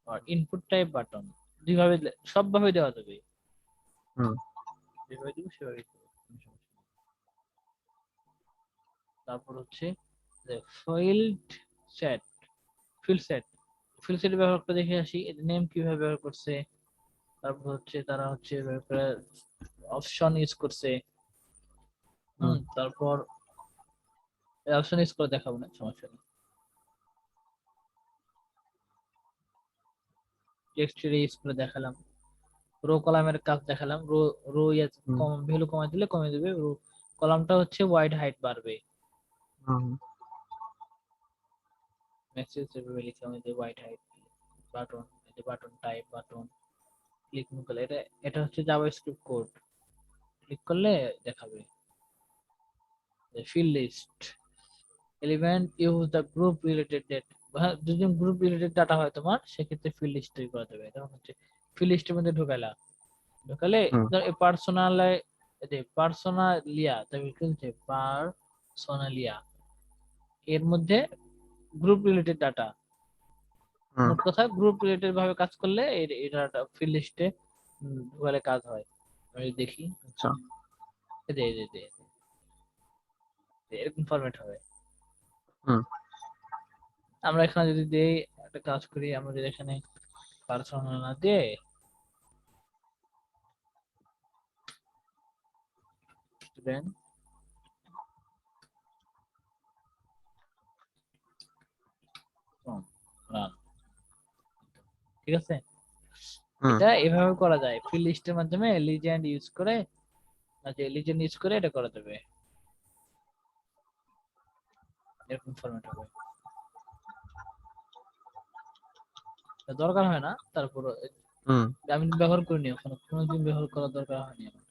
আর ইনপুট টাইপ বাটন দুইভাবে, সবভাবে দেওয়া যাবে, হুম যেভাবে দিব সেভাবে দিব, কোনো সমস্যা নেই। তারপর হচ্ছে যে field set, field set, field set ব্যবহার দেখে আসি, এর নেম কিভাবে ব্যবহার করছে। তারপর হচ্ছে তারা হচ্ছে অপশন ইউজ করছে। হুম তারপর অপশন ইউজ করে দেখাবো না, সমস্যা নেই। টেক্সট ইউজ করে দেখালাম, রো কলামের কাজ দেখালাম, রো রো হুম কম ভ্যালু কমাই দিলে কমে দিবে, রো কলামটা হচ্ছে ওয়াইড হাইট বাড়বে, হুম মেসেজ এভাবে লিখে আমি ওয়াইড হাইট বাটন, এটা বাটন টাইপ বাটন, ক্লিক করলে এটা, এটা হচ্ছে জাভাস্ক্রিপ্ট কোড, ক্লিক করলে দেখাবে field list element use the group related date. যদি গ্রুপ রিলেটেড ডাটা হয় তোমার, সেক্ষেত্রে ফিল্ড লিস্ট তৈরি করা যাবে। যেমন হচ্ছে ফিল্ড লিস্টের মধ্যে ঢোকালা, ঢোকালে হুম পার্সোনাল, পার্সোনালিয়া, তবে কি হচ্ছে পার্সোনালিয়া, এর মধ্যে গ্রুপ রিলেটেড ডাটা, হুম, মোট কথা গ্রুপ রিলেটেড ভাবে কাজ করলে এটা ফিল্ড লিস্টে ঢোকালে কাজ হয়। আমি দেখি, আচ্ছা। এই যে এই যে এই যে, এরকম ফরম্যাট হবে। হুম আমরা এখানে যদি দেই, একটা কাজ করি, আমরা যদি এখানে পার্সোনাল না দিয়ে স্টুডেন্ট রান, ঠিক আছে, হুম এটা এভাবে করা যায় ফিল্ড লিস্টের মাধ্যমে, লিজেন্ড ইউজ করে, যে লিজেন্ড ইউজ করে এটা করা যাবে, এরকম ফরম্যাট হবে। এটা দরকার হয় না, তারপর হুম আমি ব্যবহার করিনি এখনো, কোনোদিন ব্যবহার করার দরকার হয়নি আমার।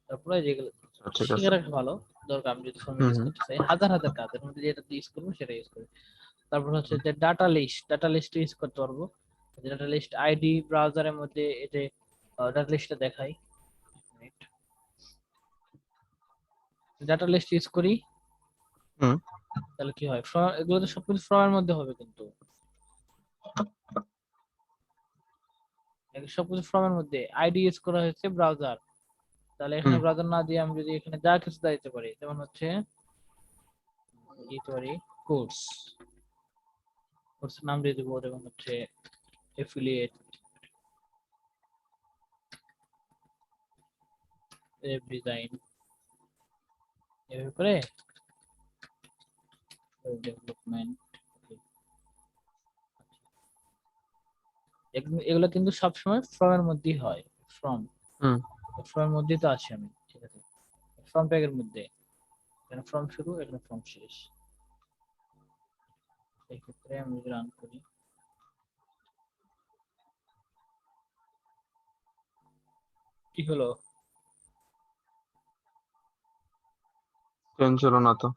তারপরে যেগুলো আচ্ছা, ঠিক শিখে আছে। রাখা ভালো, দরকার আমি যদি ফর্মেট হুম ইউজ হুম করতে চাই, হাজার হাজার কাজ, এর মধ্যে যেটা ইউজ করবো সেটা ইউজ করি। তারপর হচ্ছে যে data list, data list use করতে পারবো, ডাটা লিস্ট আইডি ব্রাউজারের মধ্যে এই যে ডাটা লিস্টটা দেখাই, ডাটা লিস্ট ইউজ করি, হুম তাহলে কি হয়, এগুলো তো সবকিছু ফর্মের মধ্যে হবে, কিন্তু সবকিছু ফর্মের মধ্যে আইডি ইউজ করা হয়েছে ব্রাউজার, তাহলে এখানে হুম ব্রাউজার না দিয়ে আমি যদি এখানে যা কিছু দিতে পারি, যেমন হচ্ছে দিতে পারি কোর্স, কোর্সের নাম দিয়ে দেবো যেমন হচ্ছে এফিলিয়েট ওয়েব ডিজাইন, এভাবে করে ওয়েব ডেভেলপমেন্ট। এগুলো কিন্তু সবসময় ফর্মের মধ্যেই হয়, ফর্ম হুম ফর্মের মধ্যেই তো আছি আমি, ঠিক আছে, ফর্ম ট্যাগের মধ্যে, এখানে ফর্ম শুরু, এখানে ফর্ম শেষ। এই ক্ষেত্রে আমি যদি রান করি, কি হলো? চেঞ্জ হলো না তো।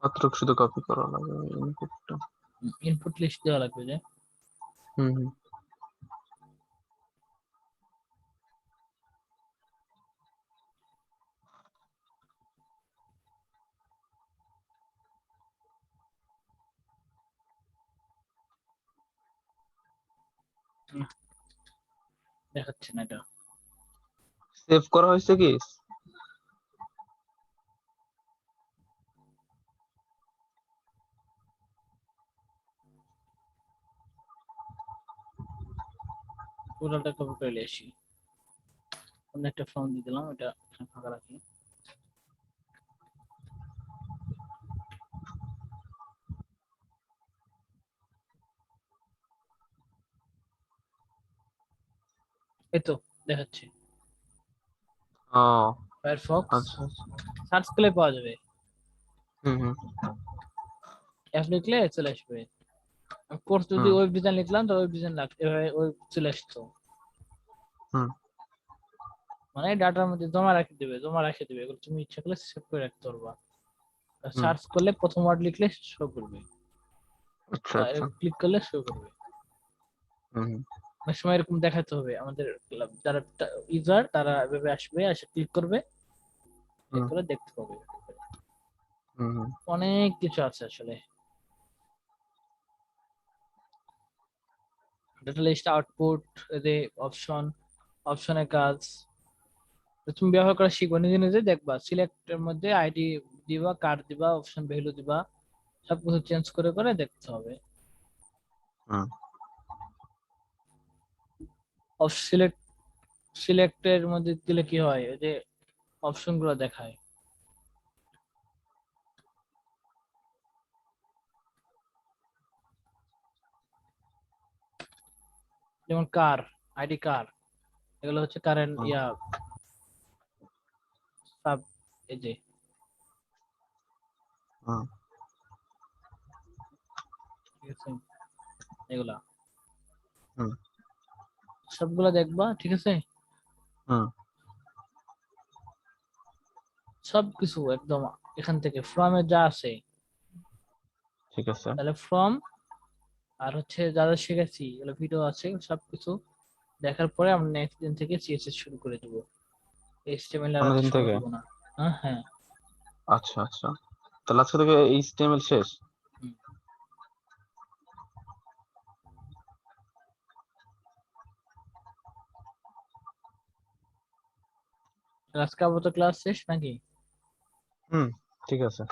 মাত্র শুধু কপি করা লাগে ইনপুটটা। ইনপুট লিস্ট দেওয়া লাগবে যে, হুম হুম দেখাচ্ছে না এটা। সেভ করা হয়েছে কি? পুরোটা কপি করে আসি, অন্য একটা ফর্ম দিয়ে দিলাম, এটা ফাঁকা রাখি। এই তো দেখাচ্ছে ও ফায়ারফক্স, আচ্ছা আচ্ছা। সার্চ করলে পাওয়া যাবে, হুম হুম অ্যাপ লিখলে চলে আসবে। কোর্স যদি হুম ওয়েব ডিজাইন লিখলাম তো ওয়েব ডিজাইন লাগবে, এভাবে ওয়েব চলে আসতো। হুম মানে ডাটার মধ্যে জমা রাখে দেবে, জমা রাখে দেবে, এগুলো তুমি ইচ্ছা করলে সেভ করে রাখতে পারবা। হুম সার্চ করলে প্রথম ওয়ার্ড লিখলে শো করবে, আচ্ছা বা আচ্ছা। ক্লিক করলে শো করবে। হুম হুম অনেক সময় এরকম দেখাতে হবে, আমাদের যারা ইউজার তারা এভাবে আসবে, এসে ক্লিক করবে, ক্লিক হুম করে দেখতে পাবে। হুম হুম। অনেক কিছু আছে আসলে, ডাটা লিস্ট, আউটপুট, এদের অপশন, অপশনের কাজ, তো তুমি ব্যবহার করা শিখবা, নিজে নিজে দেখবা, সিলেক্টের মধ্যে আইডি দিবা, কার্ড দিবা, অপশন ভ্যালু দিবা, সবকিছু চেঞ্জ করে করে দেখতে হবে। হুম। সিলেক্ট, সিলেক্টের মধ্যে দিলে কি হয়, ওই যে অপশন গুলো দেখায়, যেমন কার, আইডি কার, এগুলো হচ্ছে কারেন্ট হুম ইয়া সাব, এই যে হুম ঠিক আছে, এগুলা হুম সবগুলা দেখবা, ঠিক আছে, হুম। সবকিছু একদম এখান থেকে ফর্মে যা আছে, ঠিক আছে। তাহলে ফর্ম আর হচ্ছে যা যা শিখেছি এগুলো ভিডিও আছে, সবকিছু দেখার পরে আমরা নেক্সট দিন থেকে সিএসএস শুরু করে দেবো, এইচটিএমএল আর এত অন্যদিন সময় থেকে? দিব না। হ্যাঁ হ্যাঁ। আচ্ছা আচ্ছা। তাহলে আজকে থেকে এইচটিএমএল শেষ? হুম। আজকে আপাতত ক্লাস শেষ নাকি? হুম ঠিক আছে।